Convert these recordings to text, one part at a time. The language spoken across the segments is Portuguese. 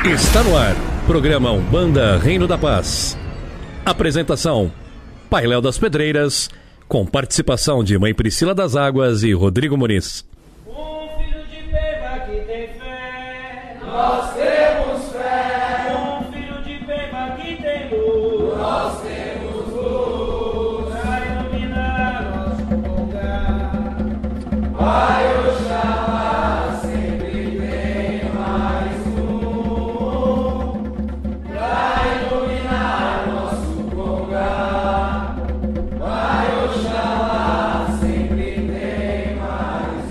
Está no ar, programa Umbanda Reino da Paz. Apresentação, Pai Léo das Pedreiras, com participação de Mãe Priscila das Águas e Rodrigo Muniz. Um filho de Peiba que tem fé, nós temos fé. Um filho de Peiba que tem luz, nós temos luz. Pra iluminar nosso lugar, vai Oxalá, sempre tem mais um. Pra iluminar nosso lugar, vai Oxalá, sempre tem mais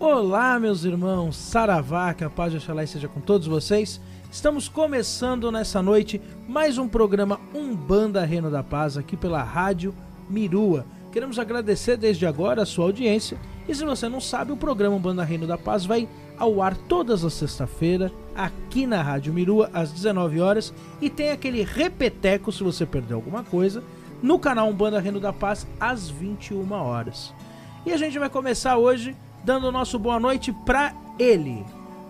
um. Olá, meus irmãos, Saravá, que a paz de Oxalá esteja com todos vocês. Estamos começando nessa noite mais um programa Umbanda Reino da Paz aqui pela Rádio Mirua. Queremos agradecer desde agora a sua audiência. E se você não sabe, o programa Umbanda Reino da Paz vai ao ar todas as sextas-feiras aqui na Rádio Mirua às 19 horas e tem aquele repeteco, se você perdeu alguma coisa, no canal Umbanda Reino da Paz às 21 horas. E a gente vai começar hoje dando o nosso boa noite pra ele,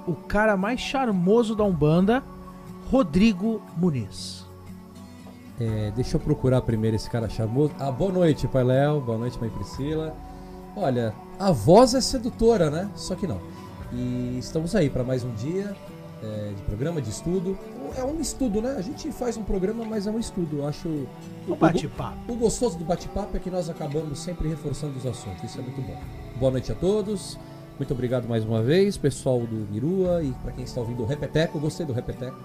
o cara mais charmoso da Umbanda, Rodrigo Muniz. Deixa eu procurar primeiro esse cara charmoso. Boa noite, Pai Léo. Boa noite, Mãe Priscila. Olha, a voz é sedutora, né? Só que não. E estamos aí para mais um dia de programa, de estudo. É um estudo, né? A gente faz um programa, mas é um estudo. Eu acho... O bate-papo. O gostoso do bate-papo é que nós acabamos sempre reforçando os assuntos. Isso é muito bom. Boa noite a todos. Muito obrigado mais uma vez, pessoal do Mirua. E para quem está ouvindo o Repeteco, gostei do Repeteco.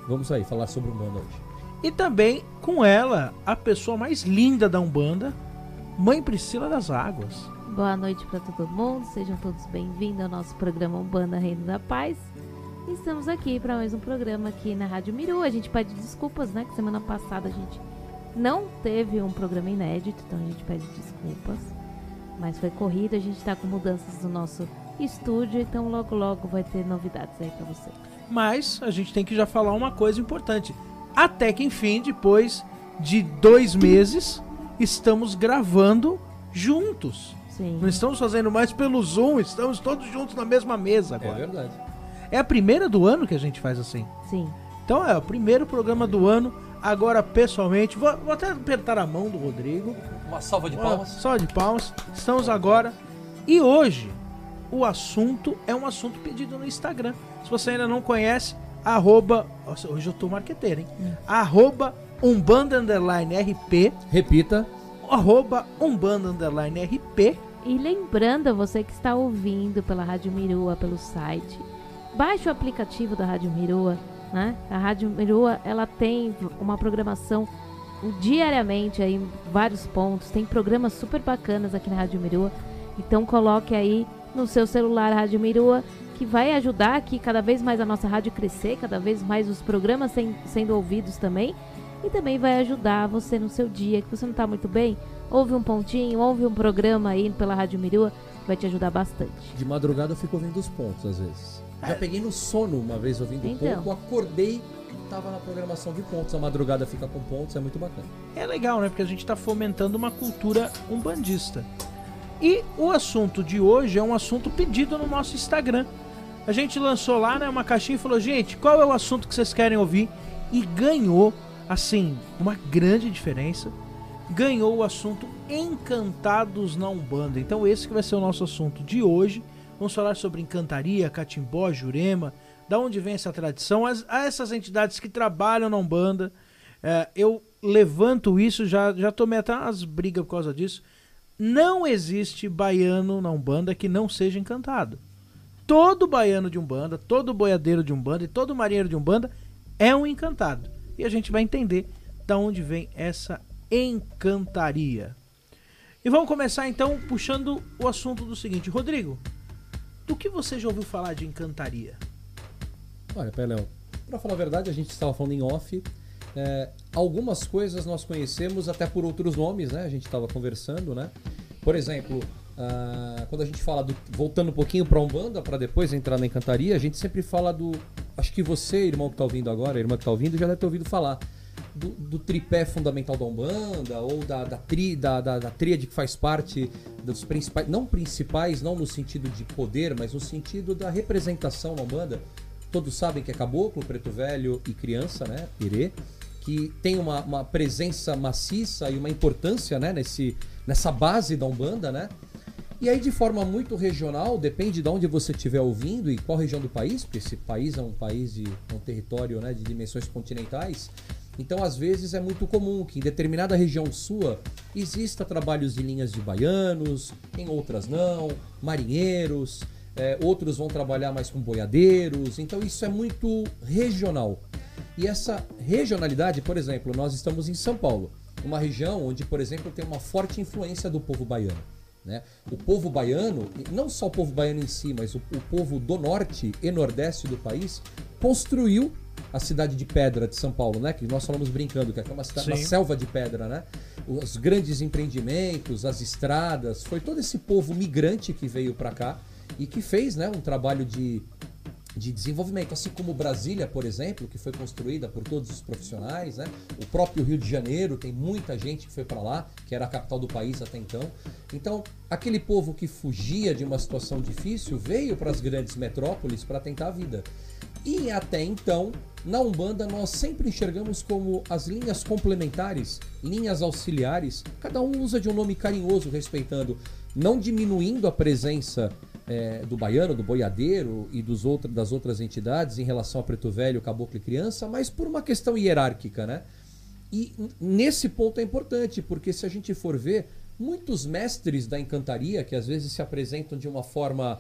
Vamos aí falar sobre o Umbanda hoje. E também com ela, a pessoa mais linda da Umbanda, Mãe Priscila das Águas. Boa noite para todo mundo, sejam todos bem-vindos ao nosso programa Umbanda Reino da Paz. Estamos aqui para mais um programa aqui na Rádio Miru. A gente pede desculpas, né, que semana passada a gente não teve um programa inédito, então a gente pede desculpas. Mas foi corrido, a gente está com mudanças no nosso estúdio, então logo logo vai ter novidades aí para você. Mas a gente tem que já falar uma coisa importante. Até que enfim, depois de 2 meses, estamos gravando juntos. Sim. Não estamos fazendo mais pelo Zoom, estamos todos juntos na mesma mesa agora. É verdade. É a primeira do ano que a gente faz assim. Sim. Então é o primeiro programa do ano. Agora, pessoalmente, vou até apertar a mão do Rodrigo. Uma salva de palmas. Salva de palmas. Estamos agora. E hoje, o assunto é um assunto pedido no Instagram. Se você ainda não conhece, Nossa, hoje eu tô marqueteiro, hein? @Umbanda_RP. Repita. @Umbanda_RP. E lembrando a você que está ouvindo pela Rádio Mirua, pelo site, baixe o aplicativo da Rádio Mirua, né? A Rádio Mirua, ela tem uma programação diariamente aí em vários pontos, tem programas super bacanas aqui na Rádio Mirua, então coloque aí no seu celular a Rádio Mirua, que vai ajudar aqui cada vez mais a nossa rádio crescer, cada vez mais os programas sendo ouvidos também, e também vai ajudar você no seu dia, que você não está muito bem, ouve um pontinho, ouve um programa aí pela Rádio Mirua, que vai te ajudar bastante. De madrugada eu fico ouvindo os pontos às vezes. Já peguei no sono uma vez ouvindo Então. ponto, acordei, tava na programação de pontos, a madrugada fica com pontos, é muito bacana. É legal, né? Porque a gente tá fomentando uma cultura umbandista. E o assunto de hoje é um assunto pedido no nosso Instagram. A gente lançou lá, né, uma caixinha e falou: gente, qual é o assunto que vocês querem ouvir? E ganhou, assim, uma grande diferença. Ganhou o assunto Encantados na Umbanda. Então esse que vai ser o nosso assunto de hoje. Vamos falar sobre encantaria, catimbó, jurema, da onde vem essa tradição, a essas entidades que trabalham na Umbanda. Eu levanto isso, já tomei até umas brigas por causa disso. Não existe baiano na Umbanda que não seja encantado. Todo baiano de Umbanda, todo boiadeiro de Umbanda e todo marinheiro de Umbanda é um encantado. E a gente vai entender da onde vem essa encantaria. E vamos começar então puxando o assunto do seguinte. Rodrigo, do que você já ouviu falar de encantaria? Olha, Pai Léo, pra falar a verdade, a gente estava falando em off. Algumas coisas nós conhecemos até por outros nomes, né? A gente estava conversando, né? Por exemplo, quando a gente fala voltando um pouquinho para Umbanda, para depois entrar na encantaria, a gente sempre fala do... Acho que você, irmão que está ouvindo agora, irmã que está ouvindo, já deve ter ouvido falar do tripé fundamental da Umbanda, ou da tríade que faz parte dos principais, não principais, não no sentido de poder, mas no sentido da representação na Umbanda. Todos sabem que é caboclo, preto velho e criança, né? Irê, que tem uma presença maciça e uma importância, né? Nessa base da Umbanda, né? E aí, de forma muito regional, depende de onde você estiver ouvindo e qual região do país, porque esse país é um território, né, de dimensões continentais. Então, às vezes, é muito comum que em determinada região sua exista trabalhos de linhas de baianos, em outras não, marinheiros, outros vão trabalhar mais com boiadeiros. Então, isso é muito regional. E essa regionalidade, por exemplo, nós estamos em São Paulo, uma região onde, por exemplo, tem uma forte influência do povo baiano. Né? O povo baiano, não só o povo baiano em si, mas o povo do norte e nordeste do país, construiu a cidade de pedra de São Paulo, né? Que nós falamos brincando, que é uma selva de pedra, né? Os grandes empreendimentos, as estradas, foi todo esse povo migrante que veio para cá e que fez, né, um trabalho de desenvolvimento, assim como Brasília, por exemplo, que foi construída por todos os profissionais, né? O próprio Rio de Janeiro, tem muita gente que foi para lá, que era a capital do país até então. Então, aquele povo que fugia de uma situação difícil veio para as grandes metrópoles para tentar a vida. E até então, na Umbanda, nós sempre enxergamos como as linhas complementares, linhas auxiliares, cada um usa de um nome carinhoso, respeitando, não diminuindo a presença do baiano, do boiadeiro e das outras entidades em relação a preto velho, caboclo e criança, mas por uma questão hierárquica, né? E nesse ponto é importante, porque se a gente for ver, muitos mestres da encantaria, que às vezes se apresentam de uma forma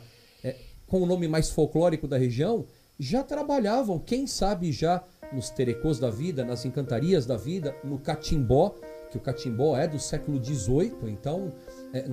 com o nome mais folclórico da região, já trabalhavam, quem sabe já nos terecôs da vida, nas encantarias da vida, no catimbó, que o catimbó é do século XVIII, então...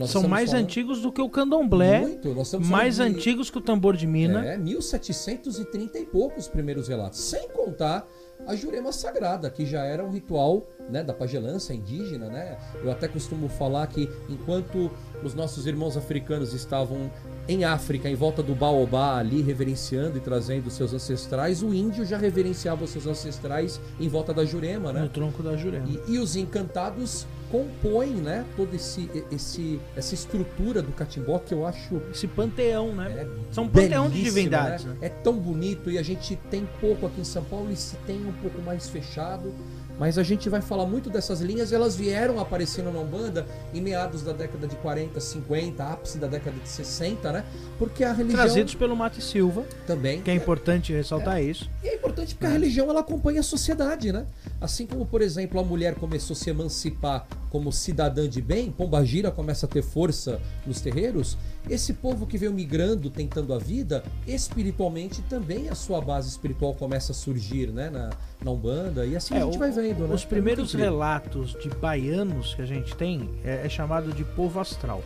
São mais antigos do que o candomblé, muito, mais antigos que o tambor de mina. 1730 e poucos primeiros relatos, sem contar a Jurema Sagrada, que já era um ritual, né, da pagelança indígena, né? Eu até costumo falar que enquanto os nossos irmãos africanos estavam em África, em volta do baobá ali, reverenciando e trazendo seus ancestrais, o índio já reverenciava os seus ancestrais em volta da Jurema, né? No tronco da Jurema. E os encantados compõem, né, toda essa estrutura do catimbó, que eu acho... Esse panteão, né? São um panteão de divindades. Né? É tão bonito, e a gente tem pouco aqui em São Paulo e se tem um pouco mais fechado. Mas a gente vai falar muito dessas linhas, elas vieram aparecendo na Umbanda em meados da década de 40, 50, ápice da década de 60, né? Porque a religião... Trazidos pelo Mate Silva. Também. Que é importante ressaltar isso. E é importante porque a religião, ela acompanha a sociedade, né? Assim como, por exemplo, a mulher começou a se emancipar como cidadã de bem, Pombagira começa a ter força nos terreiros, esse povo que veio migrando, tentando a vida, espiritualmente também a sua base espiritual começa a surgir, né? Na Umbanda, e assim a gente vai vendo, né? Os primeiros relatos de baianos que a gente tem é chamado de povo astral,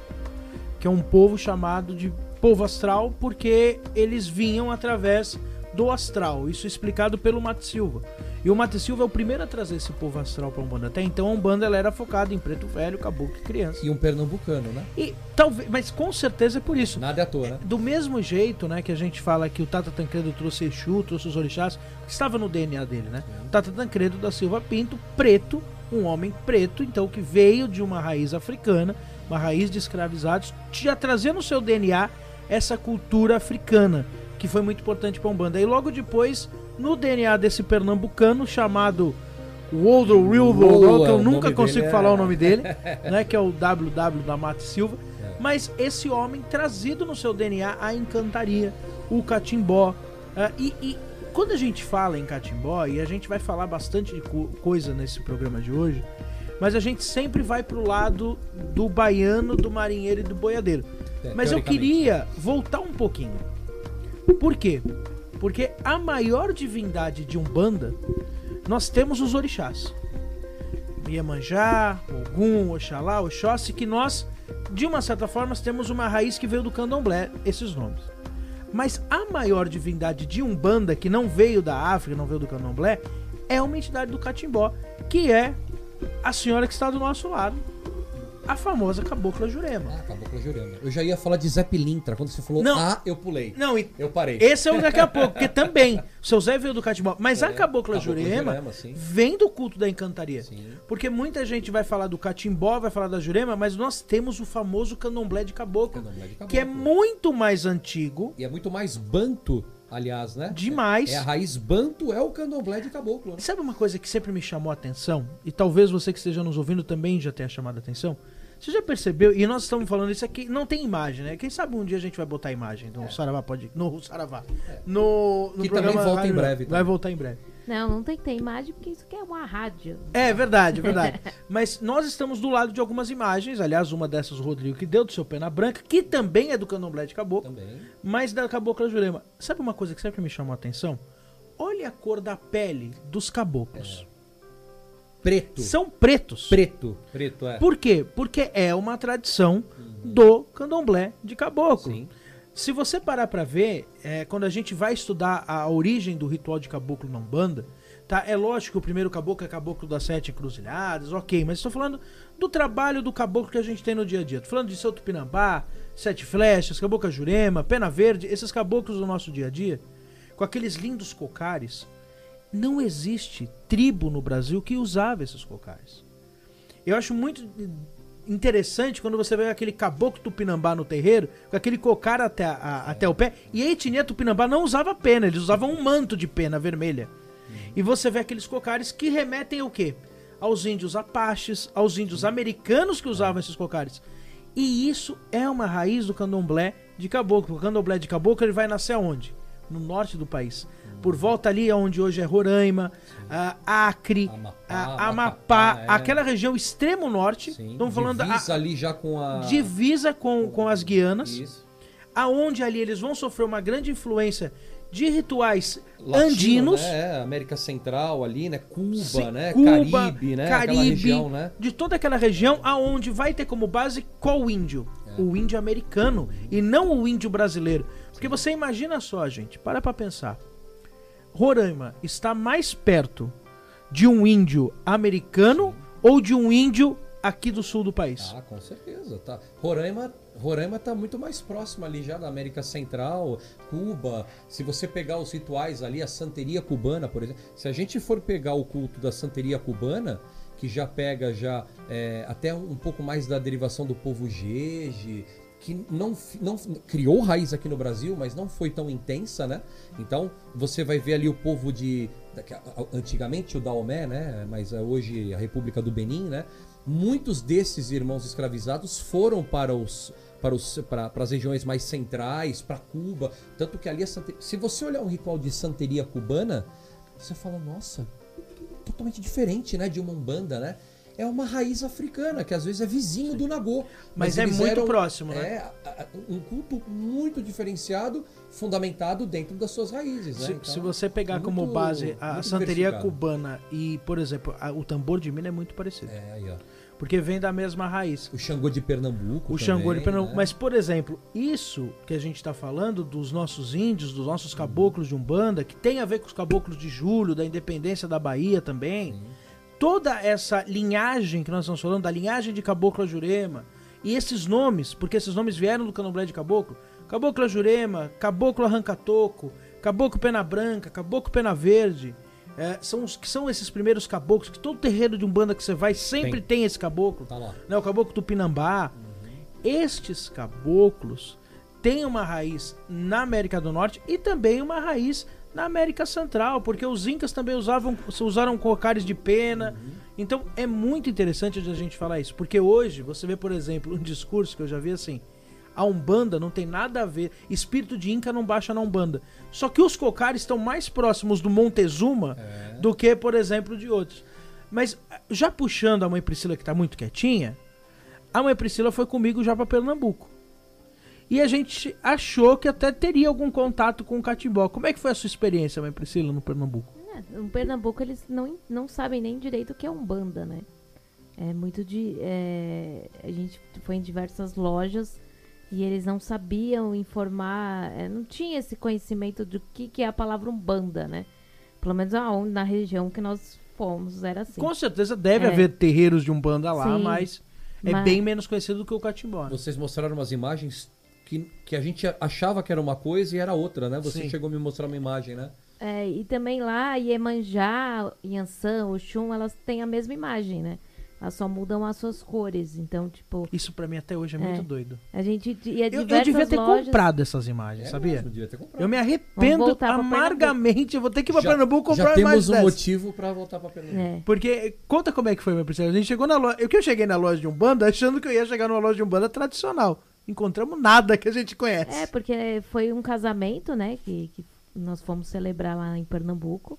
que é um povo chamado de povo astral porque eles vinham através do astral, isso explicado pelo Mate Silva. E o Mate Silva é o primeiro a trazer esse povo astral para a Umbanda. Até então a Umbanda ela era focada em preto velho, caboclo e criança. E um pernambucano, né? E talvez, mas com certeza é por isso. Nada é à toa, né? Do mesmo jeito, né, que a gente fala que o Tata Tancredo trouxe Exu, trouxe os orixás, que estava no DNA dele, né? O Tata Tancredo da Silva Pinto, preto, um homem preto, então que veio de uma raiz africana, uma raiz de escravizados, já trazendo no seu DNA essa cultura africana, que foi muito importante para a Umbanda. E logo depois, no DNA desse pernambucano chamado Waldo Wildo, que eu nunca consigo falar o nome dele, né, que é o WW da Mate Silva, mas esse homem trazido no seu DNA a encantaria, o catimbó. E quando a gente fala em catimbó, e a gente vai falar bastante de coisa nesse programa de hoje, mas a gente sempre vai pro lado do baiano, do marinheiro e do boiadeiro. Mas eu queria voltar um pouquinho. Por quê? Porque a maior divindade de Umbanda, nós temos os orixás. Iemanjá, Ogum, Oxalá, Oxóssi, que nós, de uma certa forma, temos uma raiz que veio do candomblé, esses nomes. Mas a maior divindade de Umbanda, que não veio da África, não veio do candomblé, é uma entidade do catimbó, que é a senhora que está do nosso lado. a famosa Cabocla Jurema. Ah, Cabocla Jurema. Eu já ia falar de Zé Pilintra. Quando você falou eu pulei. Não, eu parei. Esse é o daqui a pouco, porque também, o seu Zé veio do catimbó, mas a Cabocla Jurema sim. vem do culto da encantaria. Sim. Porque muita gente vai falar do catimbó, vai falar da Jurema, mas nós temos o famoso candomblé de caboclo, que é muito mais antigo. E é muito mais banto, aliás, né? Demais. A raiz banto é o candomblé de caboclo. Né? Sabe uma coisa que sempre me chamou a atenção? E talvez você que esteja nos ouvindo também já tenha chamado a atenção? Você já percebeu? E nós estamos falando isso aqui, não tem imagem, né? Quem sabe um dia a gente vai botar a imagem no Saravá, pode... No Saravá. No que programa também volta em breve. Vai voltar em breve. Não tem que ter imagem, porque isso aqui é uma rádio. É verdade, verdade. Mas nós estamos do lado de algumas imagens, aliás, uma dessas o Rodrigo que deu do seu Pena Branca, que também é do candomblé de caboclo, mas da Cabocla Jurema. Sabe uma coisa que sempre me chamou a atenção? Olha a cor da pele dos caboclos. Preto. São pretos. Preto, é. Por quê? Porque é uma tradição do candomblé de caboclo. Sim. Se você parar pra ver, quando a gente vai estudar a origem do ritual de caboclo na Umbanda, tá? É lógico que o primeiro caboclo é caboclo das 7 encruzilhadas, ok, mas estou falando do trabalho do caboclo que a gente tem no dia a dia. Tô falando de Seu Tupinambá, Sete Flechas, Cabocla Jurema, Pena Verde, esses caboclos do nosso dia a dia, com aqueles lindos cocares. Não existe tribo no Brasil que usava esses cocares. Eu acho muito interessante quando você vê aquele caboclo tupinambá no terreiro, com aquele cocar até o pé, e a etnia tupinambá não usava pena, eles usavam um manto de pena vermelha. E você vê aqueles cocares que remetem ao quê? Aos índios apaches, aos índios americanos que usavam esses cocares. E isso é uma raiz do candomblé de caboclo. O candomblé de caboclo ele vai nascer aonde? No norte do país. Por volta ali onde hoje é Roraima, Acre, Amapá, aquela região extremo norte. Sim, estamos falando divisa ali já com a... Divisa com as Guianas. Isso. Aonde ali eles vão sofrer uma grande influência de rituais Latino, andinos. Né? América Central ali, né? Cuba, Sim, né? Cuba, Caribe, né? Caribe, aquela região, né? De toda aquela região aonde vai ter como base qual índio? O índio americano e não o índio brasileiro. Porque você imagina só, gente, para pra pensar. Roraima está mais perto de um índio americano ou de um índio aqui do sul do país? Ah, com certeza. Tá. Roraima tá muito mais próximo ali já da América Central, Cuba. Se você pegar os rituais ali, a santeria cubana, por exemplo. Se a gente for pegar o culto da santeria cubana, que já pega até um pouco mais da derivação do povo Jeje, que não criou raiz aqui no Brasil, mas não foi tão intensa, né? Então, você vai ver ali o povo antigamente o Daomé, né? Mas hoje a República do Benin, né? Muitos desses irmãos escravizados foram para as regiões mais centrais, para Cuba. Tanto que ali, se você olhar um ritual de santeria cubana, você fala, nossa, totalmente diferente, né? De uma Umbanda, né? É uma raiz africana, que às vezes é vizinho do Nagô. Mas é muito próximo, né? Um culto muito diferenciado, fundamentado dentro das suas raízes, né? Se você pegar como base a santeria cubana e, por exemplo, o tambor de Minas é muito parecido. Aí, ó. Porque vem da mesma raiz. O Xangô de Pernambuco. Xangô de Pernambuco. Né? Mas, por exemplo, isso que a gente está falando dos nossos índios, dos nossos caboclos de Umbanda, que tem a ver com os caboclos de Julho, da independência da Bahia também. Sim. Toda essa linhagem que nós estamos falando, da linhagem de Cabocla Jurema, e esses nomes, porque esses nomes vieram do candomblé de caboclo, Cabocla Jurema, Caboclo Arranca-Toco, Caboclo Pena Branca, Caboclo Pena Verde, são esses primeiros caboclos, que todo terreiro de Umbanda que você vai sempre tem esse caboclo, tá lá. Né, o Caboclo Tupinambá. Estes caboclos têm uma raiz na América do Norte e também uma raiz na América Central, porque os incas também usaram cocares de pena. Então é muito interessante a gente falar isso, porque hoje você vê, por exemplo, um discurso que eu já vi assim: a Umbanda não tem nada a ver, espírito de Inca não baixa na Umbanda. Só que os cocares estão mais próximos do Montezuma do que, por exemplo, de outros. Mas já puxando a mãe Priscila, que está muito quietinha, a mãe Priscila foi comigo já para Pernambuco. E a gente achou que até teria algum contato com o catimbó. Como é que foi a sua experiência, mãe Priscila, no Pernambuco? No Pernambuco eles não sabem nem direito o que é Umbanda, né? É muito a gente foi em diversas lojas e eles não sabiam informar, não tinha esse conhecimento do que é a palavra Umbanda, né? Pelo menos na região que nós fomos era assim. Com certeza deve haver terreiros de Umbanda lá, sim. mas É Mas- bem menos conhecido do que o catimbó. Né? Vocês mostraram umas imagens que a gente achava que era uma coisa e era outra, né? Você Sim. chegou a me mostrar uma imagem, né? E também lá, Iemanjá, Yansan, Oxum, elas têm a mesma imagem, né? Elas só mudam as suas cores. Então, tipo, Isso pra mim até hoje é muito doido. a gente ia Eu diversas devia ter lojas. comprado essas imagens, sabia? Não devia ter comprado. Eu me Vamos arrependo voltar pra amargamente. Eu vou ter que ir pra Já- Pernambuco comprar Já uma imagem temos um dessa. motivo pra voltar pra Pernambuco. É. Porque, conta como é que foi, meu parceiro. A gente chegou na loja. Eu cheguei na loja de Umbanda achando que eu ia chegar numa loja de Umbanda tradicional. Encontramos nada que a gente conhece. Porque foi um casamento, né? Que nós fomos celebrar lá em Pernambuco.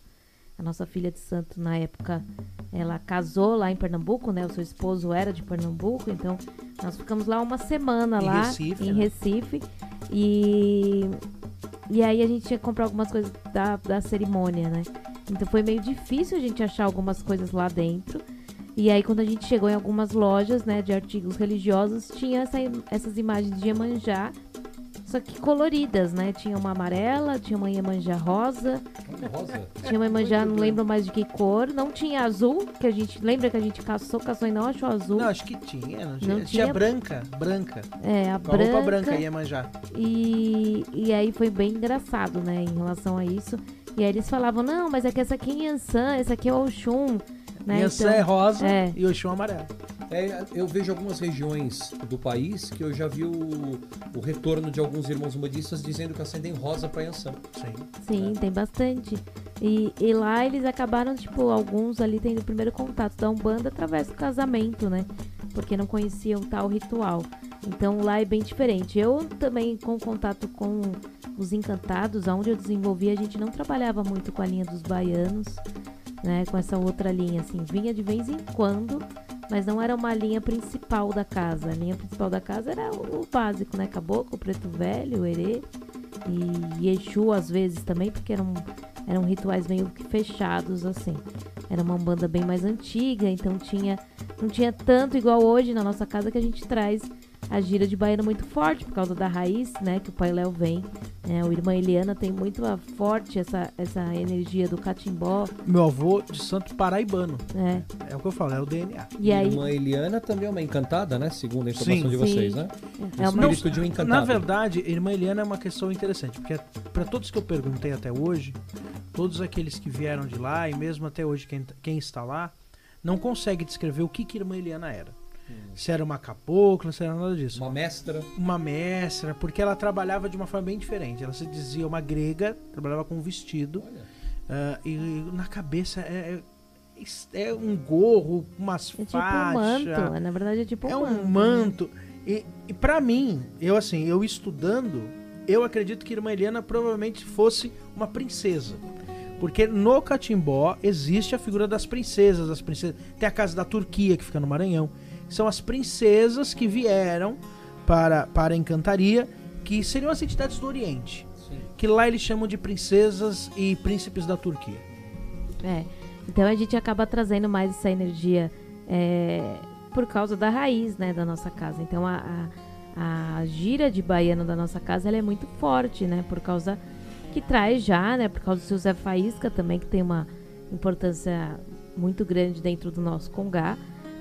A nossa filha de santo, na época, ela casou lá em Pernambuco, né? O seu esposo era de Pernambuco, então nós ficamos lá uma semana Em lá Recife, em né? Recife. E aí a gente tinha que comprar algumas coisas da cerimônia, né? Então foi meio difícil a gente achar algumas coisas lá dentro. E aí quando a gente chegou em algumas lojas, né, de artigos religiosos, tinha essas imagens de Iemanjá, só que coloridas, né? Tinha uma amarela, tinha uma Iemanjá rosa, Rosa? tinha uma Iemanjá, não lembro mais de que cor, não tinha azul, que a gente lembra que a gente caçou e não achou azul. Não, acho que tinha. Não Não tinha. Tinha tinha. branca. A Com a roupa branca branca. ia manjar. E aí foi bem engraçado, né, em relação a isso. E aí eles falavam, não, mas é que essa aqui é Yansan, essa aqui é Oxum. Né? Yansan é rosa é. e Oxum amarelo. Eu vejo algumas regiões do país que eu já vi o retorno de alguns irmãos umbandistas dizendo que acendem rosa pra Yansan. Sim. Sim, tem bastante. E lá eles acabaram, tipo, alguns ali tendo o primeiro contato da Umbanda através do casamento, né? Porque não conheciam tal ritual. Então lá é bem diferente. Eu também, com contato com os encantados, onde eu desenvolvi, a gente não trabalhava muito com a linha dos baianos, né? Com essa outra linha, assim. Vinha de vez em quando, mas não era uma linha principal da casa. A linha principal da casa era o básico, né? Caboclo, Preto Velho, Herê e Exu às vezes também, porque eram rituais meio que fechados, assim. Era uma Umbanda bem mais antiga, então não tinha tanto igual hoje na nossa casa, que a gente traz a gira de baiano muito forte, por causa da raiz, né, que o Pai Léo vem. O Irmã Eliana tem muito forte essa energia do catimbó. Meu avô de santo paraibano. Né? É o que eu falo, é o DNA. E aí, Irmã Eliana também é uma encantada, né? Segundo a informação Sim. de vocês, Sim. né? é uma, Espírito de um encantado. Na verdade, Irmã Eliana é uma questão interessante, porque para todos que eu perguntei até hoje, todos aqueles que vieram de lá, e mesmo até hoje quem está lá, não consegue descrever o que Irmã Eliana era. Se era uma cabocla, se era nada disso. Uma mestra. Uma mestra, porque ela trabalhava de uma forma bem diferente. Ela se dizia uma grega, trabalhava com um vestido, e na cabeça é um gorro, umas é tipo faixas. um manto, na verdade é tipo um É manto. um manto. E pra mim, eu estudando, eu acredito que Irmã Eliana provavelmente fosse uma princesa. Porque no catimbó existe a figura das princesas. As princesas. Tem a casa da Turquia, que fica no Maranhão. São as princesas que vieram para a encantaria, que seriam as entidades do Oriente. Sim. Que lá eles chamam de princesas e príncipes da Turquia. Então a gente acaba trazendo mais essa energia por causa da raiz, né, da nossa casa. Então a gira de baiano da nossa casa, ela é muito forte, né, por causa que traz já, né, por causa do seu Zé Faísca também, que tem uma importância muito grande dentro do nosso congá,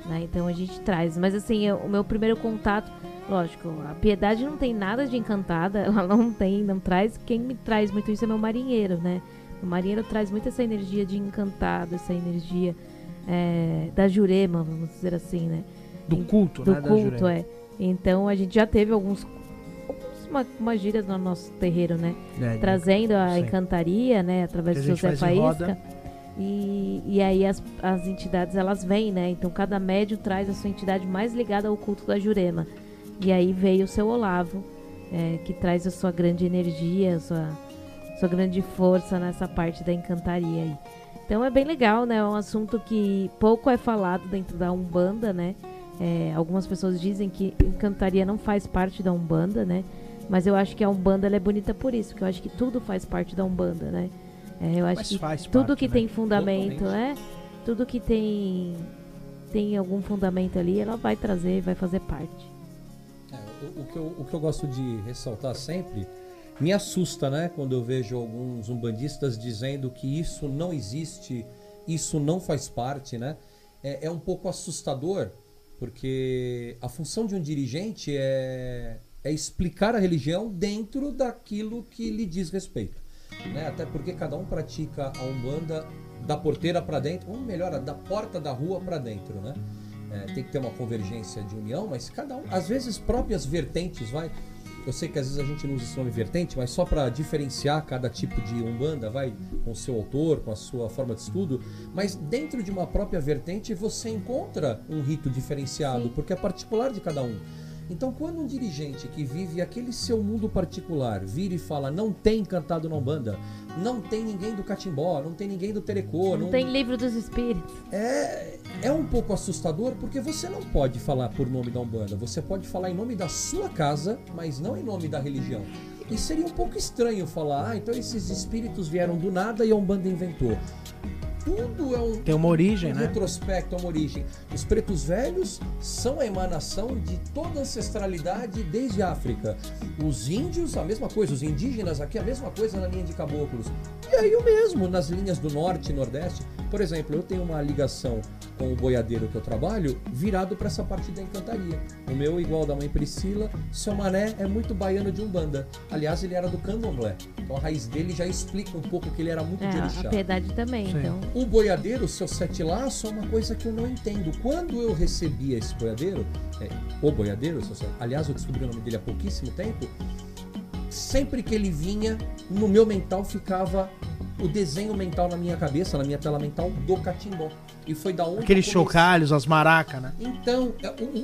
né, então a gente traz. Mas assim, o meu primeiro contato, lógico, a Piedade não tem nada de encantada, ela não traz, quem me traz muito isso é meu marinheiro, né. O marinheiro traz muito essa energia de encantado, essa energia da Jurema, vamos dizer assim, né? Do culto, Do né? da culto, Jurema. Então a gente já teve umas gírias no nosso terreiro, né? Trazendo a sim. encantaria, né? Através Que do a seu gente Zé faz em Faísca. roda. E aí as entidades, elas vêm, né? Então cada médium traz a sua entidade mais ligada ao culto da Jurema. E aí veio o seu Olavo, que traz a sua grande energia, a sua grande força nessa parte da encantaria aí. Então é bem legal, né? É um assunto que pouco é falado dentro da Umbanda, né? Algumas pessoas dizem que encantaria não faz parte da Umbanda, né? Mas eu acho que a Umbanda ela é bonita por isso, porque eu acho que tudo faz parte da Umbanda, né? Eu acho Mas que faz tudo parte, que né? tem fundamento, Totalmente. tudo que tem algum fundamento ali, ela vai trazer, vai fazer parte. O que eu gosto de ressaltar sempre, me assusta, né? Quando eu vejo alguns umbandistas dizendo que isso não existe, isso não faz parte, né? É um pouco assustador, Porque a função de um dirigente é explicar a religião dentro daquilo que lhe diz respeito, né? Até porque cada um pratica a Umbanda da porteira para dentro, ou melhor, da porta da rua para dentro, né? Tem que ter uma convergência de união, mas cada um, às vezes próprias vertentes, eu sei que às vezes a gente não usa esse nome vertente, mas só para diferenciar cada tipo de Umbanda, com o seu autor, com a sua forma de estudo, mas dentro de uma própria vertente você encontra um rito diferenciado, Sim. porque é particular de cada um. Então, quando um dirigente que vive aquele seu mundo particular vira e fala, não tem cantado na Umbanda, não tem ninguém do Catimbó, não tem ninguém do Terecô, Não tem livro dos espíritos. é um pouco assustador, porque você não pode falar por nome da Umbanda, você pode falar em nome da sua casa, mas não em nome da religião. E seria um pouco estranho falar, então esses espíritos vieram do nada e a Umbanda inventou. Tudo Tem uma origem, né? retrospecto, é uma origem. Os pretos velhos são a emanação de toda a ancestralidade desde a África. Os índios, a mesma coisa. Os indígenas aqui, a mesma coisa na linha de caboclos. E aí o mesmo nas linhas do norte e nordeste. Por exemplo, eu tenho uma ligação com o boiadeiro que eu trabalho virado para essa parte da encantaria. O meu, igual da mãe Priscila, seu Mané é muito baiano de Umbanda. Aliás, ele era do Candomblé. Então a raiz dele já explica um pouco que ele era muito de orixá. A piedade também, Sim. então. O boiadeiro, seu sete laço, é uma coisa que eu não entendo. Quando eu recebia esse boiadeiro, o boiadeiro, aliás, eu descobri o nome dele há pouquíssimo tempo, sempre que ele vinha, no meu mental ficava o desenho mental na minha cabeça, na minha tela mental, do Catimbó. E foi da onde Aqueles eu comecei. chocalhos, as maracas, né? Então,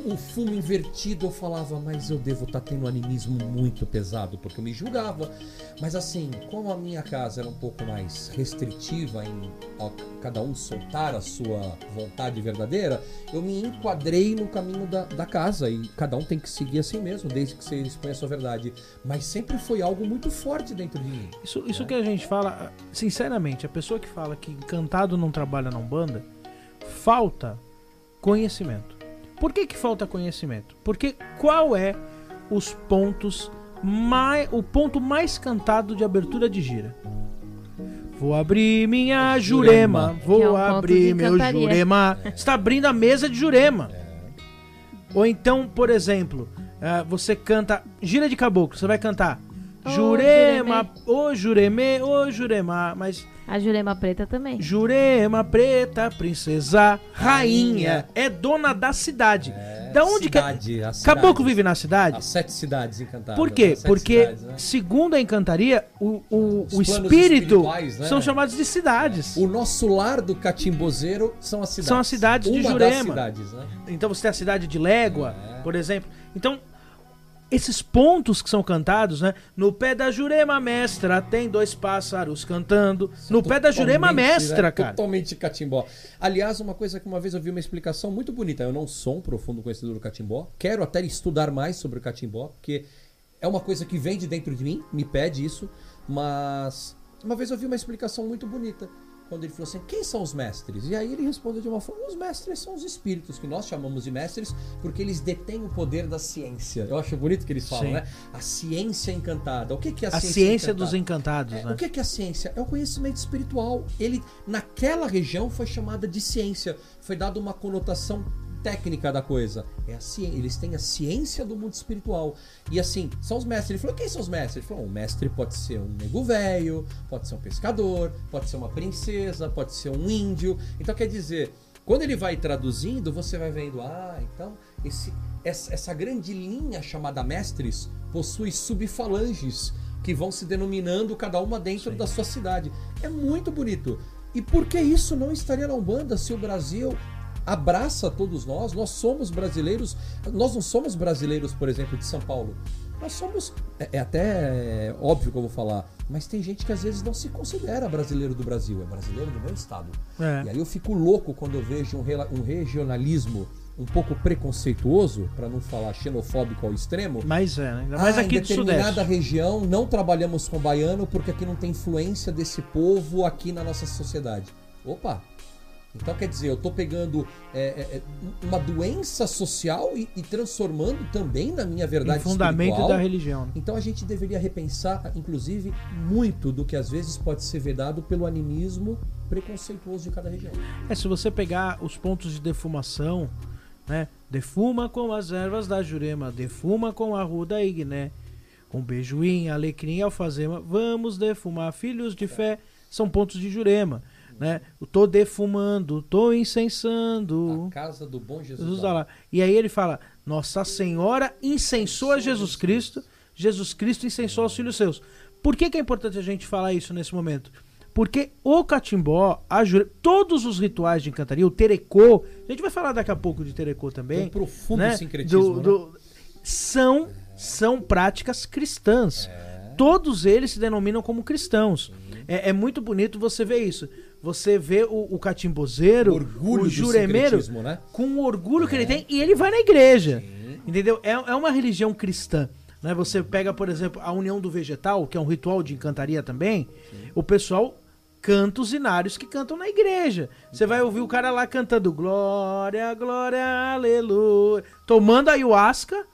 o fumo invertido, eu falava, mas eu devo estar tendo um animismo muito pesado, porque eu me julgava. Mas assim, como a minha casa era um pouco mais restritiva em cada um soltar a sua vontade verdadeira, eu me enquadrei no caminho da casa, e cada um tem que seguir assim mesmo, desde que você expõe a sua verdade. Mas sempre foi algo muito forte dentro de mim. Isso que a gente fala, sinceramente, a pessoa que fala que encantado não trabalha na Umbanda, falta conhecimento. Por que falta conhecimento? Porque qual é os pontos o ponto mais cantado de abertura de gira? Vou abrir minha Jurema, Que é um vou ponto abrir de meu cantaria. Jurema. Você está abrindo a mesa de Jurema. Ou então, por exemplo, você canta gira de caboclo, você vai cantar Ô, Jurema, ô Juremê, ô Jurema, mas A Jurema Preta também. Jurema Preta, princesa, rainha, é dona da cidade. Da onde cidade, que a cidade. Caboclo vive na cidade? As 7 cidades encantadas. Por quê? as 7 Porque, cidades, né? segundo a encantaria, o planos espírito espirituais, né? são chamados de cidades. O nosso lar do catimbozeiro são as cidades. São as cidades de Uma Jurema. das cidades, né? Então você tem a cidade de Légua, por exemplo. Então, esses pontos que são cantados, né? No pé da Jurema Mestra tem 2 pássaros cantando. No pé da Jurema Totalmente, Mestra, né? cara. Totalmente catimbó. Aliás, uma coisa que uma vez eu vi uma explicação muito bonita. Eu não sou um profundo conhecedor do catimbó. Quero até estudar mais sobre o catimbó, porque é uma coisa que vem de dentro de mim, me pede isso. Mas uma vez eu vi uma explicação muito bonita. Quando ele falou assim, quem são os mestres? E aí ele respondeu de uma forma, os mestres são os espíritos, que nós chamamos de mestres, porque eles detêm o poder da ciência. Eu acho bonito que eles falam, Sim. né? A ciência encantada. O que é A ciência dos encantados, né? O que é a ciência? É o conhecimento espiritual. Ele, naquela região, foi chamada de ciência. Foi dada uma conotação técnica da coisa. É a ciência. Eles têm a ciência do mundo espiritual. E assim, são os mestres. Ele falou, quem são os mestres? Ele falou, um mestre pode ser um nego velho, pode ser um pescador, pode ser uma princesa, pode ser um índio. Então quer dizer, quando ele vai traduzindo, você vai vendo, então essa grande linha chamada mestres possui subfalanges que vão se denominando cada uma dentro da sua cidade. É muito bonito. E por que isso não estaria na Umbanda se o Brasil abraça todos nós somos brasileiros, nós não somos brasileiros, por exemplo, de São Paulo. Nós somos, é até óbvio que eu vou falar, mas tem gente que às vezes não se considera brasileiro do Brasil, é brasileiro do meu estado. E aí eu fico louco quando eu vejo um regionalismo um pouco preconceituoso, para não falar xenofóbico ao extremo. Mas ainda mais aqui em do determinada Sudeste. região não trabalhamos com baiano porque aqui não tem influência desse povo aqui na nossa sociedade. Opa! Então quer dizer, eu estou pegando uma doença social e transformando também na minha verdade fundamento espiritual. da religião. Então a gente deveria repensar, inclusive, muito do que às vezes pode ser vedado pelo animismo preconceituoso de cada região. Se você pegar os pontos de defumação né? Defuma com as ervas da Jurema, defuma com a ruda Igné, com beijoim, alecrim e alfazema, vamos defumar, filhos de fé, são pontos de Jurema, né? Eu tô defumando, tô incensando. A casa do bom Jesus. Jesus tá lá. E aí ele fala, Nossa Senhora incensou a Jesus Cristo, Jesus Cristo incensou aos filhos seus. Por que é importante a gente falar isso nesse momento? Porque o catimbó, todos os rituais de encantaria, o terecô, a gente vai falar daqui a pouco de terecô também. Tem um profundo né? sincretismo, São práticas cristãs. Todos eles se denominam como cristãos. É muito bonito você ver isso. Você vê o catimbozeiro, o juremeiro, né? com o orgulho que ele tem, e ele vai na igreja. Entendeu? É uma religião cristã. Né? Você pega, por exemplo, a União do Vegetal, que é um ritual de encantaria também, o pessoal canta os inários que cantam na igreja. Você vai ouvir o cara lá cantando glória, glória, aleluia, tomando ayahuasca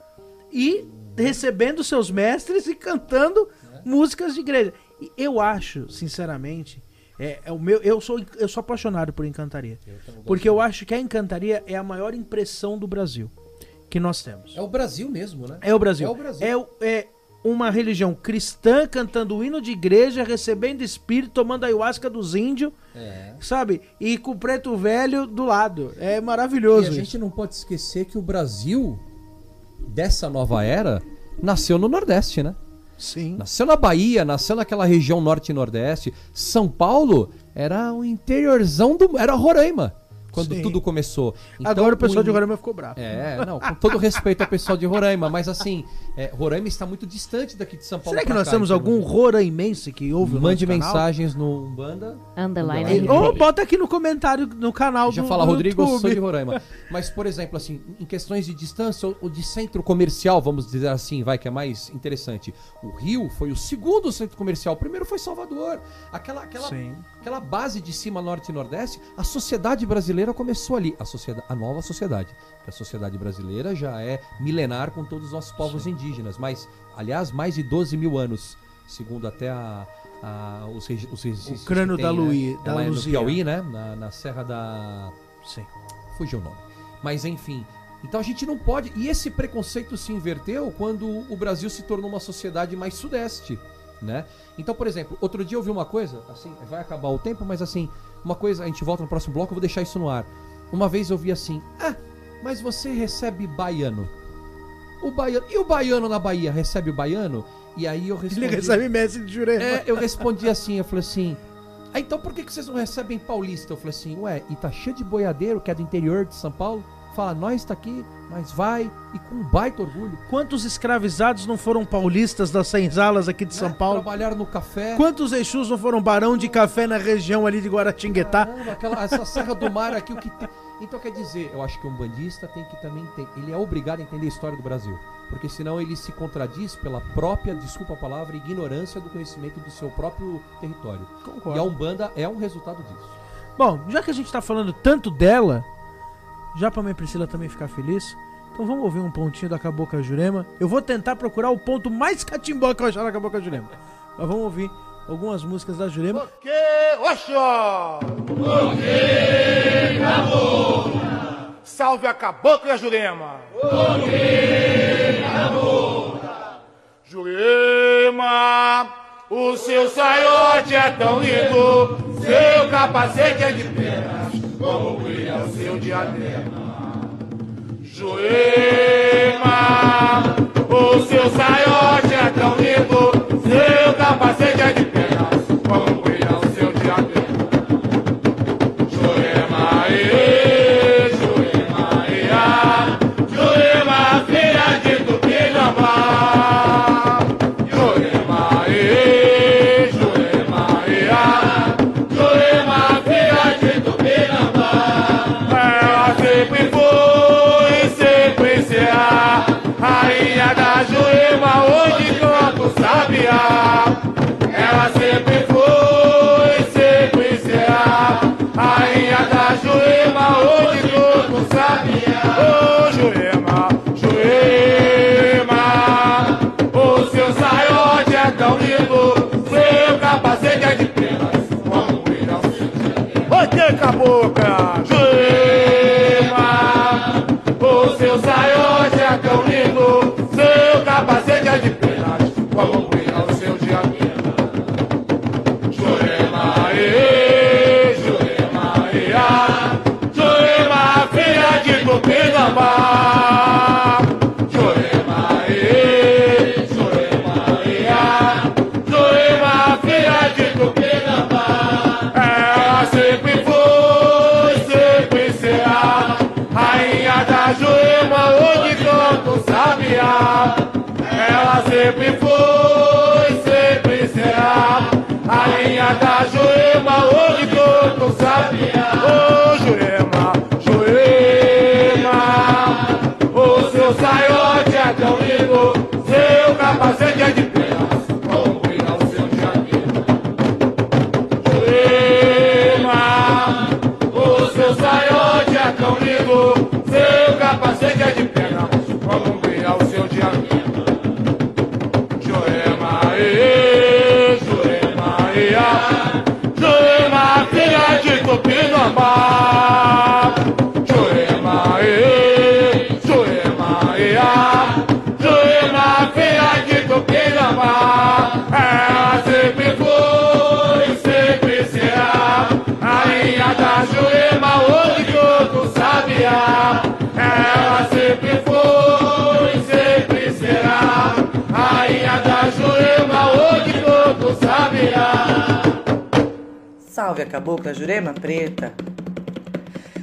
e recebendo seus mestres e cantando músicas de igreja. E eu acho, sinceramente, eu sou apaixonado por encantaria. Porque eu acho que a encantaria é a maior impressão do Brasil que nós temos. É o Brasil mesmo, né? É o Brasil. É o Brasil. É uma religião cristã cantando o hino de igreja, recebendo espírito, tomando ayahuasca dos índios, sabe? E com o preto velho do lado. É maravilhoso. E a gente não pode esquecer que o Brasil, dessa nova era, nasceu no Nordeste, né? Sim. Nasceu na Bahia, nasceu naquela região Norte e Nordeste. São Paulo era o interiorzão era Roraima. Quando Sim. tudo começou. Então, Agora o pessoal de Roraima ficou bravo. Não, com todo respeito ao pessoal de Roraima, mas assim, Roraima está muito distante daqui de São Paulo. Será que nós temos algum roraimense que ouve o Mande nosso canal? mensagens no Umbanda. Underline. Ou bota aqui no comentário no canal Já do fala, Rodrigo, eu YouTube. sou de Roraima. Mas, por exemplo, assim, em questões de distância ou de centro comercial, vamos dizer assim, que é mais interessante. O Rio foi o segundo centro comercial. O primeiro foi Salvador. Aquela base de cima, norte e nordeste, a sociedade brasileira começou ali. A nova sociedade. Porque a sociedade brasileira já é milenar com todos os nossos povos indígenas. Mas, aliás, mais de 12 mil anos, segundo até os O crânio da Luzia. no Piauí, né? Na Serra da... Sim. Fugiu o nome. Mas, enfim... Então a gente não pode... E esse preconceito se inverteu quando o Brasil se tornou uma sociedade mais sudeste, né? Então, por exemplo, outro dia eu vi uma coisa, assim, vai acabar o tempo, mas assim, uma coisa, a gente volta no próximo bloco, eu vou deixar isso no ar. Uma vez eu vi assim, mas você recebe baiano. E o baiano na Bahia recebe o baiano? E aí eu respondi... Ele recebe mestre de Jurema. eu respondi assim, eu falei assim... então por que vocês não recebem paulista? Eu falei assim, e tá cheio de boiadeiro que é do interior de São Paulo? Fala, nós tá aqui, mas vai, e com um baita orgulho. Quantos escravizados não foram paulistas das senzalas aqui de São Paulo? Trabalharam no café. Quantos Exus não foram barão de café na região ali de Guaratinguetá? Caramba, essa Serra do Mar aqui, o que tem... Então quer dizer, eu acho que um bandista tem que também ter... Ele é obrigado a entender a história do Brasil. Porque senão ele se contradiz pela própria, desculpa a palavra, ignorância do conhecimento do seu próprio território. Concordo. E a Umbanda é um resultado disso. Bom, já que a gente tá falando tanto dela, já pra minha Priscila também ficar feliz, então vamos ouvir um pontinho da Cabocla Jurema. Eu vou tentar procurar o ponto mais catimbó que eu achar na Cabocla Jurema. Mas vamos ouvir algumas músicas da Jurema. Salve a Cabocla Jurema! Jurema, o seu saiote é tão lindo, seu capacete é de penas, como brilha o seu diadema. Jurema, o seu saiote é tão lindo, seu capacete é de penas, como brilha o seu diadema. Jurema, Jurema, Jurema, filha de Tupinambá. Jurema, Jurema, filha de Tupinambá. Ela sempre foi, sempre será rainha da Jurema, onde canta o sabiá. Ela sempre foi, sempre será rainha da Jurema, onde canta o sabiá. Ô Jurema, Jurema, o seu saiote é tão lindo, seu capacete é de penas, como brilha o seu diadema. Ô que cabocla! Jurema, salve a cabocla Jurema Preta.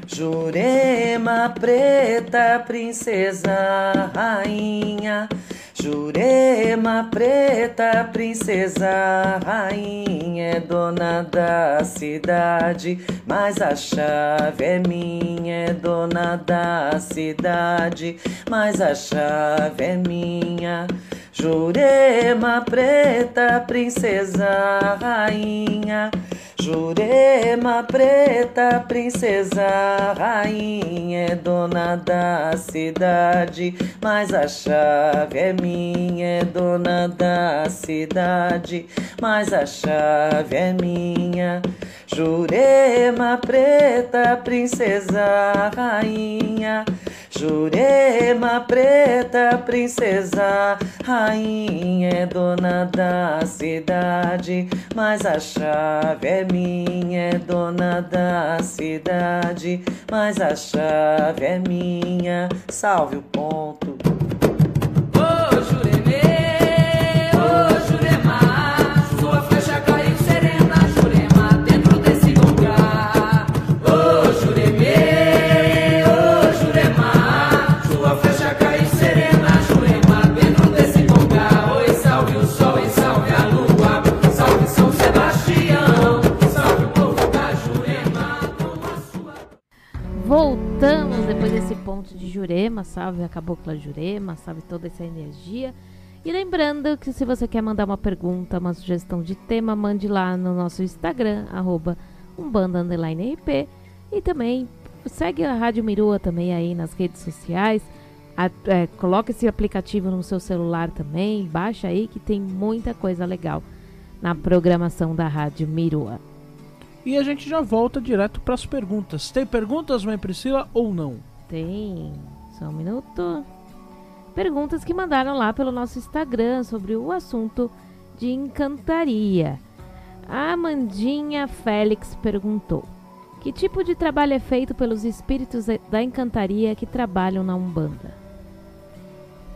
Jurema Preta, princesa, rainha. Jurema Preta, princesa, rainha, é dona da cidade, mas a chave é minha. É dona da cidade, mas a chave é minha. Jurema Preta, princesa, rainha. Jurema Preta, princesa, rainha, é dona da cidade, mas a chave é minha. É dona da cidade, mas a chave é minha. Jurema Preta, princesa, rainha. Jurema Preta, princesa, rainha, é dona da cidade, mas a chave é minha. É dona da cidade, mas a chave é minha. Salve o ponto. Ô Juremê, ô Jurema, sua flecha caiu serena, Jurema, dentro desse lugar. Ô Juremê, ô Jurema, sua flecha caiu serena, Jurema, dentro desse lugar. Oi, salve o sol e salve a lua, salve São Sebastião, salve o povo da Jurema com a sua... Voltamos depois desse ponto de Jurema, salve a cabocla Jurema, salve toda essa energia. E lembrando que se você quer mandar uma pergunta, uma sugestão de tema, mande lá no nosso Instagram, @umbanda_rp. E também segue a Rádio Mirua também aí nas redes sociais. Coloca esse aplicativo no seu celular também, baixa aí que tem muita coisa legal na programação da Rádio Mirua. E a gente já volta direto para as perguntas. Tem perguntas, mãe Priscila, ou não? Tem, só um minuto. Perguntas que mandaram lá pelo nosso Instagram sobre o assunto de encantaria. A Amandinha Félix perguntou: que tipo de trabalho é feito pelos espíritos da encantaria que trabalham na Umbanda?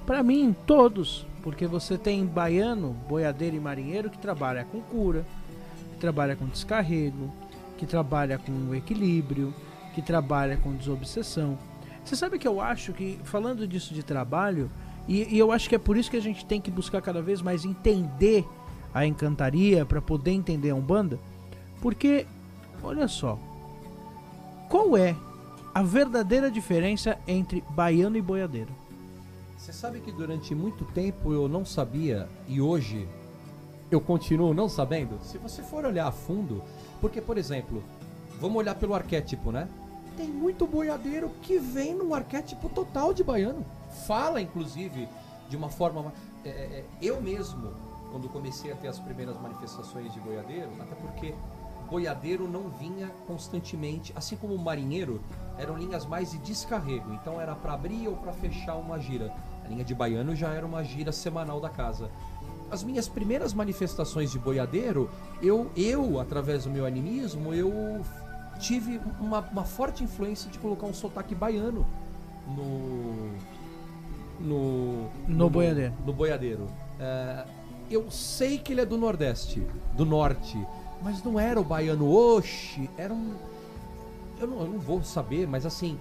Para mim, todos. Porque você tem baiano, boiadeiro e marinheiro que trabalha com cura, que trabalha com descarrego, que trabalha com equilíbrio, que trabalha com desobsessão. Você sabe que eu acho que, falando disso de trabalho, e eu acho que é por isso que a gente tem que buscar cada vez mais entender a encantaria para poder entender a Umbanda, porque, olha só, qual é a verdadeira diferença entre baiano e boiadeiro? Você sabe que durante muito tempo eu não sabia, e hoje eu continuo não sabendo? Se você for olhar a fundo, porque, por exemplo, vamos olhar pelo arquétipo, né? Tem muito boiadeiro que vem num arquétipo total de baiano. Fala, inclusive, de uma forma... eu mesmo, quando comecei a ter as primeiras manifestações de boiadeiro, até porque boiadeiro não vinha constantemente, assim como o marinheiro, eram linhas mais de descarrego. Então era para abrir ou para fechar uma gira. A linha de baiano já era uma gira semanal da casa. As minhas primeiras manifestações de boiadeiro, eu através do meu animismo, eu tive uma forte influência de colocar um sotaque baiano no boiadeiro. No boiadeiro. Eu sei que ele é do Nordeste, do Norte, mas não era o baiano, oxe, era um... Eu não vou saber, mas assim,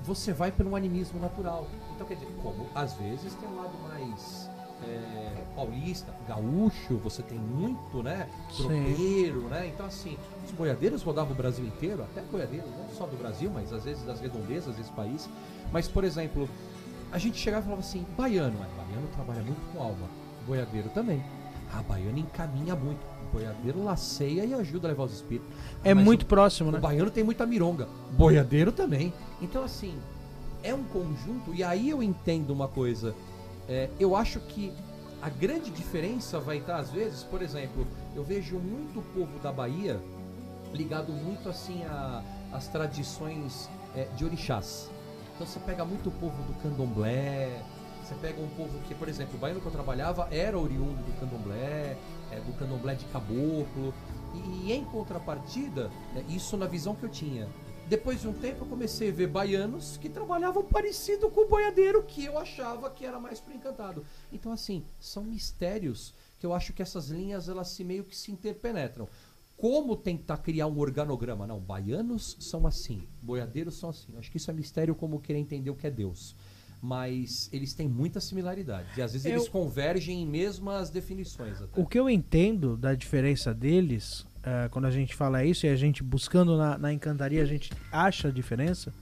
você vai pelo animismo natural. Então, quer dizer, como às vezes tem um lado mais paulista, gaúcho, você tem muito, né? Tropeiro, né? Então, assim, os boiadeiros rodavam o Brasil inteiro, até boiadeiros, não só do Brasil, mas às vezes das redondezas desse país. Mas, por exemplo, a gente chegava e falava assim, baiano trabalha muito com alma, boiadeiro também. Baiano encaminha muito, boiadeiro laceia e ajuda a levar os espíritos. Mas muito próximo, né? O baiano tem muita mironga, boiadeiro também. Então, assim, é um conjunto, e aí eu entendo uma coisa. Eu acho que a grande diferença vai estar, às vezes, por exemplo, eu vejo muito povo da Bahia ligado muito assim às tradições de orixás. Então você pega muito o povo do candomblé, você pega um povo que, por exemplo, o baiano que eu trabalhava era oriundo do candomblé de caboclo, e em contrapartida, isso na visão que eu tinha. Depois de um tempo eu comecei a ver baianos que trabalhavam parecido com o boiadeiro, que eu achava que era mais pro encantado. Então, assim, são mistérios que eu acho que essas linhas, elas meio que se interpenetram. como tentar criar um organograma. Não, baianos são assim, boiadeiros são assim. Acho que isso é mistério como querer entender o que é Deus. Mas eles têm muita similaridade. E às vezes eles convergem em mesmas definições. Até. O que eu entendo da diferença deles, quando a gente fala isso e a gente buscando na encantaria, a gente acha a diferença.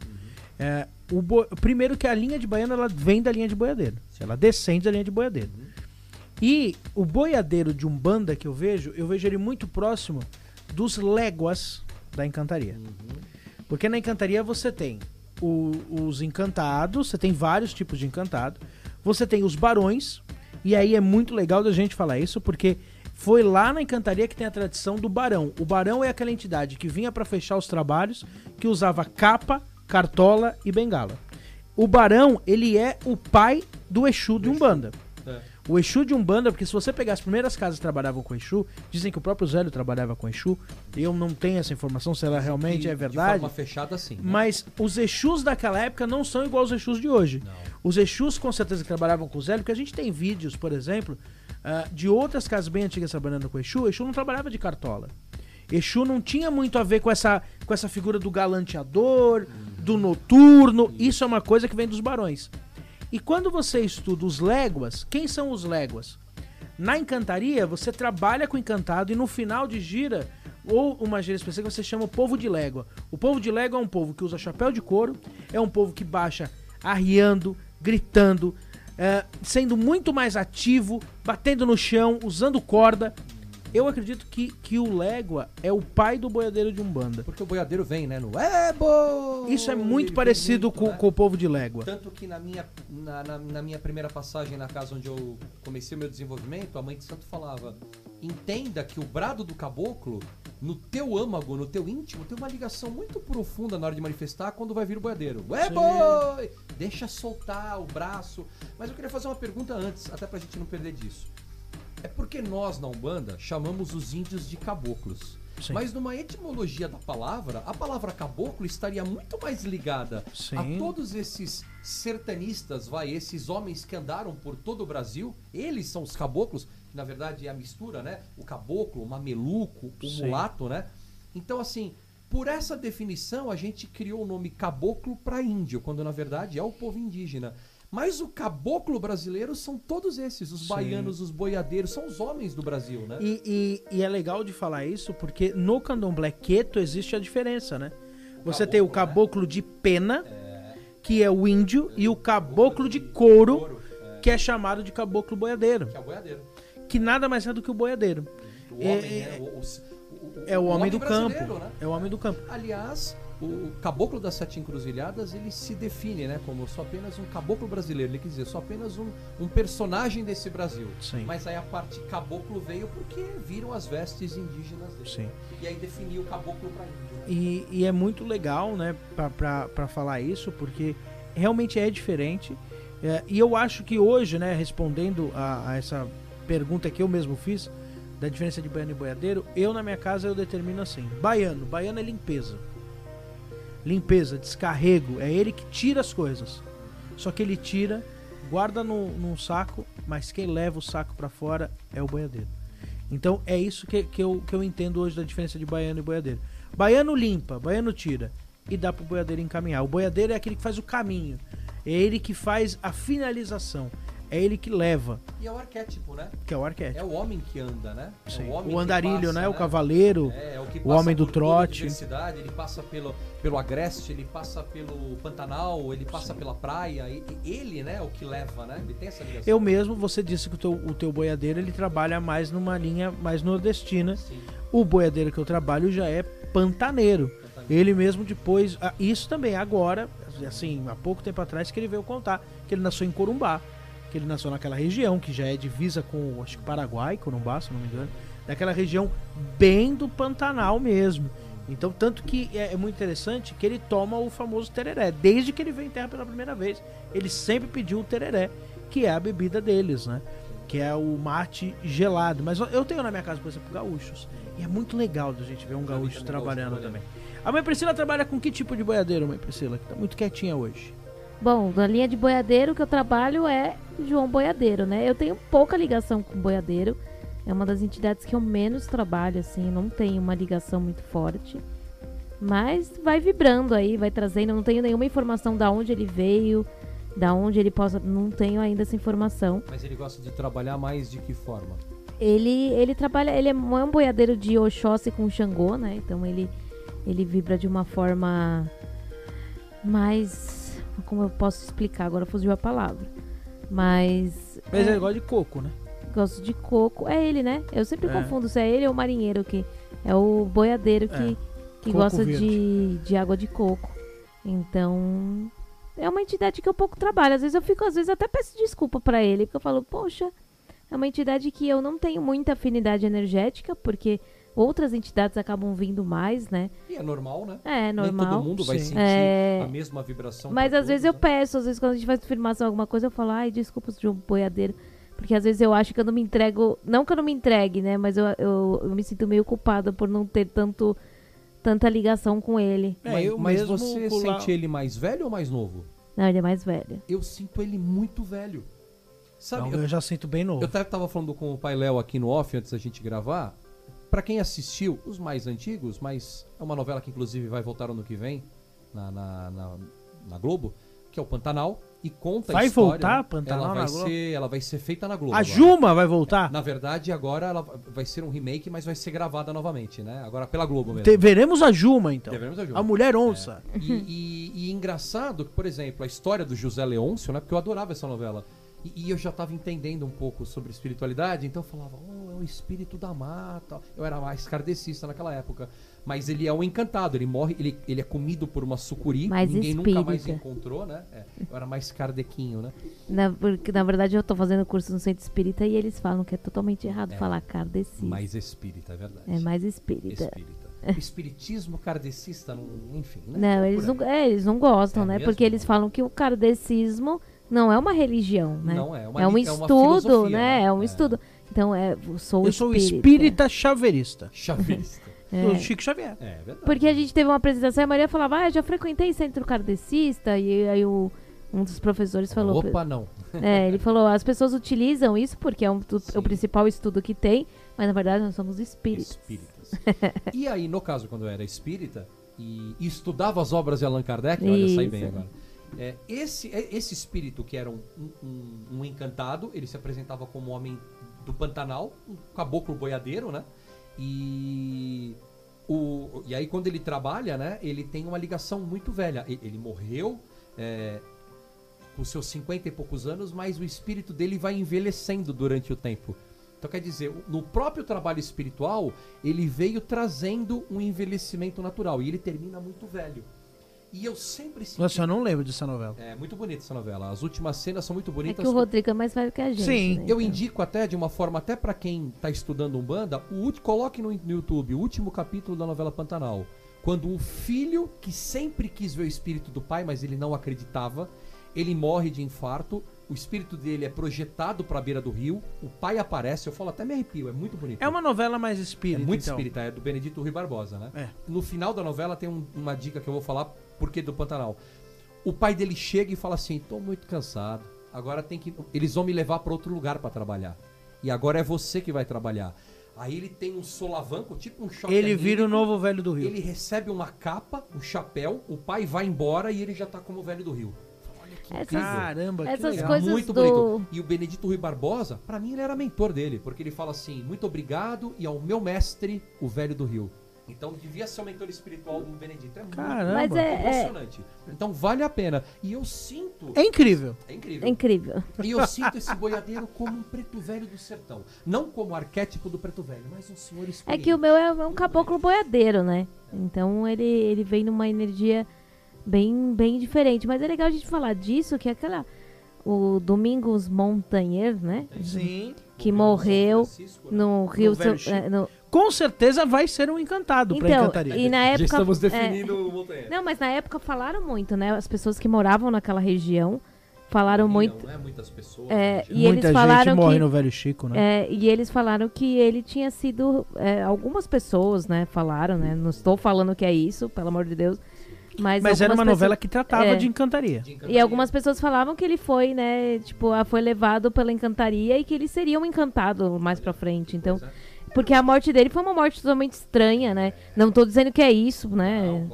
Primeiro que a linha de baiano ela vem da linha de boiadeiro. Ela descende da linha de boiadeiro. E o boiadeiro de Umbanda que eu vejo ele muito próximo dos léguas da encantaria. Porque na encantaria você tem os encantados, você tem vários tipos de encantado, você tem os barões, e aí é muito legal da gente falar isso, porque foi lá na encantaria que tem a tradição do barão. O barão é aquela entidade que vinha para fechar os trabalhos, que usava capa, cartola e bengala. O barão, ele é o pai do Exu de Umbanda. O Exu de Umbanda, porque se você pegar as primeiras casas que trabalhavam com Exu, dizem que o próprio Zélio trabalhava com Exu, eu não tenho essa informação se ela realmente é verdade. De forma fechada, sim. Né? Mas os Exus daquela época não são igual aos Exus de hoje. Não. Os Exus com certeza que trabalhavam com o Zélio, porque a gente tem vídeos, por exemplo, de outras casas bem antigas trabalhando com Exu. Exu não trabalhava de cartola. Exu não tinha muito a ver com essa figura do galanteador, do noturno. Isso é uma coisa que vem dos barões. E quando você estuda os léguas, quem são os léguas? Na encantaria, você trabalha com encantado e no final de gira, ou uma gira específica, você chama o povo de légua. O povo de légua é um povo que usa chapéu de couro, é um povo que baixa arriando, gritando, sendo muito mais ativo, batendo no chão, usando corda. Eu acredito que o légua é o pai do boiadeiro de Umbanda. Porque o boiadeiro vem, né? No Ebo! Isso é muito parecido muito, com o povo de légua. Tanto que na minha primeira passagem na casa onde eu comecei o meu desenvolvimento, a mãe de santo falava: entenda que o brado do caboclo, no teu âmago, no teu íntimo, tem uma ligação muito profunda na hora de manifestar quando vai vir o boiadeiro. Ebo! Deixa soltar o braço. Mas eu queria fazer uma pergunta antes, até pra gente não perder disso. É porque nós, na Umbanda, chamamos os índios de caboclos. Sim. Mas numa etimologia da palavra, a palavra caboclo estaria muito mais ligada a todos esses sertanistas, esses homens que andaram por todo o Brasil. Eles são os caboclos, que na verdade é a mistura, né? O caboclo, o mameluco, o mulato, né? Então, assim, por essa definição, a gente criou o nome caboclo para índio, quando na verdade é o povo indígena. Mas o caboclo brasileiro são todos esses, os baianos, os boiadeiros, são os homens do Brasil, né? E é legal de falar isso, porque no candomblé queto existe a diferença, né? Você tem o caboclo de pena, que é o índio, e o caboclo de couro, que é chamado de caboclo boiadeiro. Que é o boiadeiro. Que nada mais é do que o boiadeiro. O homem, é o homem do campo. Né? É o homem do campo. Aliás, o caboclo das Sete Encruzilhadas, ele se define, né, como só apenas um caboclo brasileiro. Ele quer dizer, só apenas um personagem desse Brasil. Sim. Mas aí a parte caboclo veio porque viram as vestes indígenas dele. Sim. E aí definiu o caboclo para índio. Né? E é muito legal, né, pra falar isso, porque realmente é diferente. E eu acho que hoje, né, respondendo a essa pergunta que eu mesmo fiz, da diferença de baiano e boiadeiro, eu na minha casa eu determino assim: baiano é limpeza. Limpeza, descarrego, é ele que tira as coisas. Só que ele tira, guarda num saco, mas quem leva o saco pra fora é o boiadeiro. Então é isso que eu entendo hoje da diferença de baiano e boiadeiro. Baiano limpa, baiano tira e dá pro boiadeiro encaminhar. O boiadeiro é aquele que faz o caminho, é ele que faz a finalização. É ele que leva. E é o arquétipo, né? Que é o arquétipo. É o homem que anda, né? Sim. É o homem o andarilho, que passa, né? O cavaleiro, o homem do trote. Ele passa pelo agreste, ele passa pelo Pantanal, ele passa pela praia. Ele, né, é o que leva, né? Ele tem essa ligação. Eu mesmo, você disse que o teu boiadeiro, ele trabalha mais numa linha mais nordestina. Sim. O boiadeiro que eu trabalho já é pantaneiro. Ele mesmo depois... Isso também, agora, assim, há pouco tempo atrás que ele veio contar, que ele nasceu em Corumbá. Que ele nasceu naquela região, que já é divisa com, acho que Paraguai, Corumbá, se não me engano, daquela região bem do Pantanal mesmo. Então, tanto que é muito interessante que ele toma o famoso tereré. Desde que ele veio em terra pela primeira vez, ele sempre pediu o tereré, que é a bebida deles, né? Que é o mate gelado. Mas eu tenho na minha casa, por exemplo, gaúchos. E é muito legal da gente ver um gaúcho trabalhando também. A mãe Priscila trabalha com que tipo de boiadeiro, mãe Priscila? Que tá muito quietinha hoje. Bom, na linha de boiadeiro que eu trabalho é João Boiadeiro, né? Eu tenho pouca ligação com boiadeiro. É uma das entidades que eu menos trabalho, assim, não tenho uma ligação muito forte. Mas vai vibrando aí, vai trazendo. Eu não tenho nenhuma informação da onde ele veio, da onde ele possa. Não tenho ainda essa informação. Mas ele gosta de trabalhar mais de que forma? Ele trabalha, ele é um boiadeiro de Oxóssi com Xangô, né? Então ele vibra de uma forma mais. Como eu posso explicar? Agora fugiu a palavra. Mas ele gosta de coco, né? gosto de coco. É ele, né? Eu sempre confundo se é ele ou o marinheiro, que é o boiadeiro que Coco gosta verde. de água de coco. Então, é uma entidade que eu pouco trabalho. Às vezes até peço desculpa pra ele, porque eu falo, poxa, é uma entidade que eu não tenho muita afinidade energética, porque outras entidades acabam vindo mais, né? E é normal, né? É normal. Nem todo mundo vai Sim. sentir a mesma vibração. Mas pra às vezes todos, eu né? peço, às vezes quando a gente faz afirmação alguma coisa, eu falo, ai, desculpa de um boiadeiro. Porque às vezes eu acho que eu não me entrego, não que eu não me entregue, né? Mas eu me sinto meio culpada por não ter tanta ligação com ele. Mas você sente ele mais velho ou mais novo? Não, ele é mais velho. Eu sinto ele muito velho. Sabe, Não, eu já sinto bem novo. eu até tava falando com o Pai Léo aqui no off antes da gente gravar. Pra quem assistiu, os mais antigos, mas é uma novela que inclusive vai voltar ano que vem na Globo, que é o Pantanal, e conta Vai a história. voltar, né? Pantanal ela vai na Globo? ela vai ser feita na Globo. A agora. Juma vai voltar? Na verdade, agora ela vai ser um remake, mas vai ser gravada novamente, né? Agora pela Globo mesmo. Veremos a Juma, então. Veremos a Juma. A mulher onça. E engraçado que, por exemplo, a história do José Leôncio, né? Porque eu adorava essa novela. E eu já tava entendendo um pouco sobre espiritualidade, então eu falava, é o espírito da mata. Eu era mais kardecista naquela época. Mas ele é um encantado, ele morre, ele é comido por uma sucuri, Mais ninguém nunca mais espírita. encontrou, né? Eu era mais kardequinho, né? Porque, na verdade, eu tô fazendo curso no centro espírita e eles falam que é totalmente errado falar kardecista. Mais espírita, é verdade. É mais espírita. Espírita. Espiritismo kardecista, enfim, né? Não, eles não gostam, É né? mesmo? Porque eles falam que o kardecismo não é uma religião, né? Não é, é um é uma estudo, filosofia, né? né? É um É. estudo. Então, eu sou Eu sou o espírita. espírita chaveirista. Chavista. Do Chico Xavier. É verdade. Porque a gente teve uma apresentação e a Maria falava, eu já frequentei centro kardecista. E aí um dos professores falou... Opa, não. Ele falou, as pessoas utilizam isso porque é o principal estudo que tem, mas na verdade nós somos espíritos. Espíritas. E aí, no caso, quando eu era espírita e estudava as obras de Allan Kardec, olha, saí bem Isso. agora. Esse espírito que era um encantado, ele se apresentava como homem do Pantanal, um caboclo boiadeiro, né? E aí quando ele trabalha, né? Ele tem uma ligação muito velha. Ele morreu com seus 50 e poucos anos, mas o espírito dele vai envelhecendo durante o tempo. Então quer dizer, no próprio trabalho espiritual, ele veio trazendo um envelhecimento natural. E ele termina muito velho. E eu sempre senti... Nossa, eu não lembro dessa novela. É muito bonita essa novela. As últimas cenas são muito É bonitas. que o Rodrigo é mais velho que a gente. Sim. né? Eu indico até, de uma forma, até pra quem tá estudando Umbanda, coloque no YouTube o último capítulo da novela Pantanal. Quando um filho, que sempre quis ver o espírito do pai, mas ele não acreditava, ele morre de infarto, o espírito dele é projetado pra beira do rio, o pai aparece, eu falo até me arrepio, é muito bonito. É uma novela mais É espírita, muito então. espírita, é do Benedito Rui Barbosa, né? É. No final da novela tem uma dica que eu vou falar, porque do Pantanal. O pai dele chega e fala assim, tô muito cansado, agora eles vão me levar pra outro lugar pra trabalhar. E agora é você que vai trabalhar. Aí ele tem um solavanco, tipo um choque Ele vira o anímico. novo velho do Rio. Ele recebe uma capa, um chapéu, o pai vai embora e ele já tá como o velho do Rio. Olha que incrível. Caramba, que Essas legal. coisas Muito do... bonito. E o Benedito Rui Barbosa, pra mim ele era mentor dele, porque ele fala assim, muito obrigado e ao meu mestre, o velho do Rio. Então devia ser o mentor espiritual do Benedito. É Caramba. Mas muito é emocionante. Então vale a pena. E eu sinto... É incrível. É incrível. É incrível. E eu sinto esse boiadeiro como um preto velho do sertão. Não como o arquétipo do preto velho, mas um senhor É experiente. que o meu é um caboclo boiadeiro, né? Então ele vem numa energia bem diferente. Mas é legal a gente falar disso, que é o Domingos Montagnier, né? Sim. Que morreu no Rio... Velho Chico. Com certeza vai ser um encantado pra Então, encantaria. e na Já época... estamos definindo o montanha. Não, mas na época falaram muito, né? As pessoas que moravam naquela região falaram muito... Não é muitas pessoas. E Muita eles gente falaram morre que... no Velho Chico, né? E eles falaram que ele tinha sido... algumas pessoas, né, falaram, né? Não estou falando que é isso, pelo amor de Deus. Mas era algumas uma pessoas- novela que tratava É. de encantaria. E algumas pessoas falavam que ele foi, né, tipo, foi levado pela encantaria e que ele seria um encantado mais pra frente. Então, porque a morte dele foi uma morte totalmente estranha, né? Não tô dizendo que é isso, né?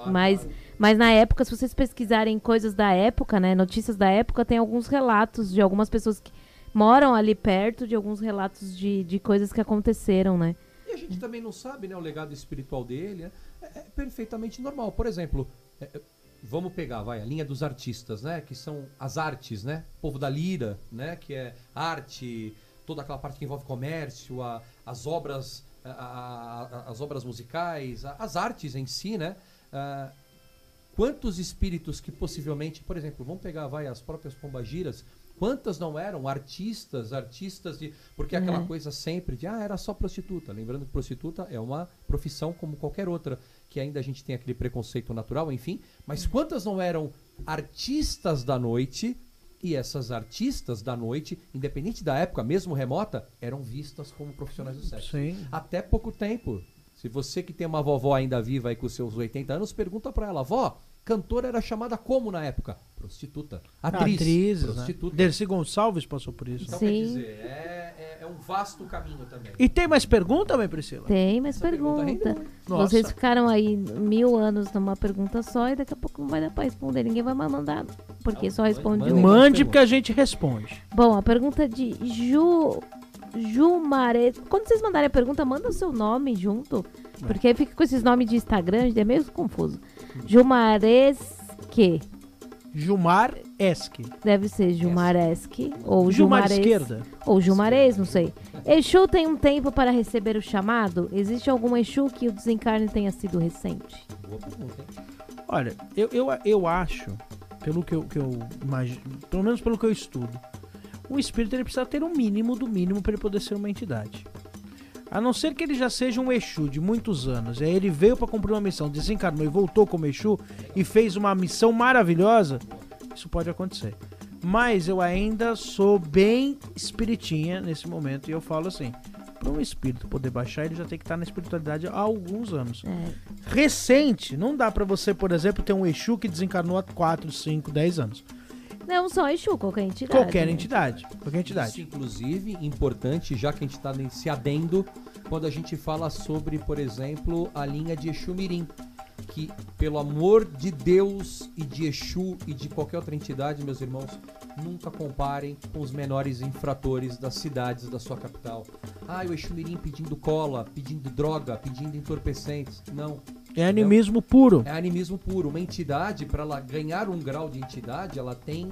Mas na época, se vocês pesquisarem coisas da época, né, notícias da época, tem alguns relatos de algumas pessoas que moram ali perto, de alguns relatos de coisas que aconteceram, né? E a gente também não sabe, né, o legado espiritual dele. É perfeitamente normal. Por exemplo, vamos pegar, a linha dos artistas, né, que são as artes, né, povo da lira, né, que é arte, toda aquela parte que envolve comércio, as obras musicais, as artes em si, né. Quantos espíritos que possivelmente, por exemplo, vamos pegar as próprias pombagiras, quantas não eram artistas de... Porque aquela coisa sempre de, era só prostituta. Lembrando que prostituta é uma profissão como qualquer outra, que ainda a gente tem aquele preconceito natural, enfim. Mas quantas não eram artistas da noite, e essas artistas da noite, independente da época, mesmo remota, eram vistas como profissionais do sexo. Sim. Até pouco tempo. Se você que tem uma vovó ainda viva aí com seus 80 anos, pergunta pra ela, vó, cantora era chamada como na época? Prostituta. Atrizes, prostituta. né? Dercy Gonçalves passou por isso. Então, Sim. quer dizer, é um vasto caminho também. E tem mais pergunta, mãe Priscila? Tem mais Essa pergunta pergunta. rende muito. Nossa. Vocês ficaram aí 1000 anos numa pergunta só e daqui a pouco não vai dar pra responder. Ninguém vai mais mandar, porque só responde manda um. aí. Mande porque a gente responde. Bom, a pergunta de Jumares. Quando vocês mandarem a pergunta, manda o seu nome junto. Porque aí fica com esses nomes de Instagram, é meio confuso. Jumaresque. Gilmar Esque. Deve ser Jumaresque. Ou Gilmar Jumares. Esquerda. Ou Jumarez, não sei. Exu tem um tempo para receber o chamado? Existe algum Exu que o desencarne tenha sido recente? Boa pergunta, hein? Olha, eu acho, pelo que eu imagino, pelo menos pelo que eu estudo, o espírito ele precisa ter um mínimo do mínimo para ele poder ser uma entidade. A não ser que ele já seja um Exu de muitos anos, e aí ele veio para cumprir uma missão, desencarnou e voltou como Exu e fez uma missão maravilhosa, isso pode acontecer. Mas eu ainda sou bem espiritinha nesse momento, e eu falo assim, para um espírito poder baixar, ele já tem que estar na espiritualidade há alguns anos. Recente, não dá para você, por exemplo, ter um Exu que desencarnou há 4, 5, 10 anos. Não só Exu, qualquer entidade. Qualquer né? entidade. Qualquer Isso, entidade. inclusive, importante, já que a gente está nesse adendo, quando a gente fala sobre, por exemplo, a linha de Exu Mirim, que, pelo amor de Deus e de Exu e de qualquer outra entidade, meus irmãos, nunca comparem com os menores infratores das cidades da sua capital. O Exu Mirim pedindo cola, pedindo droga, pedindo entorpecentes. Não. É animismo puro. É animismo puro. Uma entidade, para ela ganhar um grau de entidade, ela tem...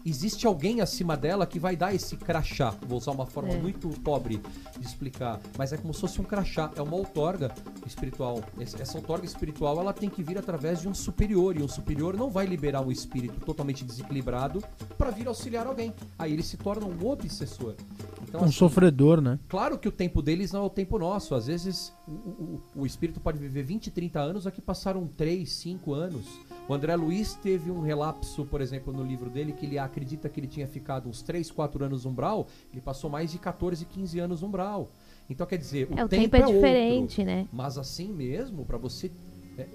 existe alguém acima dela que vai dar esse crachá. Vou usar uma forma muito pobre de explicar. Mas é como se fosse um crachá. É uma outorga espiritual. Essa outorga espiritual, ela tem que vir através de um superior. E um superior não vai liberar um espírito totalmente desequilibrado para vir auxiliar alguém. Aí ele se torna um obsessor. Então, Um assim, sofredor, né? claro que o tempo deles não é o tempo nosso. Às vezes o espírito pode viver 20, 30 anos, aqui passaram 3, 5 anos. O André Luiz teve um relapso, por exemplo, no livro dele, que ele acredita que ele tinha ficado uns 3, 4 anos no umbral, ele passou mais de 14, 15 anos no umbral. Então, quer dizer, o tempo é outro. diferente, né? Mas assim mesmo, para você...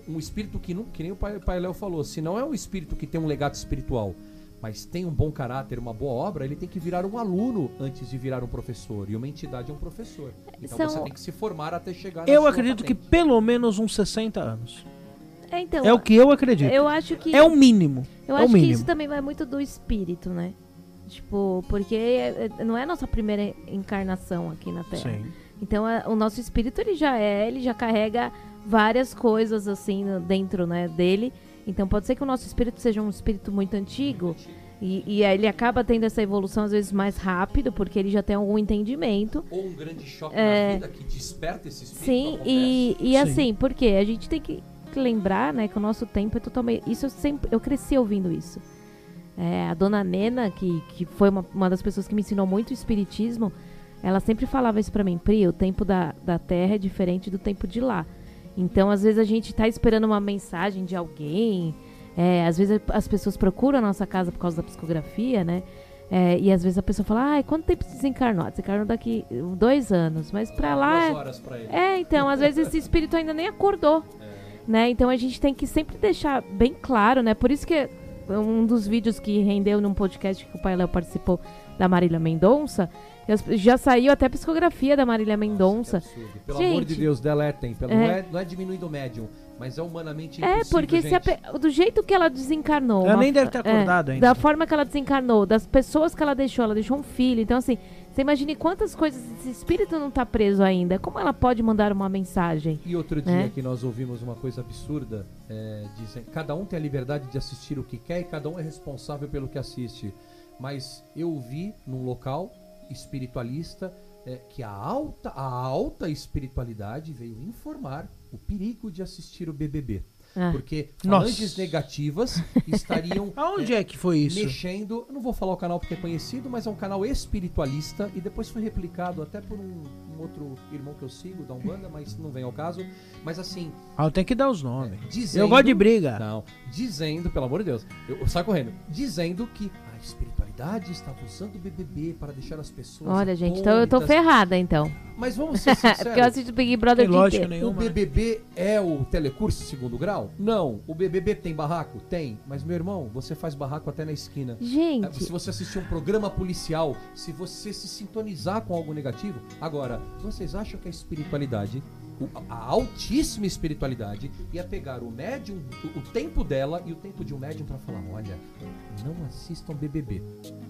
um espírito que nem o Pai Léo falou, se não é um espírito que tem um legado espiritual, mas tem um bom caráter, uma boa obra, ele tem que virar um aluno antes de virar um professor. E uma entidade é um professor. Então você tem que se formar até chegar na Eu sua acredito que patente. pelo menos uns 60 anos. Então, É o que eu acredito. eu acho que... É o mínimo. Eu é acho o que mínimo. isso também vai muito do espírito, né? Tipo, porque não é a nossa primeira encarnação aqui na Terra. Sim. Então, o nosso espírito, ele já carrega várias coisas, assim, dentro, né, dele. Então, pode ser que o nosso espírito seja um espírito muito antigo e aí ele acaba tendo essa evolução, às vezes, mais rápido, porque ele já tem algum entendimento. Ou um grande choque na vida que desperta esse espírito. Sim, acontece. e Sim. assim, porque a gente tem que lembrar, né, que o nosso tempo é totalmente... Isso eu cresci ouvindo isso. A dona Nena, que foi uma das pessoas que me ensinou muito o espiritismo, ela sempre falava isso pra mim: Pri, o tempo da Terra é diferente do tempo de lá. Então, às vezes a gente tá esperando uma mensagem de alguém, às vezes as pessoas procuram a nossa casa por causa da psicografia, né? E às vezes a pessoa fala: quanto tempo você desencarnou? Desencarnou daqui 2 anos, mas pra lá... 2 horas pra ele. então, às vezes esse espírito ainda nem acordou. né? Então a gente tem que sempre deixar bem claro, né? Por isso que um dos vídeos que rendeu num podcast que o Pai Léo participou da Marília Mendonça, já saiu até a psicografia da Marília Mendonça. Absurdo. Pelo Gente, amor de Deus, deletem. Não é diminuindo o médium, mas é humanamente impossível, porque do jeito que ela desencarnou... Ela nem deve ter acordado ainda. Da forma que ela desencarnou, das pessoas que ela deixou um filho. Então, assim, você imagine quantas coisas esse espírito não tá preso ainda. Como ela pode mandar uma mensagem? E outro dia que nós ouvimos uma coisa absurda, dizem, cada um tem a liberdade de assistir o que quer e cada um é responsável pelo que assiste. Mas eu vi num local espiritualista que a alta espiritualidade veio informar o perigo de assistir o BBB. Porque falanges negativas estariam Aonde é que foi isso? mexendo. Eu não vou falar o canal porque é conhecido, mas é um canal espiritualista e depois foi replicado até por um outro irmão que eu sigo, da Umbanda, mas não vem ao caso. Mas assim... eu tenho que dar os nomes. Dizendo, eu gosto de briga. Não, dizendo, pelo amor de Deus, eu saio correndo, dizendo que a espiritualidade estava usando o BBB para deixar as pessoas... Olha, gente, então eu tô ferrada, então. Mas vamos ser sinceros. Porque eu assisto Big Brother Tem o dia lógica inteiro. O BBB é o telecurso segundo grau? Não. O BBB tem barraco? Tem. Mas, meu irmão, você faz barraco até na esquina. Gente... Se você assistir um programa policial, se você se sintonizar com algo negativo... Agora, vocês acham que a espiritualidade, a altíssima espiritualidade, ia pegar o médium, o tempo dela e o tempo de um médium pra falar, olha, não assistam BBB.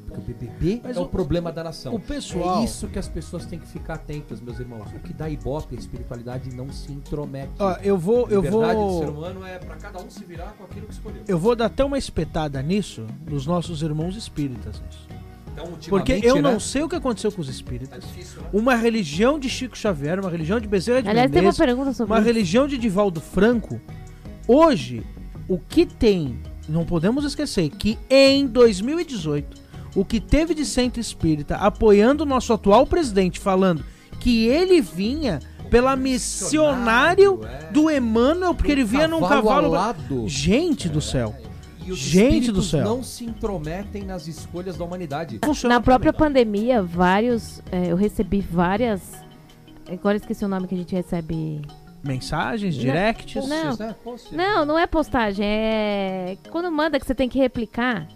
Porque o BBB é o problema da nação. O pessoal... É isso que as pessoas têm que ficar atentas, meus irmãos. O que dá ibope, a espiritualidade não se intromete. Eu vou... A liberdade do ser humano é pra cada um se virar com aquilo que escolheu. Eu vou dar até uma espetada nisso, nos nossos irmãos espíritas. Então, porque eu não sei o que aconteceu com os espíritas. Tá difícil, né? Uma religião de Chico Xavier, uma religião de Bezerra de Aliás, tem uma Menezes, pergunta sobre uma isso. religião de Divaldo Franco. Hoje, o que tem, não podemos esquecer, que em 2018, o que teve de centro espírita apoiando o nosso atual presidente, falando que ele vinha pela missionário do Emmanuel, porque ele vinha num cavalo alado. Gente do céu. E os Gente do espíritos céu. não se intrometem nas escolhas da humanidade. Funciona Na própria pra mim. pandemia, eu recebi várias... Agora esqueci o nome que a gente recebe... Mensagens, directs. Não. Posts, né? Posts. Não é postagem, é... Quando manda que você tem que replicar...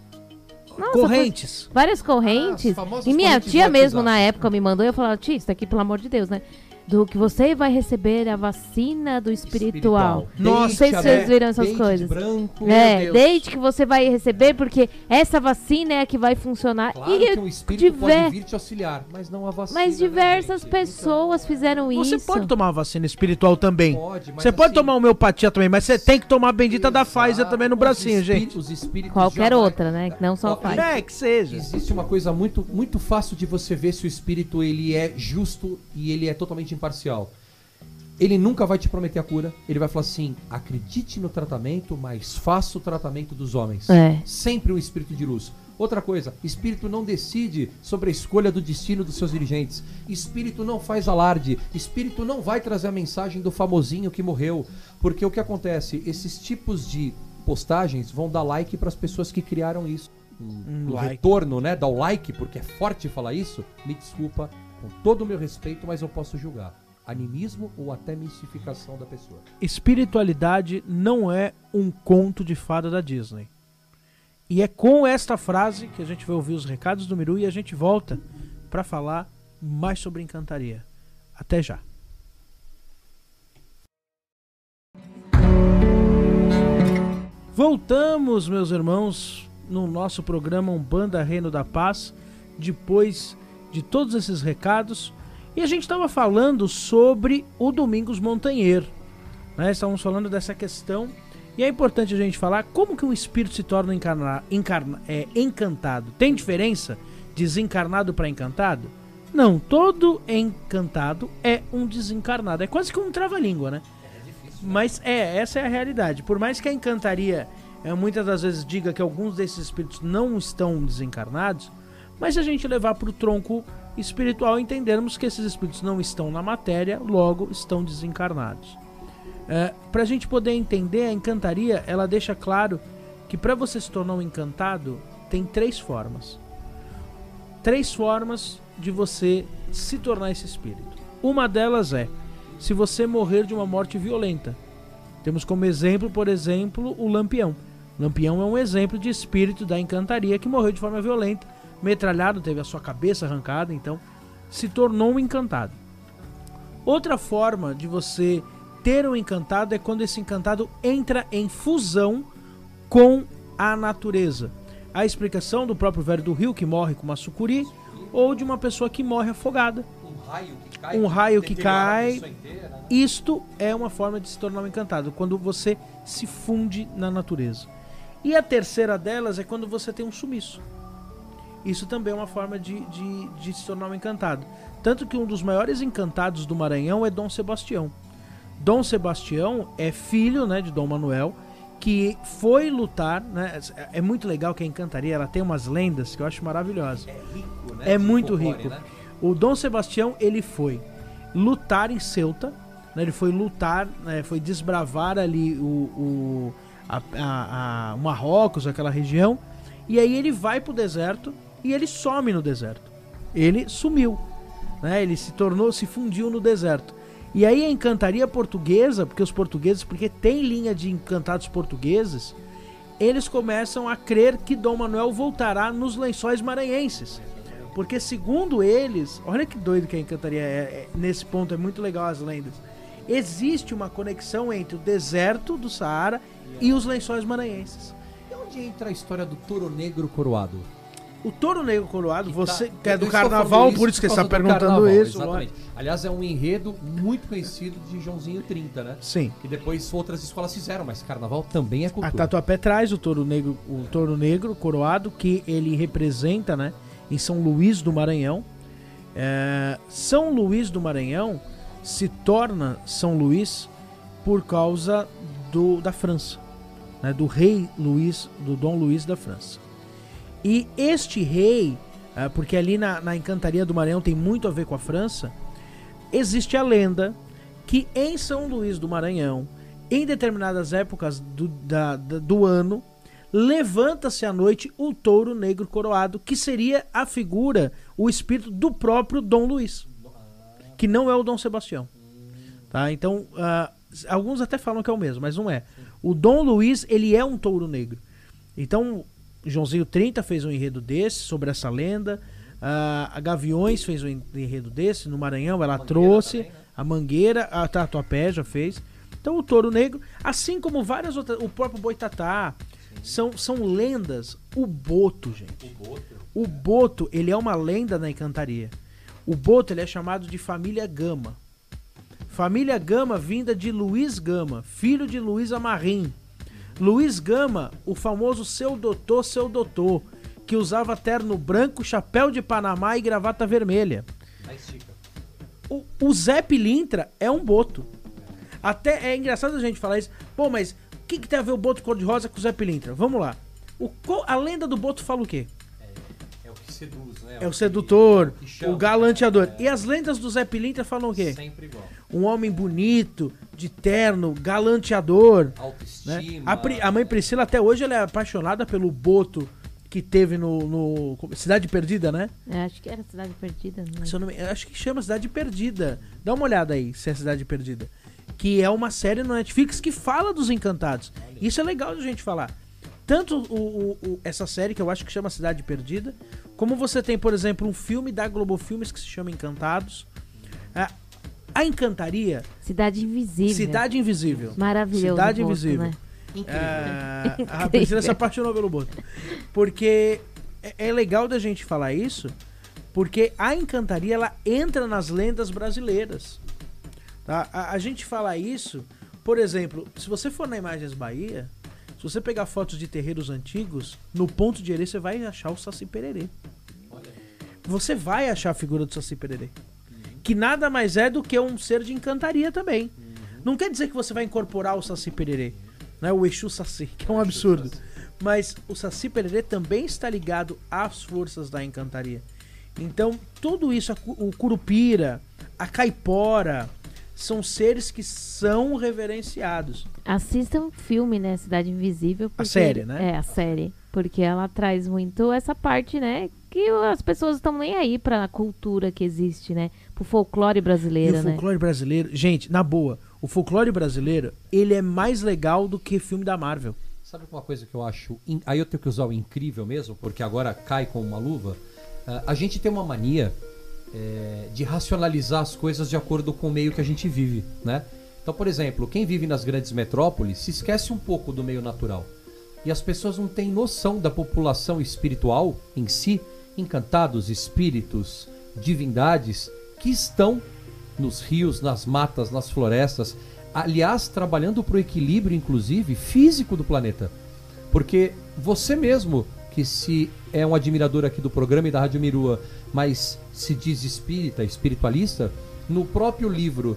Nossa, Correntes. foi várias correntes. As famosas E minha correntes tia do mesmo, WhatsApp. na época, me mandou e eu falava, tia, isso daqui, pelo amor de Deus, né? Do que você vai receber a vacina do espiritual. Nossa, Não sei se vocês viram essas Dente coisas. branco. Desde que você vai receber, porque essa vacina é a que vai funcionar. Claro e que o espírito pode vir te auxiliar, mas não a vacina. Mas diversas né, gente? pessoas fizeram Você isso. pode tomar vacina espiritual também. Pode, mas Você pode assim, tomar homeopatia também, mas você tem que tomar a bendita da exato, Pfizer também no bracinho, os gente. Os espíritos Qualquer jamais- outra, né? Não só Ó, Pfizer. É, que seja. Existe uma coisa muito, muito fácil de você ver se o espírito ele é justo e ele é totalmente imparcial. Ele nunca vai te prometer a cura. Ele vai falar assim, acredite no tratamento, mas faça o tratamento dos homens. É. Sempre um espírito de luz. Outra coisa, espírito não decide sobre a escolha do destino dos seus dirigentes. Espírito não faz alarde. Espírito não vai trazer a mensagem do famosinho que morreu. Porque o que acontece? Esses tipos de postagens vão dar like para as pessoas que criaram isso. O like. retorno, né? Dar o like, porque é forte falar isso. Me desculpa, com todo o meu respeito, mas eu posso julgar. Animismo ou até mistificação da pessoa. Espiritualidade não é um conto de fada da Disney. E é com esta frase que a gente vai ouvir os recados do Miru e a gente volta para falar mais sobre encantaria. Até já. Voltamos, meus irmãos, no nosso programa Umbanda Reino da Paz, depois de todos esses recados. E a gente estava falando sobre o Domingos Montanheiro, né? Estávamos falando dessa questão. E é importante a gente falar como que um espírito se torna encantado. Tem diferença desencarnado para encantado? Não, todo encantado é um desencarnado. É quase que um trava-língua, né? Mas essa é a realidade. Por mais que a encantaria muitas das vezes diga que alguns desses espíritos não estão desencarnados, mas se a gente levar para o tronco espiritual, entendermos que esses espíritos não estão na matéria, logo estão desencarnados. Para a gente poder entender, a encantaria, ela deixa claro que para você se tornar um encantado, tem 3 formas. 3 formas de você se tornar esse espírito. Uma delas é, se você morrer de uma morte violenta. Temos como exemplo, por exemplo, o Lampião. O Lampião é um exemplo de espírito da encantaria que morreu de forma violenta, metralhado, teve a sua cabeça arrancada, então se tornou um encantado. Outra forma de você ter um encantado é quando esse encantado entra em fusão com a natureza. A explicação do próprio velho do rio que morre com uma sucuri, ou de uma pessoa que morre afogada. Um raio que cai. Isto é uma forma de se tornar um encantado, quando você se funde na natureza. E a terceira delas é quando você tem um sumiço. Isso também é uma forma de se tornar um encantado. Tanto que um dos maiores encantados do Maranhão é Dom Sebastião. Dom Sebastião é filho, né, de Dom Manuel, que foi lutar, né? É muito legal que a encantaria, ela tem umas lendas que eu acho maravilhosas. É rico, né? É muito folclore, rico. né? O Dom Sebastião, ele foi lutar em Ceuta, né? Ele foi lutar, né? Foi desbravar ali o Marrocos, aquela região, e aí ele vai pro deserto e ele some no deserto. Ele sumiu, né? Ele se fundiu no deserto. E aí a encantaria portuguesa, porque tem linha de encantados portugueses, eles começam a crer que Dom Manuel voltará nos Lençóis Maranhenses. Porque segundo eles, olha que doido que a encantaria nesse ponto, é muito legal as lendas. Existe uma conexão entre o deserto do Saara e os Lençóis Maranhenses. E onde entra a história do touro negro coroado? O touro negro coroado, você que é do eu estou carnaval, falando por isso que você está por causa do perguntando carnaval, isso. Exatamente. Aliás, é um enredo muito conhecido de Joãozinho 30, né? Sim. Que depois outras escolas fizeram, mas carnaval também é A cultura. Tatuapé traz o touro negro coroado, que ele representa, né, em São Luís do Maranhão. São Luís do Maranhão se torna São Luís por causa da França, né, do rei Luís, do Dom Luís da França. E este rei, porque ali na encantaria do Maranhão tem muito a ver com a França, existe a lenda que em São Luís do Maranhão, em determinadas épocas do ano, levanta-se à noite o touro negro coroado, que seria a figura, o espírito do próprio Dom Luís, que não é o Dom Sebastião. Tá? Então, alguns até falam que é o mesmo, mas não é. O Dom Luís, ele é um touro negro. Então, Joãozinho 30 fez um enredo desse, sobre essa lenda. A Gaviões fez um enredo desse, no Maranhão ela trouxe. Também, né? A Mangueira, a Tatuapé já fez. Então o touro negro, assim como várias outras, o próprio Boitatá, são lendas. O boto, gente. O boto, ele é uma lenda na encantaria. O boto, ele é chamado de família Gama. Família Gama vinda de Luiz Gama, filho de Luiz Amarrim. Luiz Gama, o famoso seu doutor, que usava terno branco, chapéu de Panamá e gravata vermelha. O Zé Pilintra é um boto. Até é engraçado a gente falar isso. Pô, mas o que tem a ver o boto cor-de-rosa com o Zé Pilintra? Vamos lá. A lenda do boto fala o quê? É o que seduz, né? É o sedutor, o galanteador. E as lendas do Zé Pilintra falam o quê? Sempre igual. Um homem bonito, de terno, galanteador. Autoestima. Né? A mãe Priscila até hoje ela é apaixonada pelo boto que teve no Cidade Perdida, né? Acho que era Cidade Perdida. Né? Acho que chama Cidade Perdida. Dá uma olhada aí se é Cidade Perdida. Que é uma série no Netflix que fala dos encantados. Isso é legal de a gente falar. Tanto essa série, que eu acho que chama Cidade Perdida, como você tem, por exemplo, um filme da Globo Filmes que se chama Encantados. A encantaria... Cidade Invisível. Cidade Invisível. Maravilhoso. Cidade boto, Invisível. Né? Incrível. A Priscila se apaixonou pelo boto. Porque é legal da gente falar isso, porque a encantaria, ela entra nas lendas brasileiras. Tá? A gente fala isso, por exemplo, se você for na Imagens Bahia, se você pegar fotos de terreiros antigos, no ponto de Herê você vai achar o Saci Pererê. Você vai achar a figura do Saci Pererê. Que nada mais é do que um ser de encantaria também. Não quer dizer que você vai incorporar o Saci Pererê, né? O Exu Saci, que é um absurdo. Mas o Saci Pererê também está ligado às forças da encantaria. Então, tudo isso, o Curupira, a Caipora, são seres que são reverenciados. Assistam o filme, né? Cidade Invisível. Porque, a série, né? É, a série. Porque ela traz muito essa parte, né? Que as pessoas estão nem aí pra cultura que existe, né? Pro folclore brasileiro, e o folclore brasileiro... Gente, na boa, O folclore brasileiro, ele é mais legal do que filme da Marvel. Sabe uma coisa que eu acho... Aí eu tenho que usar o incrível mesmo, porque agora cai com uma luva. A gente tem uma mania de racionalizar as coisas de acordo com o meio que a gente vive, né? Então, por exemplo, quem vive nas grandes metrópoles se esquece um pouco do meio natural. E as pessoas não têm noção da população espiritual em si, encantados, espíritos, divindades, que estão nos rios, nas matas, nas florestas, aliás, trabalhando para o equilíbrio, inclusive, físico do planeta. Porque você mesmo, que se é um admirador aqui do programa e da Rádio Mirua, mas se diz espírita, espiritualista, no próprio livro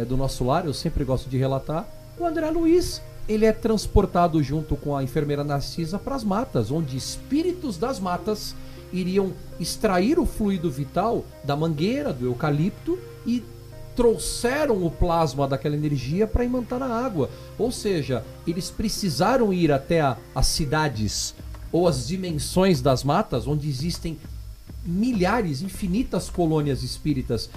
do Nosso Lar, eu sempre gosto de relatar, o André Luiz, ele é transportado junto com a enfermeira Narcisa para as matas, onde espíritos das matas iriam extrair o fluido vital da mangueira, do eucalipto, e trouxeram o plasma daquela energia para imantar na água. Ou seja, eles precisaram ir até as cidades ou as dimensões das matas, onde existem milhares, infinitas colônias espíritas,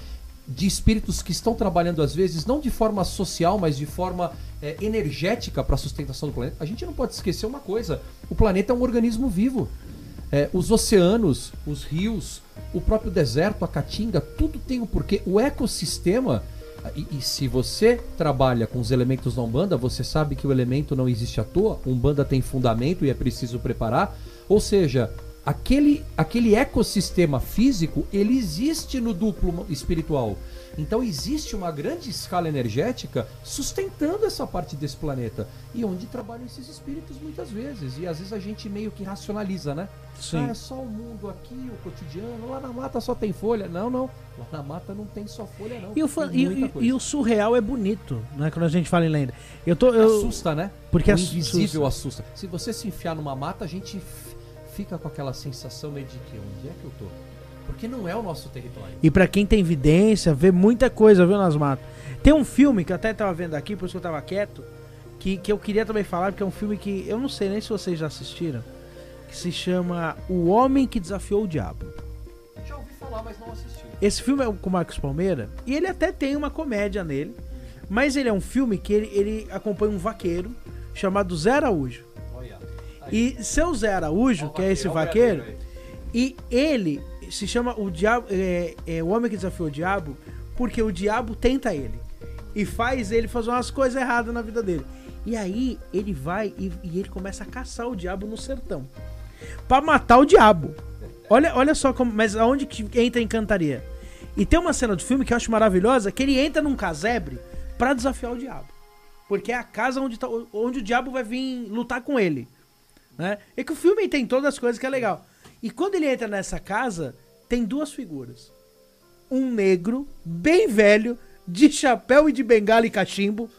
de espíritos que estão trabalhando às vezes não de forma social, mas de forma energética para a sustentação do planeta. A gente não pode esquecer uma coisa: o planeta é um organismo vivo. Os oceanos, os rios, o próprio deserto, a caatinga, tudo tem um porquê. O ecossistema, e se você trabalha com os elementos da Umbanda, você sabe que o elemento não existe à toa. Umbanda tem fundamento e é preciso preparar. Ou seja, aquele ecossistema físico, ele existe no duplo espiritual. Então existe uma grande escala energética sustentando essa parte desse planeta, e onde trabalham esses espíritos muitas vezes. E às vezes a gente meio que racionaliza, né? Sim. É só o mundo aqui, o cotidiano, lá na mata só tem folha. Não, lá na mata não tem só folha, não. E o surreal é bonito, né? Quando a gente fala em lenda. Assusta, né? Porque o invisível assusta. Se você se enfiar numa mata, a gente fica com aquela sensação meio de que onde é que eu tô? Porque não é o nosso território. E pra quem tem vidência, vê muita coisa, viu, nas matas. Tem um filme que eu até tava vendo aqui, por isso que eu tava quieto, que eu queria também falar, porque é um filme que eu não sei nem se vocês já assistiram, que se chama O Homem que Desafiou o Diabo. Já ouvi falar, mas não assisti. Esse filme é com o Marcos Palmeira, e ele até tem uma comédia nele, mas ele é um filme que ele acompanha um vaqueiro chamado Zé Araújo. E seu Zé Araújo, que é esse vaqueiro, e ele se chama o Diabo, o Homem que Desafiou o Diabo, porque o diabo tenta ele e faz ele fazer umas coisas erradas na vida dele. E aí ele vai e ele começa a caçar o diabo no sertão pra matar o diabo. Olha só como, mas aonde que entra a encantaria? E tem uma cena do filme que eu acho maravilhosa, que ele entra num casebre pra desafiar o diabo, porque é a casa onde o diabo vai vir lutar com ele, né? É que o filme tem todas as coisas que é legal. E quando ele entra nessa casa, tem duas figuras. Um negro, bem velho, de chapéu e de bengala e cachimbo.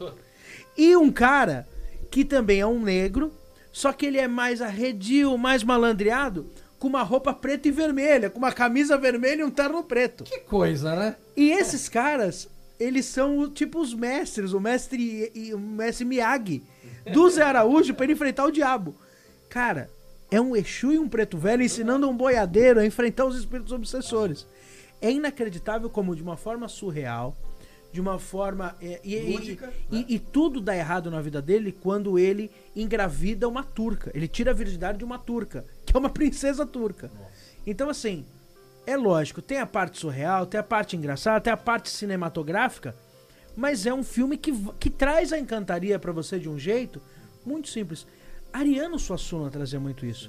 E um cara que também é um negro, só que ele é mais arredio, mais malandreado, com uma roupa preta e vermelha, com uma camisa vermelha e um terno preto. Que coisa, né? E esses caras, eles são tipo os mestres, o mestre Miyagi do Zé Araújo pra ele enfrentar o diabo. Cara, é um Exu e um preto velho ensinando um boiadeiro a enfrentar os espíritos obsessores. É inacreditável como, de uma forma surreal, de uma forma... Lúdica, né? E tudo dá errado na vida dele quando ele engravida uma turca. Ele tira a virgindade de uma turca, que é uma princesa turca. Nossa. Então, assim, é lógico, tem a parte surreal, tem a parte engraçada, tem a parte cinematográfica, mas é um filme que traz a encantaria pra você de um jeito muito simples. Ariano Suassuna trazia muito isso.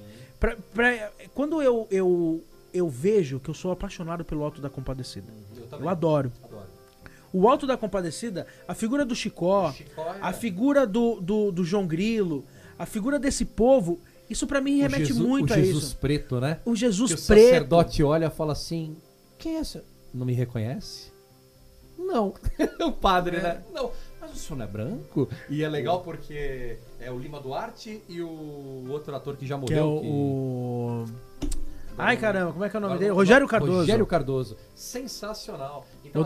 Quando eu vejo, que eu sou apaixonado pelo Alto da Compadecida. Eu adoro. O Alto da Compadecida, a figura do Chicó, a figura do João Grilo, a figura desse povo, isso pra mim remete muito a isso. O Jesus preto, né? O Jesus que preto. O sacerdote olha e fala assim: quem é esse? Não me reconhece? Não. O padre, né? Não. Mas o senhor não é branco? E é legal porque é o Lima Duarte e o outro ator que já morreu. Ai, caramba, como é que é o nome dele? Rogério Cardoso. Rogério Cardoso. Sensacional. Então,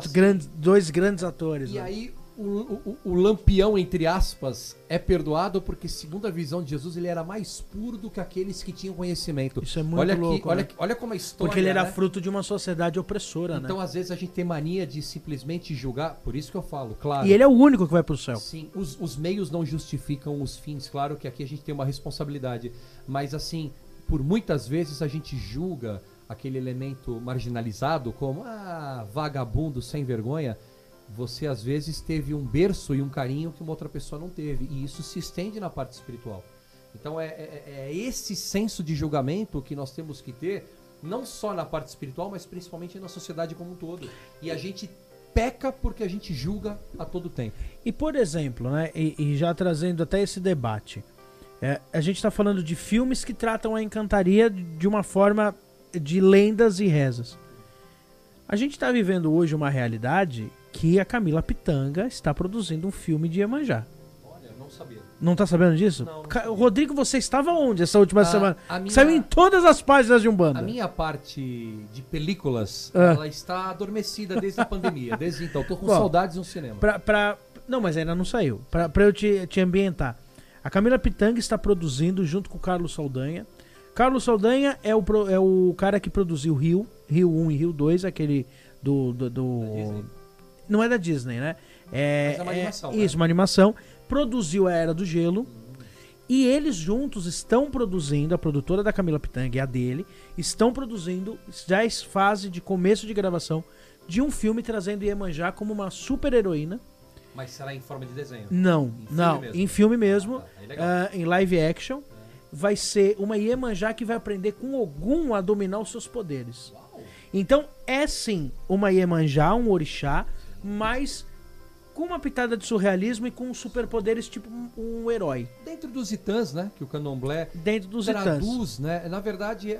dois grandes atores. E né? aí o lampião, entre aspas, é perdoado porque, segundo a visão de Jesus, ele era mais puro do que aqueles que tinham conhecimento. Isso é muito olha louco, aqui, né? olha como a história, Porque ele era né? fruto de uma sociedade opressora, Então, né? às vezes, a gente tem mania de simplesmente julgar. Por isso que eu falo, claro. E ele é o único que vai pro céu. Sim, os meios não justificam os fins. Claro que aqui a gente tem uma responsabilidade. Mas, assim, por muitas vezes a gente julga aquele elemento marginalizado como vagabundo sem vergonha. Você às vezes teve um berço e um carinho que uma outra pessoa não teve, e isso se estende na parte espiritual. Então é esse senso de julgamento que nós temos que ter, não só na parte espiritual, mas principalmente na sociedade como um todo. E a gente peca porque a gente julga a todo tempo. E por exemplo, né, e já trazendo até esse debate, a gente está falando de filmes que tratam a encantaria de uma forma de lendas e rezas. A gente está vivendo hoje uma realidade que a Camila Pitanga está produzindo um filme de Iemanjá. Olha, não sabia. Não tá sabendo disso? Não Rodrigo, você estava onde essa última semana? a minha- Saiu em todas as páginas de Umbanda. A minha parte de películas, Ah. ela está adormecida desde a pandemia. Desde então, tô com Bom, saudades no cinema. Não, mas ainda não saiu. Pra eu te ambientar. A Camila Pitanga está produzindo junto com o Carlos Saldanha. Carlos Saldanha é o cara que produziu Rio 1 e Rio 2, aquele do Disney. não é da Disney, né? Mas é uma animação, né? Isso, uma animação. Produziu a Era do Gelo. E eles juntos estão produzindo, a produtora da Camila Pitanga e a dele, estão produzindo, já em fase de começo de gravação, de um filme trazendo Iemanjá como uma super heroína. Mas será em forma de desenho? Não, Em filme não, mesmo? em filme mesmo, Aí legal. em live action. Vai ser uma Iemanjá que vai aprender com Ogum a dominar os seus poderes. Uau. Então é sim uma Iemanjá, um orixá, mas com uma pitada de surrealismo e com superpoderes tipo um herói. Dentro dos Itãs, né? Que o candomblé Dentro dos Itãs. traduz, né? Na verdade,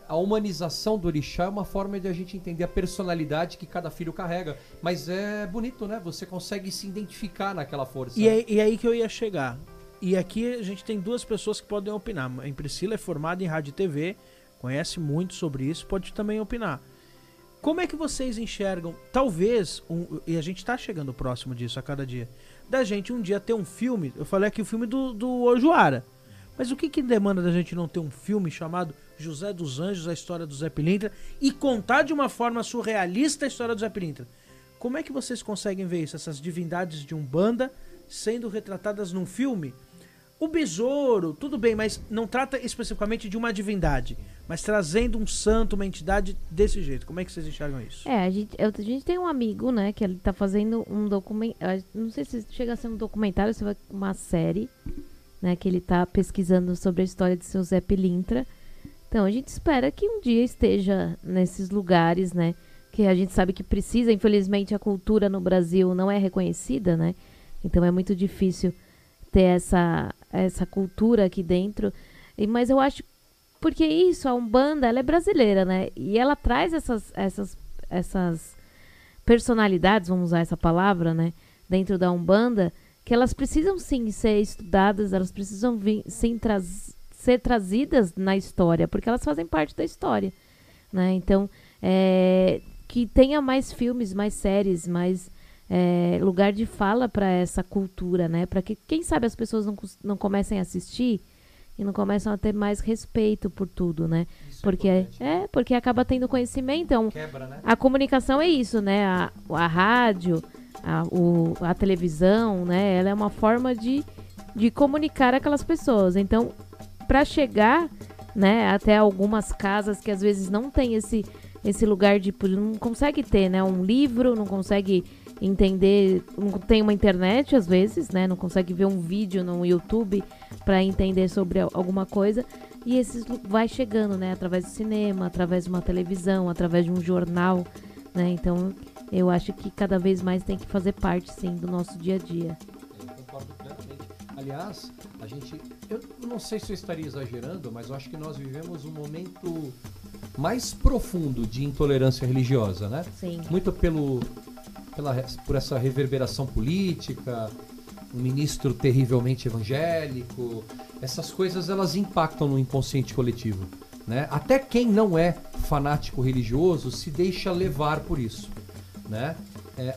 a humanização do orixá é uma forma de a gente entender a personalidade que cada filho carrega. Mas é bonito, né? Você consegue se identificar naquela força. E aí que eu ia chegar. E aqui a gente tem duas pessoas que podem opinar. A Priscila é formada em rádio e TV, conhece muito sobre isso, pode também opinar. Como é que vocês enxergam, talvez, e a gente tá chegando próximo disso a cada dia, da gente um dia ter um filme, eu falei aqui o filme do Ojuara, mas o que demanda da gente não ter um filme chamado José dos Anjos, a história do Zé Pilintra, e contar de uma forma surrealista a história do Zé Pilintra? Como é que vocês conseguem ver isso, essas divindades de Umbanda sendo retratadas num filme? O besouro, tudo bem, mas não trata especificamente de uma divindade, mas trazendo um santo, uma entidade desse jeito. Como é que vocês enxergam isso? A gente tem um amigo, né, que ele tá fazendo um documentário, não sei se chega a ser um documentário, se vai uma série, né, que ele tá pesquisando sobre a história de seu Zé Pilintra. Então a gente espera que um dia esteja nesses lugares, né, que a gente sabe que precisa, infelizmente a cultura no Brasil não é reconhecida, né, então é muito difícil ter essa cultura aqui dentro, mas eu acho, porque isso, a Umbanda, ela é brasileira, né, e ela traz essas personalidades, vamos usar essa palavra, né, dentro da Umbanda, que elas precisam sim ser estudadas, elas precisam sim ser trazidas na história, porque elas fazem parte da história, né, então, que tenha mais filmes, mais séries, mais lugar de fala para essa cultura, né? Para que, quem sabe, as pessoas não comecem a assistir e não começam a ter mais respeito por tudo, né? Isso Porque acaba tendo conhecimento. Então, quebra, né? a comunicação é isso, né? A rádio, a televisão, né? Ela é uma forma de comunicar aquelas pessoas. Então, para chegar, né, até algumas casas que às vezes não tem esse lugar de... Não consegue ter, né? Um livro, não consegue entender, não tem uma internet às vezes, né? Não consegue ver um vídeo no YouTube para entender sobre alguma coisa. E esses vai chegando, né? Através do cinema, através de uma televisão, através de um jornal, né? Então, eu acho que cada vez mais tem que fazer parte, sim, do nosso dia a dia. Eu concordo plenamente. Aliás, eu não sei se eu estaria exagerando, mas eu acho que nós vivemos um momento mais profundo de intolerância religiosa, né? Sim. Muito por essa reverberação política, um ministro terrivelmente evangélico, essas coisas elas impactam no inconsciente coletivo, né? Até quem não é fanático religioso se deixa levar por isso, né?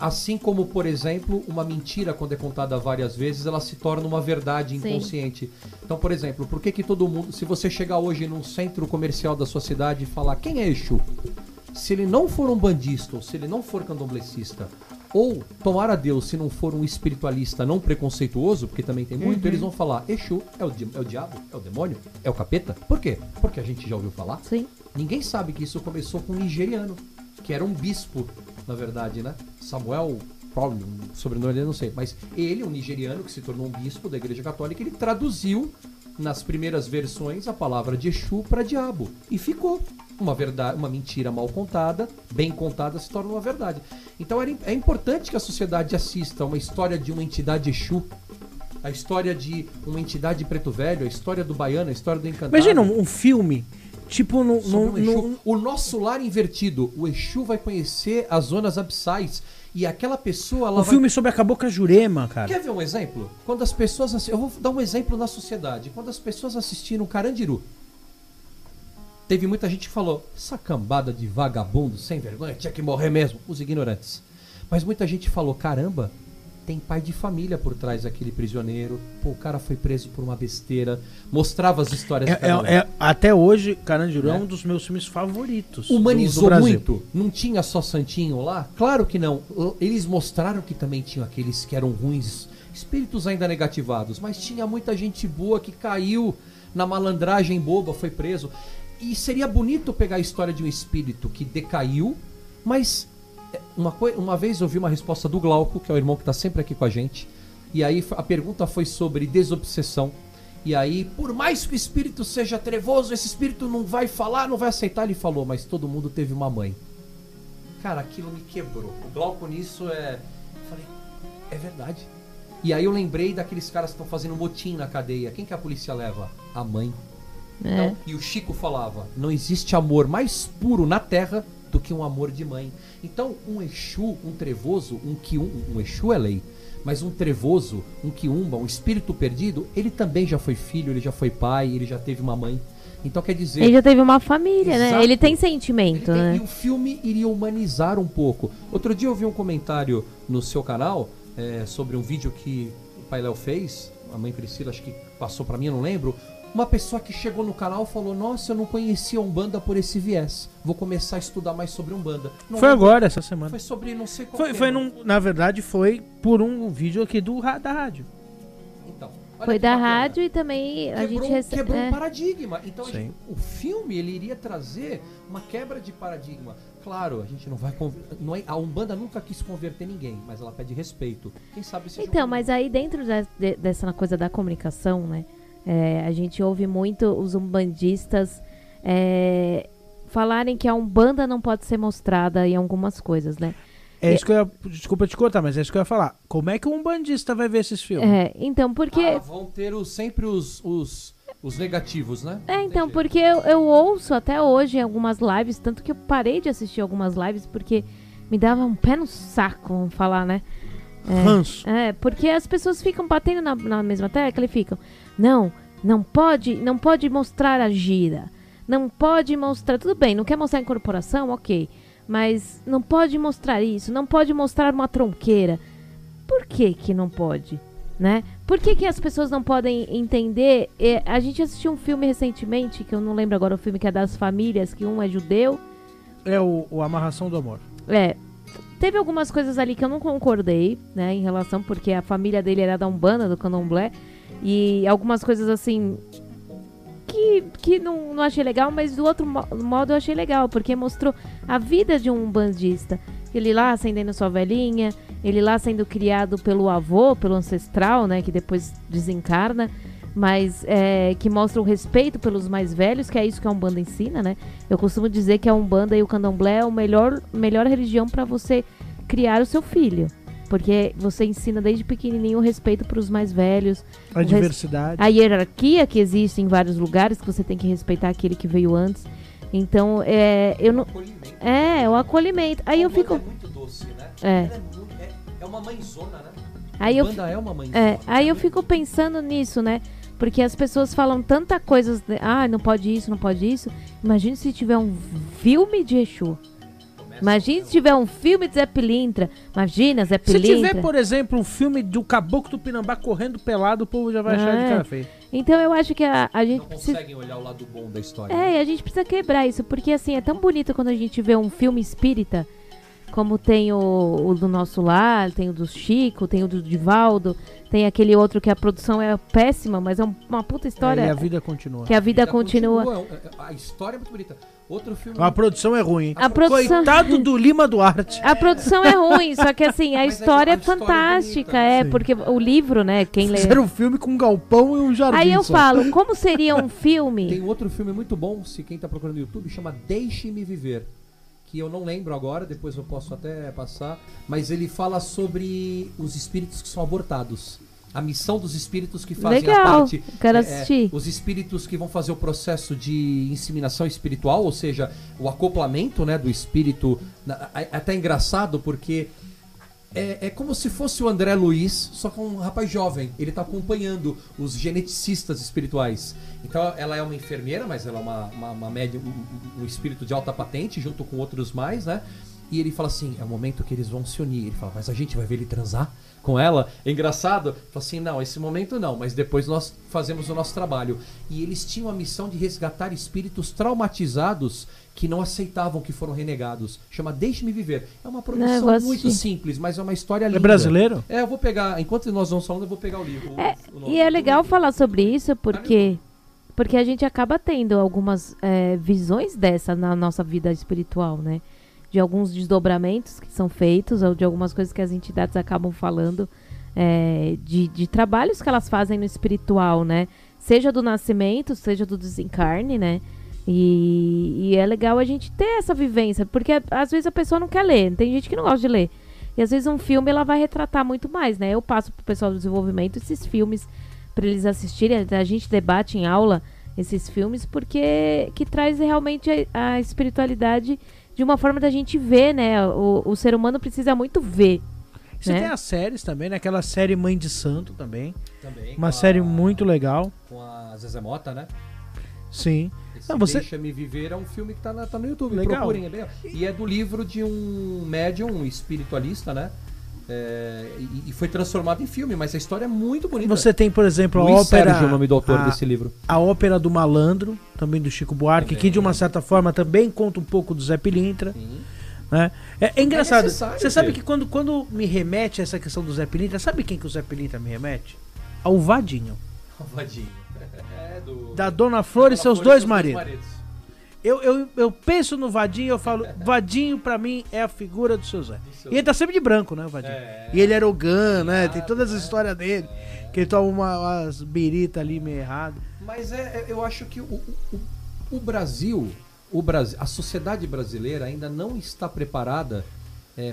Assim como, por exemplo, uma mentira, quando é contada várias vezes, ela se torna uma verdade Sim. inconsciente. Então, por exemplo, por que todo mundo... Se você chegar hoje num centro comercial da sua cidade e falar quem é Exu, se ele não for um bandista, ou se ele não for candomblecista, ou, tomara a Deus, se não for um espiritualista não preconceituoso, porque também tem muito, eles vão falar, Exu é o diabo, é o demônio, é o capeta. Por quê? Porque a gente já ouviu falar. Sim. Ninguém sabe que isso começou com um nigeriano, que era um bispo, na verdade, né? Samuel, o sobrenome dele eu não sei, mas ele, um nigeriano que se tornou um bispo da Igreja Católica, ele traduziu nas primeiras versões a palavra de Exu para diabo. E ficou. Uma verdade, uma mentira mal contada, bem contada, se torna uma verdade. Então é importante que a sociedade assista a uma história de uma entidade Exu, a história de uma entidade Preto Velho, a história do Baiano, a história do Encantado. Imagina um filme, tipo sobre o Exu. O nosso lar invertido. O Exu vai conhecer as zonas abissais e aquela pessoa... Ela filme sobre a Cabocla Jurema, cara. Quer ver um exemplo? Quando as pessoas... Eu vou dar um exemplo na sociedade. Quando as pessoas assistiram Carandiru, teve muita gente que falou, essa cambada de vagabundo sem vergonha tinha que morrer mesmo, os ignorantes. Mas muita gente falou, caramba, tem pai de família por trás daquele prisioneiro, pô, o cara foi preso por uma besteira, mostrava as histórias de cada um. Até hoje, Carandiru é um dos meus filmes favoritos. Humanizou do Brasil. muito, não tinha só santinho lá? Claro que não, eles mostraram que também tinham aqueles que eram ruins, espíritos ainda negativados, mas tinha muita gente boa que caiu na malandragem boba, foi preso. E seria bonito pegar a história de um espírito que decaiu, mas uma vez eu vi uma resposta do Glauco, que é o irmão que está sempre aqui com a gente, e aí a pergunta foi sobre desobsessão. E aí, por mais que o espírito seja trevoso, esse espírito não vai falar, não vai aceitar. Ele falou, mas todo mundo teve uma mãe. Cara, aquilo me quebrou. O Glauco nisso eu falei, é verdade. E aí eu lembrei daqueles caras que estão fazendo motim na cadeia. Quem que a polícia leva? A mãe. Então, e o Chico falava, não existe amor mais puro na terra do que um amor de mãe. Então um Exu, um trevoso, um Exu é lei, mas um trevoso, um quiumba, um espírito perdido, ele também já foi filho, ele já foi pai, ele já teve uma mãe. Então quer dizer... Ele já teve uma família, Exato. né? Ele tem sentimento, né? E o filme iria humanizar um pouco. Outro dia eu vi um comentário no seu canal sobre um vídeo que o Pai Léo fez, a mãe Priscila acho que passou pra mim, eu não lembro. Uma pessoa que chegou no canal falou, nossa, eu não conhecia Umbanda por esse viés. Vou começar a estudar mais sobre Umbanda. Não Foi lembro. agora, essa semana. Foi sobre não sei qual Na verdade, foi por um vídeo aqui da rádio. Então, olha Foi que da bacana. rádio e também a gente Quebrou um paradigma. Então Sim. o filme ele iria trazer uma quebra de paradigma. Claro, a gente não vai a Umbanda nunca quis converter ninguém, mas ela pede respeito. Quem sabe seja Então, mas aí dentro dessa coisa da comunicação, né? A gente ouve muito os umbandistas falarem que a Umbanda não pode ser mostrada em algumas coisas, né? Isso que eu ia... Desculpa te cortar, mas é isso que eu ia falar. Como é que um bandista vai ver esses filmes? Então, porque... vão ter sempre os negativos, né? Então, porque eu ouço até hoje em algumas lives, tanto que eu parei de assistir algumas lives, porque me dava um pé no saco, vamos falar, né? Ranço. Porque as pessoas ficam batendo na mesma tecla e ficam, não pode mostrar a gira, não pode mostrar, tudo bem, não quer mostrar a incorporação, ok, mas não pode mostrar isso, não pode mostrar uma tronqueira. Por que não pode, né? Por que as pessoas não podem entender? A gente assistiu um filme recentemente, que eu não lembro agora o filme, que é das famílias, que um é judeu. É o Amarração do Amor. Teve algumas coisas ali que eu não concordei, né, em relação, porque a família dele era da Umbanda, do Candomblé, e algumas coisas assim que não achei legal, mas do outro modo eu achei legal, porque mostrou a vida de um umbandista. Ele lá acendendo sua velhinha, ele lá sendo criado pelo avô, pelo ancestral, né, que depois desencarna, mas que mostra o respeito pelos mais velhos, que é isso que a Umbanda ensina, né? Eu costumo dizer que a Umbanda e o Candomblé é a melhor religião para você criar o seu filho, porque você ensina desde pequenininho o respeito para os mais velhos, A diversidade. a hierarquia que existe em vários lugares, que você tem que respeitar aquele que veio antes. Então, o acolhimento. Aí eu fico... É muito doce, né? É uma mãezona, né? Aí a Umbanda é uma mãezona. Aí eu fico pensando nisso, né? Porque as pessoas falam tanta coisa, não pode isso, não pode isso. Imagina se tiver um filme de Exu. Imagina se tiver um filme de Zé Pilintra. Imagina, Zé Se Pilintra. tiver, por exemplo, um filme do Caboclo do Pinambá correndo pelado, o povo já vai achar de cara feia. Então eu acho que a gente Não precisa... conseguem olhar o lado bom da história. né? É, a gente precisa quebrar isso, porque assim, é tão bonito quando a gente vê um filme espírita, como tem o do Nosso Lar, tem o do Chico, tem o do Divaldo, tem aquele outro que a produção é péssima, mas é uma puta história. E a vida continua. Que a vida continua. A história é muito bonita. Outro filme... A produção é ruim, hein? A produção... Coitado do Lima Duarte. A produção é ruim, só que assim, a Mas história a é história é fantástica, bonita. Sim. porque o livro, né, quem lê... Fizeram um filme com um galpão e um jardim. Aí eu só. falo, como seria um filme... Tem outro filme muito bom, se quem tá procurando no YouTube, chama Deixe-me Viver. Que eu não lembro agora, depois eu posso até passar. Mas ele fala sobre os espíritos que são abortados. A missão dos espíritos que fazem Legal, a parte. quero assistir. Os espíritos que vão fazer o processo de inseminação espiritual, ou seja, o acoplamento, né, do espírito. É até engraçado porque é como se fosse o André Luiz, só que um rapaz jovem. Ele está acompanhando os geneticistas espirituais. Então ela é uma enfermeira, mas ela é uma médium, um espírito de alta patente, junto com outros mais, né? E ele fala assim, é o momento que eles vão se unir. Ele fala, mas a gente vai ver ele transar com ela? É engraçado. Fala assim, não, esse momento não, mas depois nós fazemos o nosso trabalho. E eles tinham a missão de resgatar espíritos traumatizados que não aceitavam que foram renegados. Chama Deixe-me Viver. É uma Não, eu produção vou muito assistir. simples, mas é uma história linda. É brasileiro? É, eu vou pegar, enquanto nós vamos falando, eu vou pegar o livro. o nome. E é legal falar sobre isso porque a gente acaba tendo algumas visões dessa na nossa vida espiritual, né? De alguns desdobramentos que são feitos, ou de algumas coisas que as entidades acabam falando, de trabalhos que elas fazem no espiritual, né? Seja do nascimento, seja do desencarne, né? E é legal a gente ter essa vivência, porque às vezes a pessoa não quer ler, tem gente que não gosta de ler. E às vezes um filme ela vai retratar muito mais, né? Eu passo pro pessoal do desenvolvimento esses filmes para eles assistirem, a gente debate em aula esses filmes, porque que traz realmente a espiritualidade de uma forma da gente ver, né? O ser humano precisa muito ver. Você né? tem as séries também, né? Aquela série Mãe de Santo também. Também, Uma com série a- muito legal. Com a Zezé Mota, né? Sim. Esse Não, você- Deixa-me Viver é um filme que tá no YouTube. Legal. Procurem, é bem... E é do livro de um médium, um espiritualista, né? E foi transformado em filme, mas a história é muito bonita. Você tem, por exemplo, a Luiz ópera. Sérgio é o nome do autor a, desse livro. a ópera do Malandro, também do Chico Buarque, Também. que de uma certa forma também conta um pouco do Zé Pilintra. Sim. Né? É engraçado. necessário Você sabe ter. que quando me remete a essa questão do Zé Pilintra, sabe quem que o Zé Pilintra me remete? Ao Vadinho. Vadinho. É do... Da Dona Flor e Dona seus Flor dois maridos. Eu penso no Vadinho e eu falo, Vadinho pra mim é a figura do seu Zé. seu E ele tá sempre de branco, né, o Vadinho? E ele era Ogã, né? Tem todas as histórias dele. Que ele toma umas biritas ali meio errado. Mas eu acho que o Brasil, a sociedade brasileira ainda não está preparada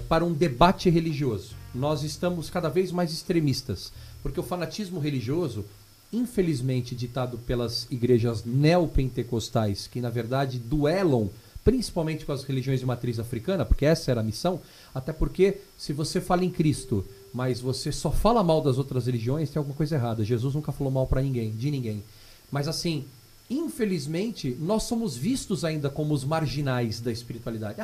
para um debate religioso. Nós estamos cada vez mais extremistas, porque o fanatismo religioso, infelizmente ditado pelas igrejas neopentecostais, que na verdade duelam principalmente com as religiões de matriz africana, porque essa era a missão, até porque se você fala em Cristo, mas você só fala mal das outras religiões, tem alguma coisa errada. Jesus nunca falou mal para ninguém, de ninguém. Mas assim, infelizmente, nós somos vistos ainda como os marginais da espiritualidade.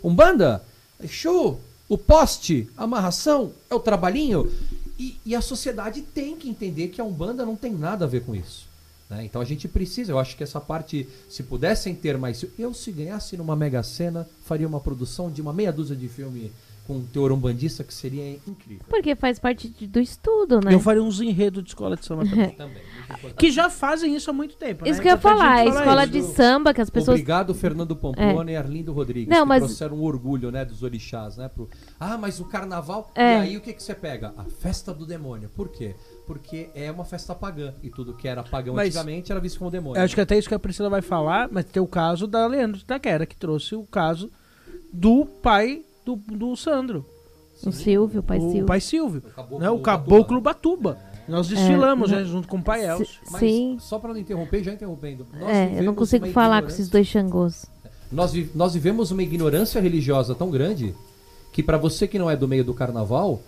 Umbanda, Exu, o poste, a amarração, é o trabalhinho. E a sociedade tem que entender que a Umbanda não tem nada a ver com isso. Né? Então a gente precisa, eu acho que essa parte, se pudessem ter mais... Eu, se ganhasse numa Mega Sena, faria uma produção de uma meia dúzia de filme com um teor umbandista que seria incrível. Porque faz parte do estudo, né? Eu faria uns enredos de escola de samba também. Também. muito importante. Que já fazem isso há muito tempo, Isso né? que eu ia Importante falar, a gente escola isso. de samba, que as pessoas... Obrigado, Fernando Pamplona e Arlindo Rodrigues, Não, que mas- trouxeram um orgulho, né, dos orixás, né? Mas o carnaval... É. E aí o que você pega? A festa do demônio. Por quê? Porque é uma festa pagã. E tudo que era pagão Mas- antigamente era visto como demônio. Eu acho que até isso que a Priscila vai falar, mas tem o caso da Leandro de Itaquera, que trouxe o caso do pai do Sandro. O Silvio, o pai o Silvio. pai Silvio. Caboclo Né? O Batuba. Caboclo Batuba. Nós desfilamos, É, né, junto com o pai Elcio. Mas, Sim. só para não interromper, já interrompendo. Nós Eu não vivemos consigo uma falar com ignorância- esses dois Xangôs. Nós vivemos uma ignorância religiosa tão grande que para você que não é do meio do carnaval,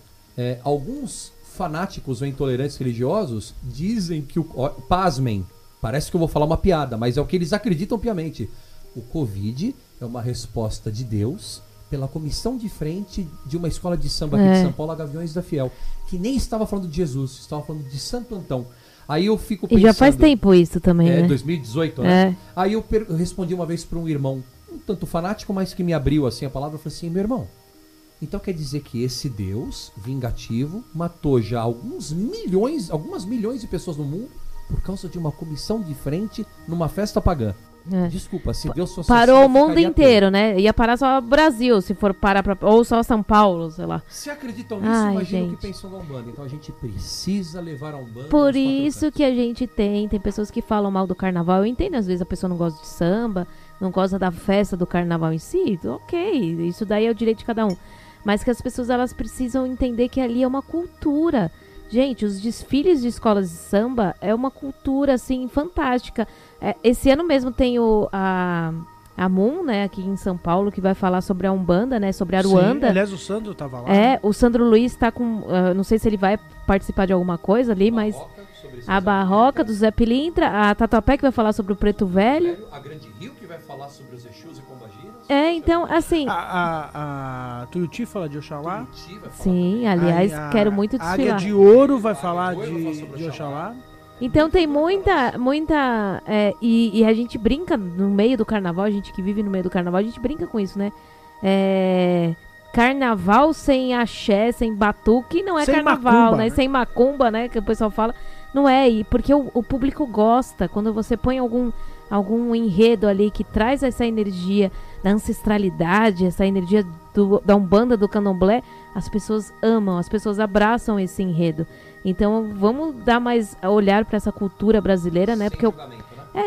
alguns fanáticos ou intolerantes religiosos dizem que pasmem, parece que eu vou falar uma piada, mas é o que eles acreditam piamente. O Covid é uma resposta de Deus pela comissão de frente de uma escola de samba aqui de São Paulo, a Gaviões da Fiel, que nem estava falando de Jesus, estava falando de Santo Antão. Aí eu fico pensando... E já faz tempo isso também, né? 2018, né? Aí eu respondi uma vez para um irmão, um tanto fanático, mas que me abriu assim a palavra, eu falei assim, meu irmão, então quer dizer que esse Deus vingativo matou já algumas milhões de pessoas no mundo por causa de uma comissão de frente numa festa pagã. Desculpa, se Deus fosse parou assim, o mundo inteiro, né? Ia parar só o Brasil, se for parar ou só São Paulo, sei lá. Se acreditam nisso, imagina o que pensam da Umbanda. Então a gente precisa levar a Umbanda. Por isso que a gente tem pessoas que falam mal do carnaval. Eu entendo, às vezes a pessoa não gosta de samba, não gosta da festa do carnaval em si. Ok, isso daí é o direito de cada um. Mas que as pessoas, elas precisam entender que ali é uma cultura. Gente, os desfiles de escolas de samba é uma cultura, assim, fantástica. Esse ano mesmo tem a Moon, né, aqui em São Paulo, que vai falar sobre a Umbanda, né, sobre a Aruanda. Sim, aliás, o Sandro tava lá. O Sandro Luiz tá com... não sei se ele vai participar de alguma coisa ali, mas... A Barroca do Zé Pilintra, a Tatuapé que vai falar sobre o Preto Velho. A Grande Rio que vai falar sobre os Exus e Pombagiras. Então, assim... A Tuiuti fala de Oxalá. Sim, aliás, quero muito desfilar. A Águia de Ouro vai falar de Oxalá. Então tem muita e a gente brinca no meio do carnaval, a gente que vive no meio do carnaval, a gente brinca com isso, né? Carnaval sem axé, sem batuque, não é sem carnaval, macumba, né? Sem macumba, né? Que o pessoal fala. Não é, porque o público gosta. Quando você põe algum enredo ali que traz essa energia da ancestralidade, essa energia da Umbanda, do Candomblé, as pessoas amam, as pessoas abraçam esse enredo. Então vamos dar mais olhar para essa cultura brasileira, né? Porque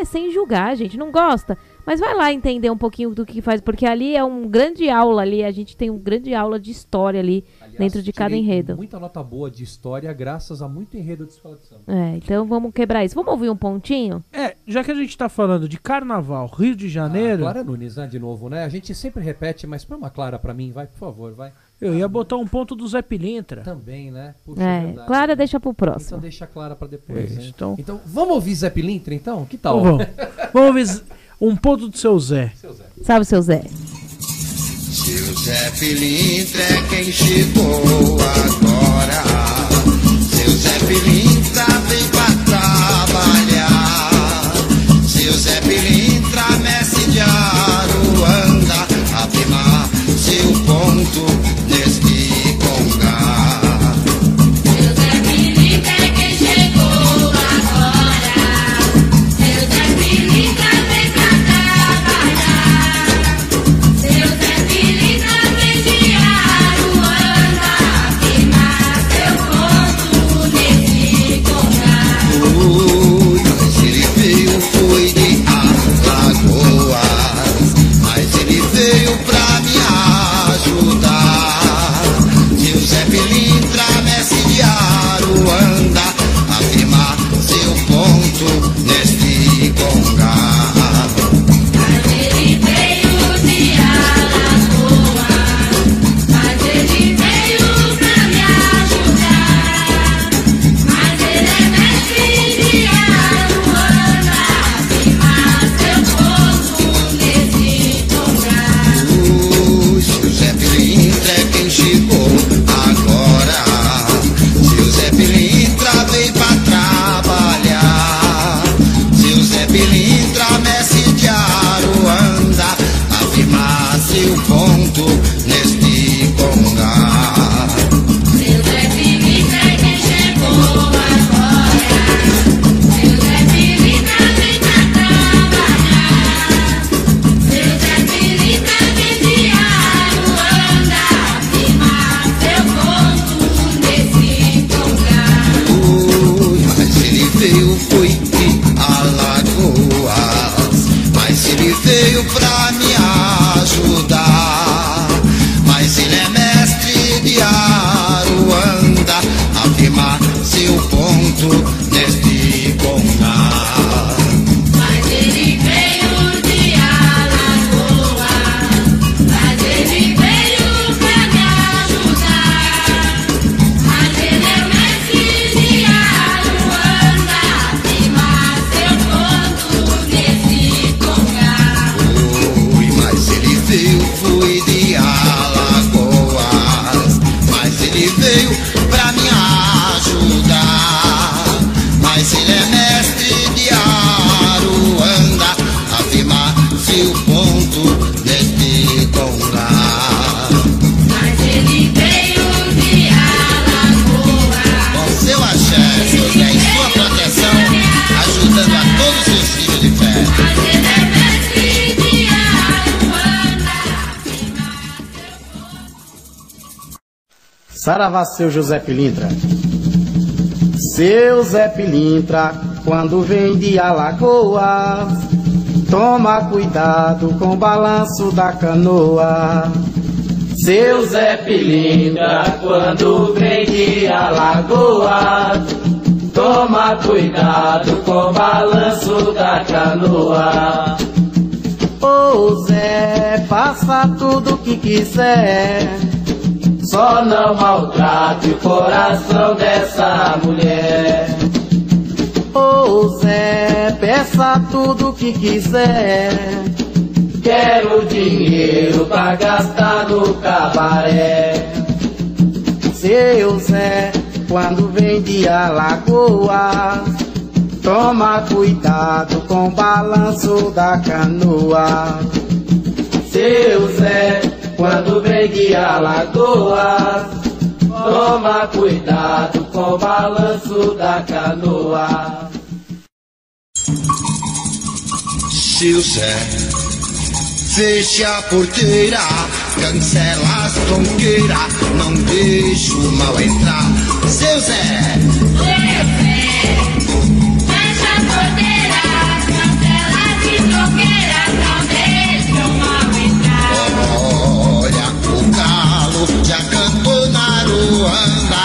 sem julgar, a gente não gosta. Mas vai lá entender um pouquinho do que faz, porque ali é um grande aula ali, a gente tem uma grande aula de história ali. Aliás, dentro de cada enredo. Muita nota boa de história graças a muito enredo de escola de samba. Então vamos quebrar isso. Vamos ouvir um pontinho? Já que a gente tá falando de carnaval, Rio de Janeiro... Clara Nunes, né, de novo, né? A gente sempre repete, mas põe uma Clara pra mim, vai, por favor, vai. Eu ia botar um ponto do Zé Pilintra. Também, né? Puxa, verdade, Clara deixa pro próximo. Então deixa a Clara pra depois, né? Então vamos ouvir Zé Pilintra, então? Que tal? Vamos ouvir um ponto do seu Zé. Sabe o seu Zé? Seu Zé Pilintra é quem chegou agora. Seu Zé Pilintra vem pra trabalhar. Seu Zé Pilintra, mestre de Aruanda, afirma seu ponto neste congar. Seu Zé Pilintra é quem chegou agora. Seu Zé Pilintra vem pra trabalhar. Seu Zé Pilintra vem de Aruanda, afirma seu ponto nesse Saravá, seu José Pilintra. Seu Zé Pilintra, quando vem de Alagoas, toma cuidado com o balanço da canoa. Seu Zé Pilintra, quando vem de Alagoas, toma cuidado com o balanço da canoa. Ô Zé, faça tudo o que quiser, só não maltrate o coração dessa mulher. Ô Zé, peça tudo o que quiser, quero dinheiro pra gastar no cabaré. Seu Zé, quando vem de Alagoas, toma cuidado com o balanço da canoa. Seu Zé, quando vem de Alagoas, toma cuidado com o balanço da canoa. Seu Zé, feche a porteira, cancela as tronqueiras, não deixa o mal entrar. Seu Zé, Fecha a porteira, cancela de tronqueira, não deixa o mal entrar. olha o galo já cantou na Aruanda,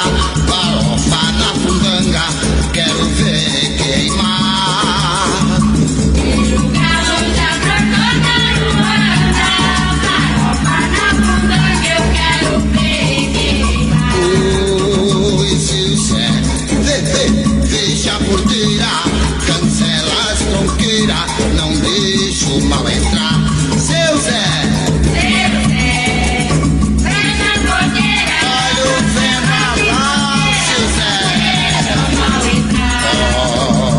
farofa na fundanga, quero ver queimar. O galo já brotou na Ruanda, farofa na fundanga, eu quero ver queimar. Oi, seu Zé, fecha a porteira, cancela as tronqueiras, não deixa o mal entrar. Seu Zé, Fecha a porteira, olha o vendaval, seu Zé.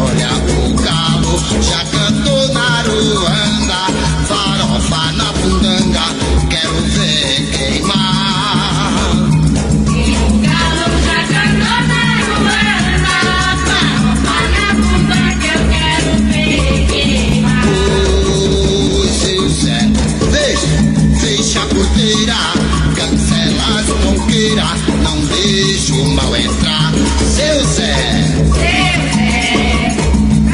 Olha o galo já cantou na Aruanda, farofa na fundanga, quero ver queimar. o galo já cantou na Ruanda, farofa na fundanga, eu quero ver queimar. Oi, seu Zé, fecha a porteira, cancela as tronqueiras, não deixa o mal entrar. Seu Zé,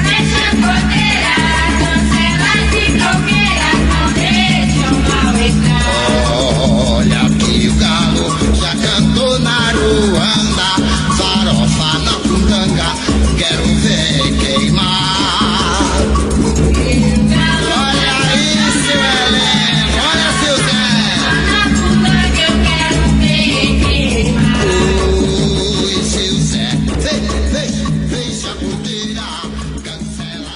Fecha a porteira, cancela de tronqueira, não deixa o mal entrar. olha que o galo já cantou na Aruanda, farofa na fundanga, quero ver queimar. Olha aí, seu Heleno, olha, seu Zé. Na fundanga eu quero ver queimar. Oi, seu Zé, fecha a porteira, cancela.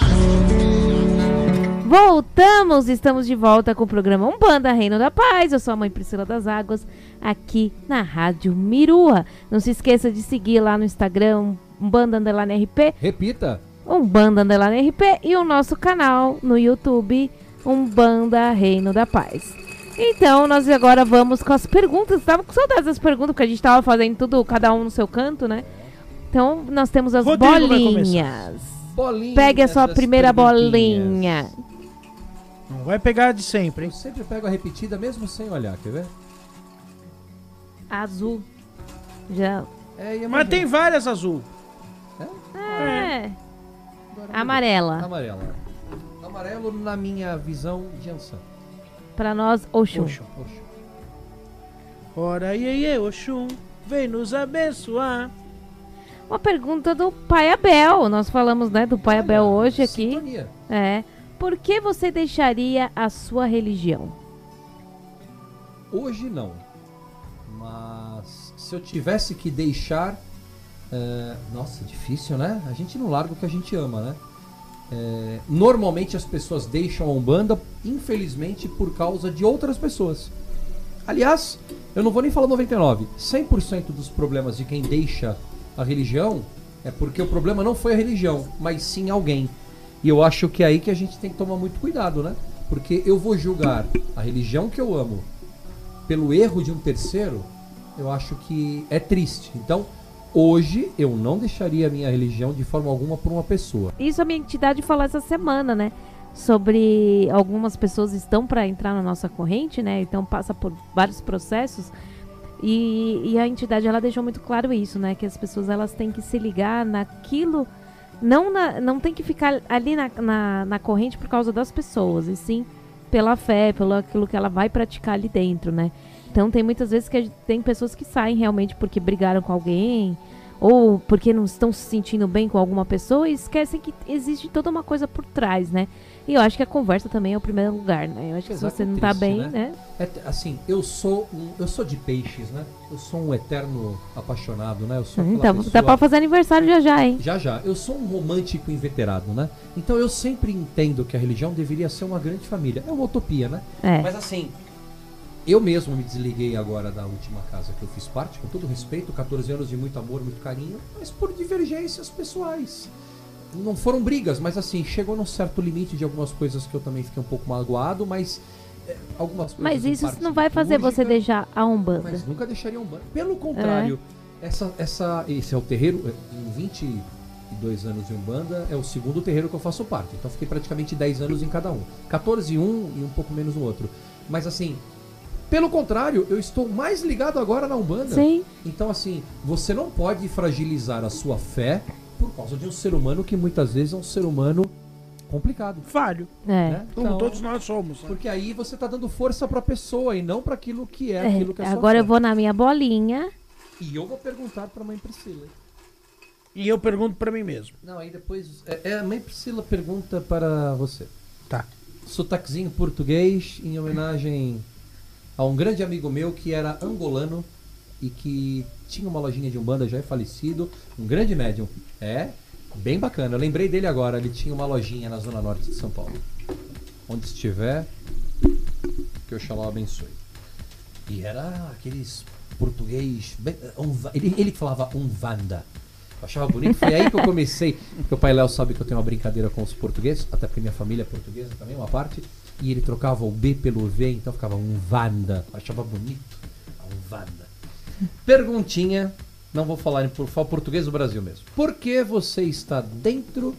Voltamos, estamos de volta com o programa Umbanda Reino da Paz. Eu sou a mãe Priscila das Águas, aqui na Rádio Mirua. Não se esqueça de seguir lá no Instagram, Umbanda_RP, Repita. Umbanda_RP, e o nosso canal no YouTube, Umbanda Reino da Paz. Então, nós agora vamos com as perguntas. Estava com saudades das perguntas, porque a gente estava fazendo tudo, cada um no seu canto, né? Então, nós temos as Rodrigo vai bolinhas. Bolinha. Pegue a sua das primeira perguntinhas. bolinha. Não vai pegar de sempre, Eu hein? sempre pego a repetida mesmo sem olhar, quer ver? Azul. Já. Mas tem várias azul. É. Amarela. Amarela. Amarelo na minha visão de Ansan. Pra nós, Oxum. Oxum. Ora, iê, Oxum, vem nos abençoar. Uma pergunta do Pai Abel. Nós falamos, né, do Pai Abel hoje aqui. Sintonia. É. Por que você deixaria a sua religião? Hoje não. Mas se eu tivesse que deixar... nossa, difícil, né? A gente não larga o que a gente ama, né? Normalmente as pessoas deixam a Umbanda, infelizmente, por causa de outras pessoas. Aliás, eu não vou nem falar 99. 100% dos problemas de quem deixa a religião é porque o problema não foi a religião, mas sim alguém. E eu acho que é aí que a gente tem que tomar muito cuidado, né? Porque eu vou julgar a religião que eu amo pelo erro de um terceiro, eu acho que é triste. Então, hoje, eu não deixaria a minha religião de forma alguma por uma pessoa. Isso a minha entidade falou essa semana, né? Sobre algumas pessoas estão para entrar na nossa corrente, né? Então passa por vários processos. E a entidade, ela deixou muito claro isso, né? Que as pessoas, elas têm que se ligar naquilo, não tem que ficar ali na corrente por causa das pessoas, e sim pela fé, pelo aquilo que ela vai praticar ali dentro, né? Então tem muitas vezes que tem pessoas que saem realmente porque brigaram com alguém, ou porque não estão se sentindo bem com alguma pessoa e esquecem que existe toda uma coisa por trás, né? E eu acho que a conversa também é o primeiro lugar, né? Eu acho que se você não tá bem, né? Assim, eu sou de peixes, né? Eu sou um eterno apaixonado, né? Eu sou Então, dá pra fazer aniversário já, hein? Já. Eu sou um romântico inveterado, né? Então eu sempre entendo que a religião deveria ser uma grande família. É uma utopia, né? É. Mas assim, eu mesmo me desliguei agora da última casa que eu fiz parte, com todo respeito, 14 anos de muito amor, muito carinho, mas por divergências pessoais. Não foram brigas, mas assim, chegou num certo limite de algumas coisas que eu também fiquei um pouco magoado, mas algumas coisas. Mas isso não vai fazer você deixar a Umbanda. Mas nunca deixaria a Umbanda. Pelo contrário, esse é o terreiro, em 22 anos de Umbanda, é o segundo terreiro que eu faço parte. Então fiquei praticamente 10 anos em cada um. 14 em um e um pouco menos no outro. Mas assim, pelo contrário, eu estou mais ligado agora na Umbanda. Sim. Então assim, você não pode fragilizar a sua fé por causa de um ser humano que muitas vezes é um ser humano complicado. Falho. Né? Como Então, todos nós somos. Né? porque aí você tá dando força pra pessoa e não pra aquilo que é aquilo que é sua Agora fé. eu vou na minha bolinha. E eu vou perguntar pra mãe Priscila. E eu pergunto pra mim mesmo. Não, aí depois a mãe Priscila pergunta para você. Tá. Sotaquezinho português em homenagem a um grande amigo meu que era angolano e que tinha uma lojinha de Umbanda, já é falecido, um grande médium. Bem bacana. Eu lembrei dele agora, ele tinha uma lojinha na zona norte de São Paulo. Onde estiver, que Oxalá abençoe. E era aqueles português... Ele falava Umbanda. Eu achava bonito, foi aí que eu comecei. Porque o Pai Léo sabe que eu tenho uma brincadeira com os portugueses, até porque minha família é portuguesa também, uma parte. E ele trocava o B pelo V, então ficava Umbanda. Eu achava bonito. Umbanda. Perguntinha, não vou falar falo português do Brasil mesmo. Por que você está dentro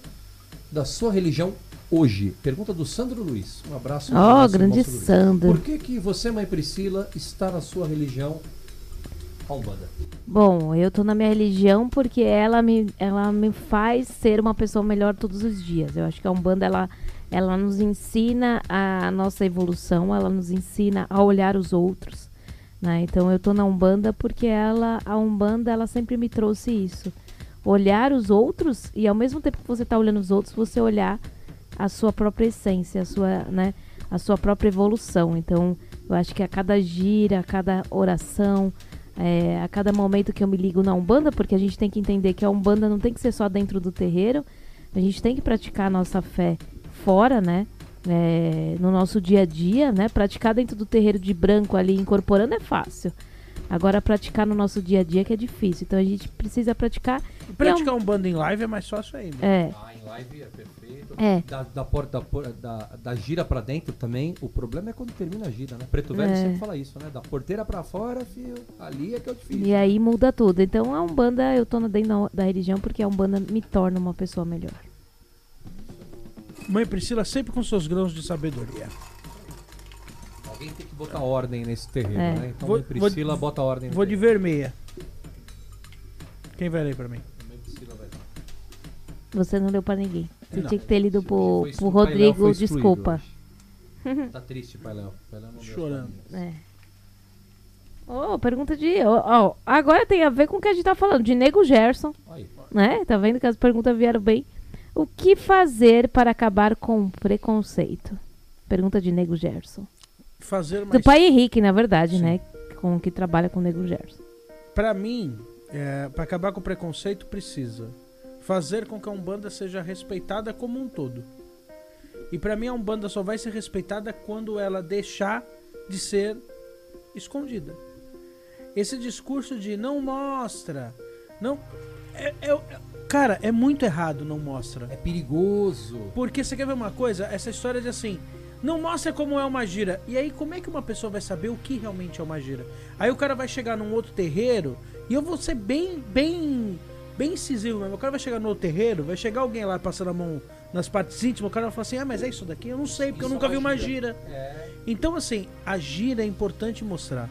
da sua religião hoje? Pergunta do Sandro Luiz. Um abraço. Grande Sandro. Por que você, mãe Priscila, está na sua religião Umbanda? Bom, eu tô na minha religião porque ela me faz ser uma pessoa melhor todos os dias. Eu acho que a Umbanda, ela nos ensina a nossa evolução, ela nos ensina a olhar os outros. Né? Então eu tô na Umbanda porque a Umbanda, ela sempre me trouxe isso. Olhar os outros e ao mesmo tempo que você tá olhando os outros, você olhar a sua própria essência, a sua própria evolução. Então eu acho que a cada gira, a cada oração, a cada momento que eu me ligo na Umbanda, porque a gente tem que entender que a Umbanda não tem que ser só dentro do terreiro, a gente tem que praticar a nossa fé fora, né? No nosso dia a dia, né? Praticar dentro do terreiro de branco ali, incorporando, é fácil. Agora, praticar no nosso dia a dia que é difícil. Então, a gente precisa praticar. Praticar Umbanda em live é mais fácil ainda. Em live é perfeito. Da gira pra dentro também, o problema é quando termina a gira, né? Preto Velho sempre fala isso, né? Da porteira pra fora, filho, ali é que é o difícil. E aí muda tudo. Então, a Umbanda, eu tô dentro da religião porque a Umbanda me torna uma pessoa melhor. Mãe Priscila sempre com seus grãos de sabedoria. Alguém tem que botar ordem nesse terreno, né? Então Mãe Priscila bota ordem. Vou de vermelha. Quem vai ler pra mim? Mãe Priscila vai dar. Você não leu pra ninguém. Você Não. tinha que ter lido pro Rodrigo, desculpa. Tá triste, Pai Léo. Pai Léo não Chorando. Pergunta de... agora tem a ver com o que a gente tá falando, de Nego Gerson. Aí. Né? Tá vendo que as perguntas vieram bem? O que fazer para acabar com o preconceito? Pergunta de Nego Gerson. Fazer mais... Do pai Henrique, na verdade, né? Com que trabalha com o Nego Gerson. Pra mim, pra acabar com o preconceito, precisa fazer com que a Umbanda seja respeitada como um todo. E pra mim, a Umbanda só vai ser respeitada quando ela deixar de ser escondida. Esse discurso de não mostra, não... Cara, é muito errado não mostra. É perigoso. Porque você quer ver uma coisa? Essa história de assim, não mostra como é uma gira. E aí como é que uma pessoa vai saber o que realmente é uma gira? Aí o cara vai chegar num outro terreiro, e eu vou ser bem incisivo mesmo. O cara vai chegar no outro terreiro, vai chegar alguém lá passando a mão nas partes íntimas, o cara vai falar assim, mas é isso daqui? Eu não sei, porque eu nunca vi uma gira. Então assim, a gira é importante mostrar.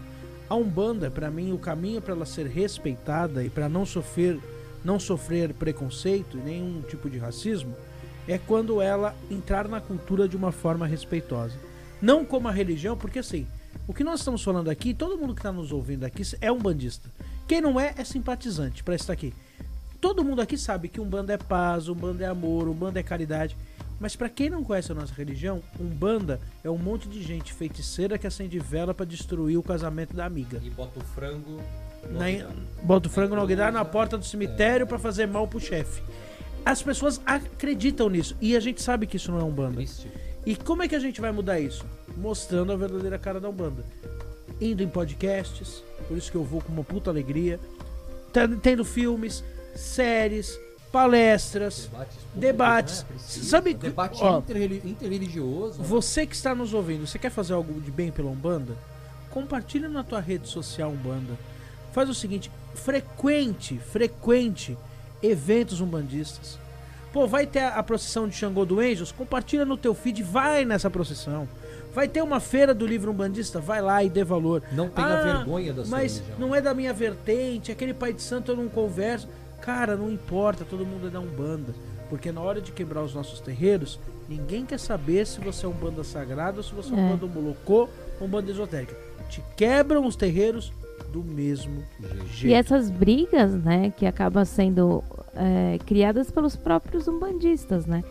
A Umbanda, pra mim, o caminho para ela ser respeitada e para não sofrer preconceito e nenhum tipo de racismo é quando ela entrar na cultura de uma forma respeitosa. Não como a religião, porque assim, o que nós estamos falando aqui, todo mundo que está nos ouvindo aqui é umbandista. Quem não é simpatizante para estar aqui. Todo mundo aqui sabe que Umbanda é paz, Umbanda é amor, Umbanda é caridade. Mas para quem não conhece a nossa religião, Umbanda é um monte de gente feiticeira que acende vela para destruir o casamento da amiga. E bota o frango Bota o frango no alguidar na porta do cemitério para fazer mal pro chefe. As pessoas acreditam nisso e a gente sabe que isso não é Umbanda. Triste. E como é que a gente vai mudar isso? Mostrando a verdadeira cara da Umbanda. Indo em podcasts, por isso que eu vou com uma puta alegria. Tendo filmes, séries, palestras, debates. Né? Sabe, Debate ó, interreligioso. você que está nos ouvindo, você quer fazer algo de bem pela Umbanda? Compartilha na tua rede social Umbanda. Faz o seguinte, frequente eventos umbandistas. Pô, vai ter a procissão de Xangô do Angels? Compartilha no teu feed, vai nessa procissão. Vai ter uma feira do livro umbandista? Vai lá e dê valor. Não tenha vergonha da sua mas religião. não é da minha vertente, aquele pai de santo eu não converso. Cara, não importa, todo mundo é da Umbanda. Porque na hora de quebrar os nossos terreiros, ninguém quer saber se você é Umbanda sagrada ou se você é Umbanda molocô ou Umbanda esotérica. Te quebram os terreiros do mesmo jeito. E essas brigas, né, que acabam sendo criadas pelos próprios umbandistas, né?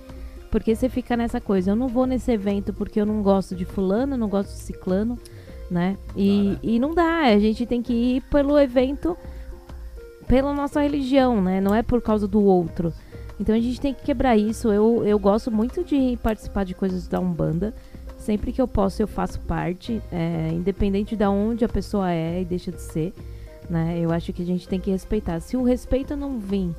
Porque você fica nessa coisa, eu não vou nesse evento porque eu não gosto de fulano, não gosto de ciclano, né? E não dá, a gente tem que ir pelo evento, pela nossa religião, né? Não é por causa do outro. Então a gente tem que quebrar isso. Eu gosto muito de participar de coisas da Umbanda. Sempre que eu posso, eu faço parte, independente de onde a pessoa é e deixa de ser, né? Eu acho que a gente tem que respeitar. Se o respeito não vir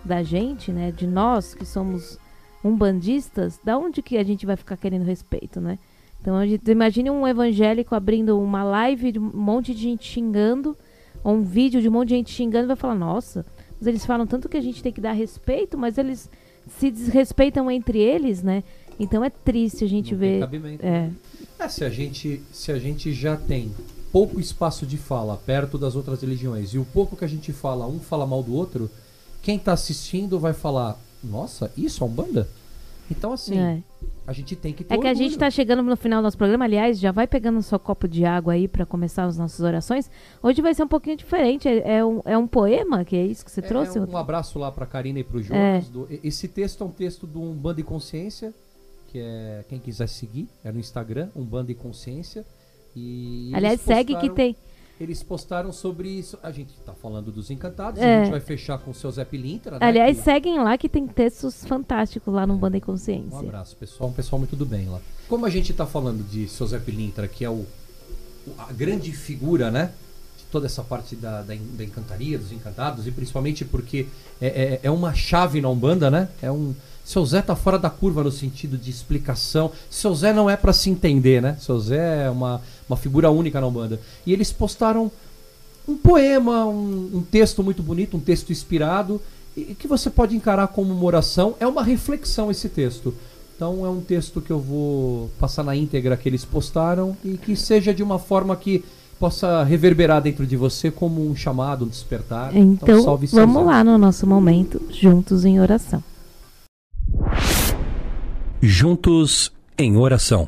da gente, né, de nós que somos umbandistas, da onde que a gente vai ficar querendo respeito, né? Então, imagine um evangélico abrindo uma live de um monte de gente xingando, ou um vídeo de um monte de gente xingando, e vai falar, nossa, mas eles falam tanto que a gente tem que dar respeito, mas eles se desrespeitam entre eles, né? Então é triste a gente ver. Se a gente já tem pouco espaço de fala perto das outras religiões e o pouco que a gente fala, um fala mal do outro, quem tá assistindo vai falar, nossa, isso é Umbanda? Então assim, a gente tem que ter que a gente tá chegando no final do nosso programa. Aliás, já vai pegando o seu copo de água aí pra começar as nossas orações. Hoje vai ser um pouquinho diferente. É um poema, que é isso que você trouxe? Um abraço lá pra Karina e pro Jonas. Esse texto é um texto do Umbanda e Consciência, que é, quem quiser seguir, é no Instagram, Umbanda e Consciência. E aliás, segue que tem. Eles postaram sobre isso. A gente tá falando dos encantados, a gente vai fechar com o seu Zé Pilintra, né? Aliás, seguem lá que tem textos fantásticos lá no Umbanda e Consciência. Um abraço, pessoal. Um pessoal muito do bem lá. Como a gente tá falando de seu Zé Pilintra, que é a grande figura, né? De toda essa parte da encantaria, dos encantados, e principalmente porque é uma chave na Umbanda, né? Seu Zé tá fora da curva no sentido de explicação. Seu Zé não é para se entender, né? Seu Zé é uma figura única na Umbanda. E eles postaram um poema, um texto muito bonito, um texto inspirado, e que você pode encarar como uma oração. É uma reflexão esse texto. Então é um texto que eu vou passar na íntegra que eles postaram e que seja de uma forma que possa reverberar dentro de você como um chamado, um despertar. Então salve Seu vamos Zé. lá no nosso momento, juntos em oração. Juntos em oração.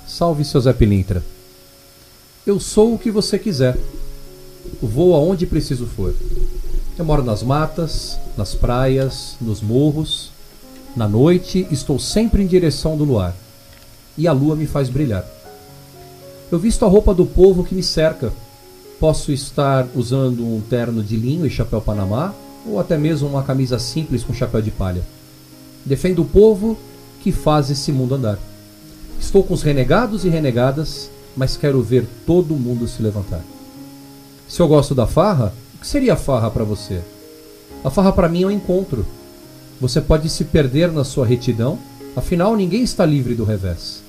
Salve seu Zé Pilintra. Eu sou o que você quiser. Vou aonde preciso for. Eu moro nas matas, nas praias, nos morros. Na noite estou sempre em direção do luar. E a lua me faz brilhar. Eu visto a roupa do povo que me cerca. Posso estar usando um terno de linho e chapéu panamá, ou até mesmo uma camisa simples com chapéu de palha. Defendo o povo que faz esse mundo andar. Estou com os renegados e renegadas, mas quero ver todo mundo se levantar. Se eu gosto da farra, o que seria a farra para você? A farra para mim é um encontro. Você pode se perder na sua retidão, afinal ninguém está livre do revés.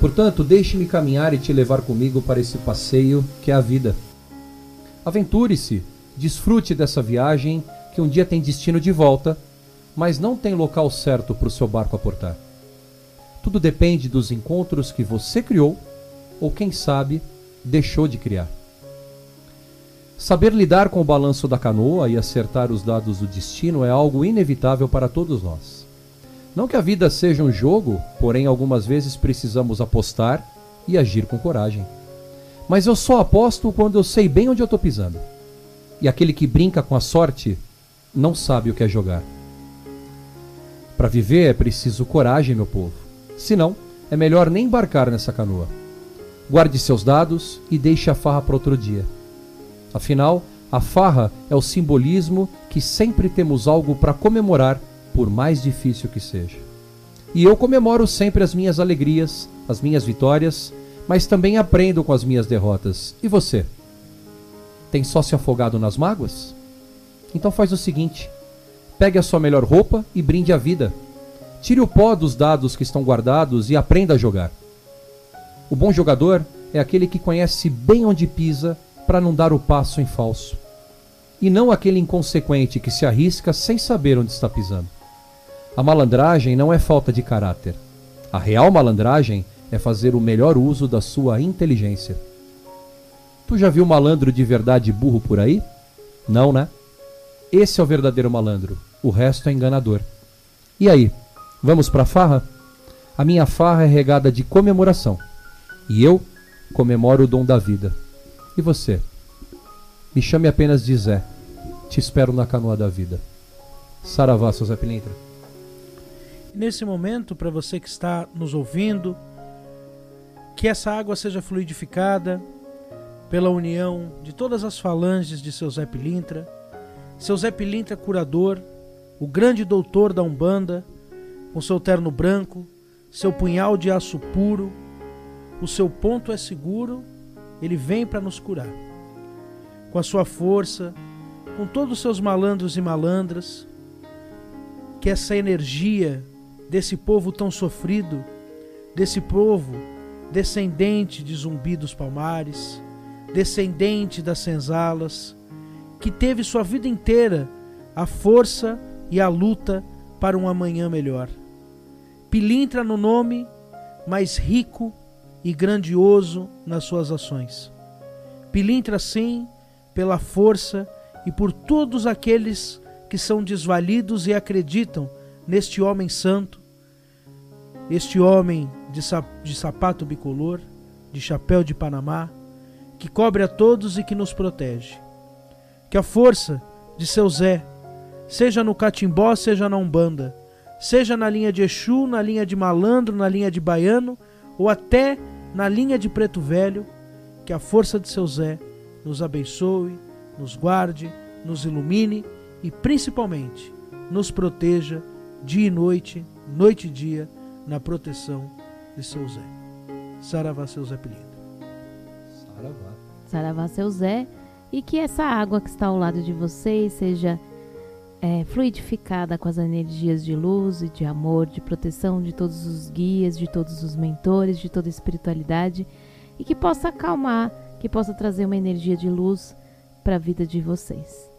Portanto, deixe-me caminhar e te levar comigo para esse passeio que é a vida. Aventure-se, desfrute dessa viagem que um dia tem destino de volta, mas não tem local certo para o seu barco aportar. Tudo depende dos encontros que você criou ou, quem sabe, deixou de criar. Saber lidar com o balanço da canoa e acertar os dados do destino é algo inevitável para todos nós. Não que a vida seja um jogo, porém algumas vezes precisamos apostar e agir com coragem. Mas eu só aposto quando eu sei bem onde eu estou pisando. E aquele que brinca com a sorte não sabe o que é jogar. Para viver é preciso coragem, meu povo. Senão, é melhor nem embarcar nessa canoa. Guarde seus dados e deixe a farra para outro dia. Afinal, a farra é o simbolismo que sempre temos algo para comemorar, por mais difícil que seja. E eu comemoro sempre as minhas alegrias, as minhas vitórias, mas também aprendo com as minhas derrotas. E você? Tem só se afogado nas mágoas? Então faz o seguinte: pegue a sua melhor roupa e brinde a vida. Tire o pó dos dados que estão guardados e aprenda a jogar. O bom jogador é aquele que conhece bem onde pisa para não dar o passo em falso. E não aquele inconsequente que se arrisca sem saber onde está pisando. A malandragem não é falta de caráter. A real malandragem é fazer o melhor uso da sua inteligência. Tu já viu malandro de verdade burro por aí? Não, né? Esse é o verdadeiro malandro. O resto é enganador. E aí, vamos pra farra? A minha farra é regada de comemoração. E eu comemoro o dom da vida. E você? Me chame apenas de Zé. Te espero na canoa da vida. Saravá, seu Zé Pilintra. Nesse momento, para você que está nos ouvindo, que essa água seja fluidificada pela união de todas as falanges de seu Zé Pilintra, seu Zé Pilintra curador, o grande doutor da Umbanda, com seu terno branco, seu punhal de aço puro, o seu ponto é seguro, ele vem para nos curar. Com a sua força, com todos os seus malandros e malandras, que essa energia desse povo tão sofrido, desse povo descendente de Zumbi dos Palmares, descendente das senzalas, que teve sua vida inteira a força e a luta para um amanhã melhor. Pilintra no nome, mas rico e grandioso nas suas ações. Pilintra sim, pela força e por todos aqueles que são desvalidos e acreditam neste homem santo, este homem de sapato bicolor, de chapéu de Panamá, que cobre a todos e que nos protege. Que a força de seu Zé, seja no catimbó, seja na Umbanda, seja na linha de Exu, na linha de malandro, na linha de baiano, ou até na linha de preto velho, que a força de seu Zé nos abençoe, nos guarde, nos ilumine e principalmente nos proteja dia e noite, noite e dia, na proteção de seu Zé. Saravá, seu Zé Pilintra. Saravá. Saravá, seu Zé, e que essa água que está ao lado de vocês seja fluidificada com as energias de luz e de amor, de proteção de todos os guias, de todos os mentores, de toda a espiritualidade, e que possa acalmar, que possa trazer uma energia de luz para a vida de vocês.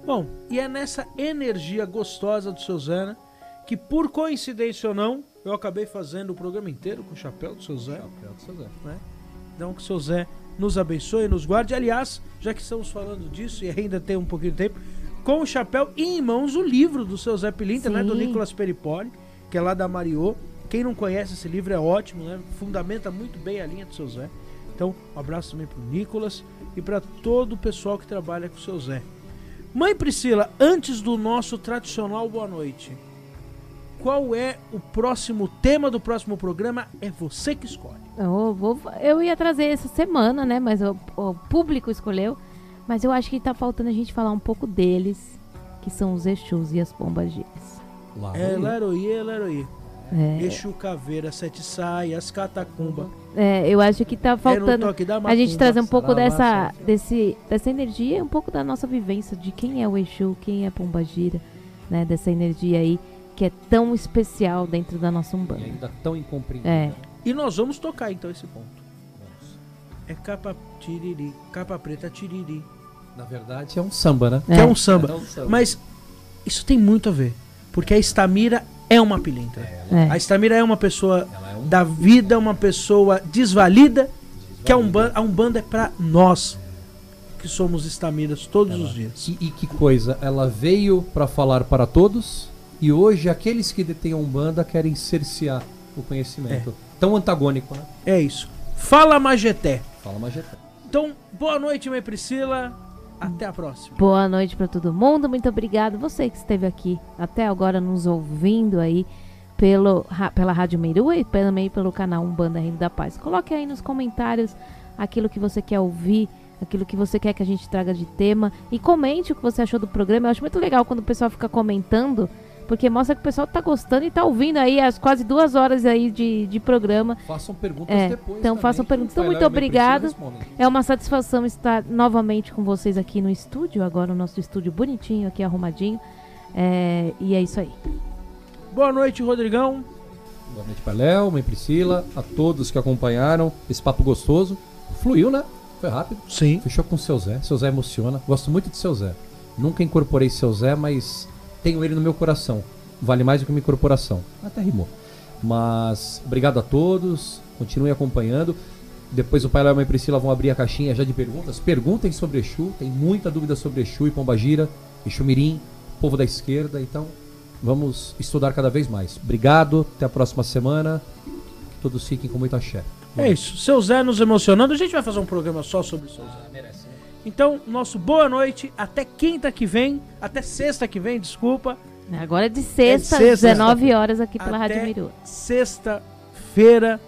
Bom, e é nessa energia gostosa do seu Zé, né, que por coincidência ou não, eu acabei fazendo o programa inteiro com o chapéu do seu Zé. Chapéu do seu Zé. Né? Então que o seu Zé nos abençoe e nos guarde. Aliás, já que estamos falando disso e ainda tem um pouquinho de tempo, com o chapéu e em mãos o livro do seu Zé Pilintra, né, do Nicolas Peripoli, que é lá da Mariô. Quem não conhece esse livro é ótimo, né? Fundamenta muito bem a linha do seu Zé. Então, um abraço também pro Nicolas e para todo o pessoal que trabalha com o seu Zé. Mãe Priscila, antes do nosso tradicional boa noite, qual é o próximo tema do próximo programa? É você que escolhe. Eu ia trazer essa semana, né? Mas o público escolheu. Mas eu acho que tá faltando a gente falar um pouco deles, que são os Exus e as Pombagiras. Laroie. Exu Caveira, Sete Saias, Catacumba. Eu acho que tá faltando a gente trazer um pouco Saravá, dessa energia, um pouco da nossa vivência, de quem é o Exu, quem é a Pombagira, né? Dessa energia aí que é tão especial dentro da nossa Umbanda. E ainda tão incompreendida. E nós vamos tocar então esse ponto. É capa tiriri, capa preta tiriri. Na verdade é um samba, né? Que é um samba. Mas Isso tem muito a ver. Porque a Estamira é uma pilintra. A Estamira é uma pessoa da vida, uma pessoa desvalida, que a Umbanda é pra nós, que somos Estamiras todos os dias. E que coisa, ela veio para falar para todos e hoje aqueles que detêm a Umbanda querem cercear o conhecimento. Tão antagônico, né? É isso. Fala Majeté. Fala Majeté. Então, boa noite, mãe Priscila. Até a próxima. Boa noite para todo mundo. Muito obrigado. Você que esteve aqui até agora nos ouvindo aí pela Rádio Mirua e também pelo canal Umbanda Reino da Paz. Coloque aí nos comentários aquilo que você quer ouvir, aquilo que você quer que a gente traga de tema e comente o que você achou do programa. Eu acho muito legal quando o pessoal fica comentando, porque mostra que o pessoal tá gostando e tá ouvindo aí as quase 2 horas aí de programa. Façam perguntas depois. Então também, façam perguntas. Então, muito obrigado. É uma satisfação estar novamente com vocês aqui no estúdio. Agora o nosso estúdio bonitinho, aqui arrumadinho. E é isso aí. Boa noite, Rodrigão. Boa noite, Léo, mãe Priscila, a todos que acompanharam esse papo gostoso. Fluiu, né? Foi rápido. Sim. Fechou com o seu Zé. Seu Zé emociona. Gosto muito de seu Zé. Nunca incorporei seu Zé, mas tenho ele no meu coração. Vale mais do que uma incorporação. Até rimou. Mas obrigado a todos. Continuem acompanhando. Depois o Pai Léo e a mãe Priscila vão abrir a caixinha já de perguntas. Perguntem sobre Exu. Tem muita dúvida sobre Exu e Pombagira, Exu Mirim, povo da esquerda. Então vamos estudar cada vez mais. Obrigado. Até a próxima semana. Que todos fiquem com muito axé. É isso. Seu Zé nos emocionando. A gente vai fazer um programa só sobre o seu Zé. Merece, né? Então, nosso boa noite. Até quinta que vem. Até sexta que vem, desculpa. Agora é de sexta, 19 horas aqui pela Rádio Mirua. Sexta-feira.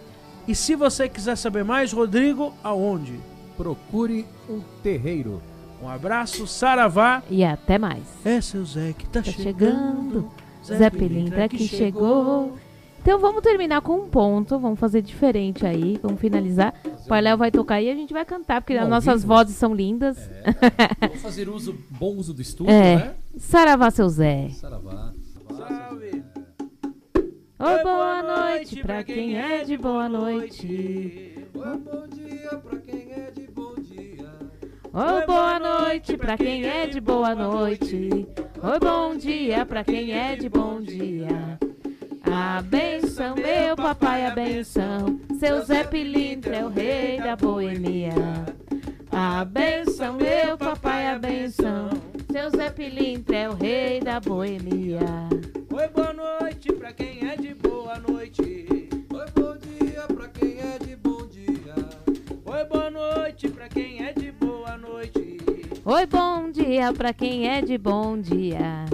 E se você quiser saber mais, Rodrigo, aonde? Procure um terreiro. Um abraço, saravá. E até mais. É seu Zé que tá chegando. Zé Pilintra que chegou. Então vamos terminar com um ponto. Vamos fazer diferente aí. Vamos finalizar. O Pai Léo vai tocar e a gente vai cantar, porque as nossas vozes são lindas. Vamos fazer bom uso do estúdio, né? Saravá, seu Zé. Saravá. Salve. Oi, boa noite pra quem é de boa noite. Oi, bom dia pra quem é de bom dia. Oi, boa noite pra quem é de boa noite. Oi, bom dia pra quem é de bom dia. A benção, meu papai, a benção. Seu Zé Pilintra é o rei da boemia. A benção, meu papai, a benção. Seu Zé Pilintra é o rei da boemia. Oi, boa noite pra quem é de boa noite. Oi, bom dia pra quem é de bom dia. Oi, boa noite pra quem é de boa noite. Oi, bom dia pra quem é de bom dia.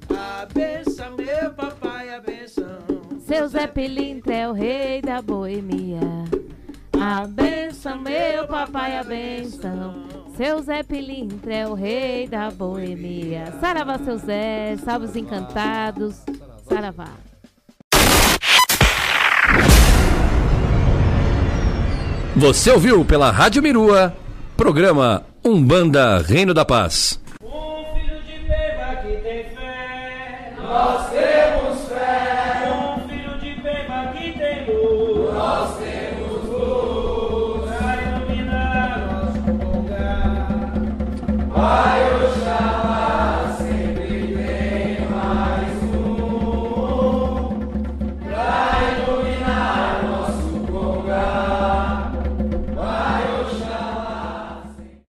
A benção, meu papai, a benção. Seu Zé Pilintra é o rei da boemia. A benção, meu papai, a benção. Seu Zé Pilintra é o rei da boemia. Saravá, seu Zé, salve os encantados. Saravá. Você ouviu pela Rádio Mirua, programa Umbanda Reino da Paz.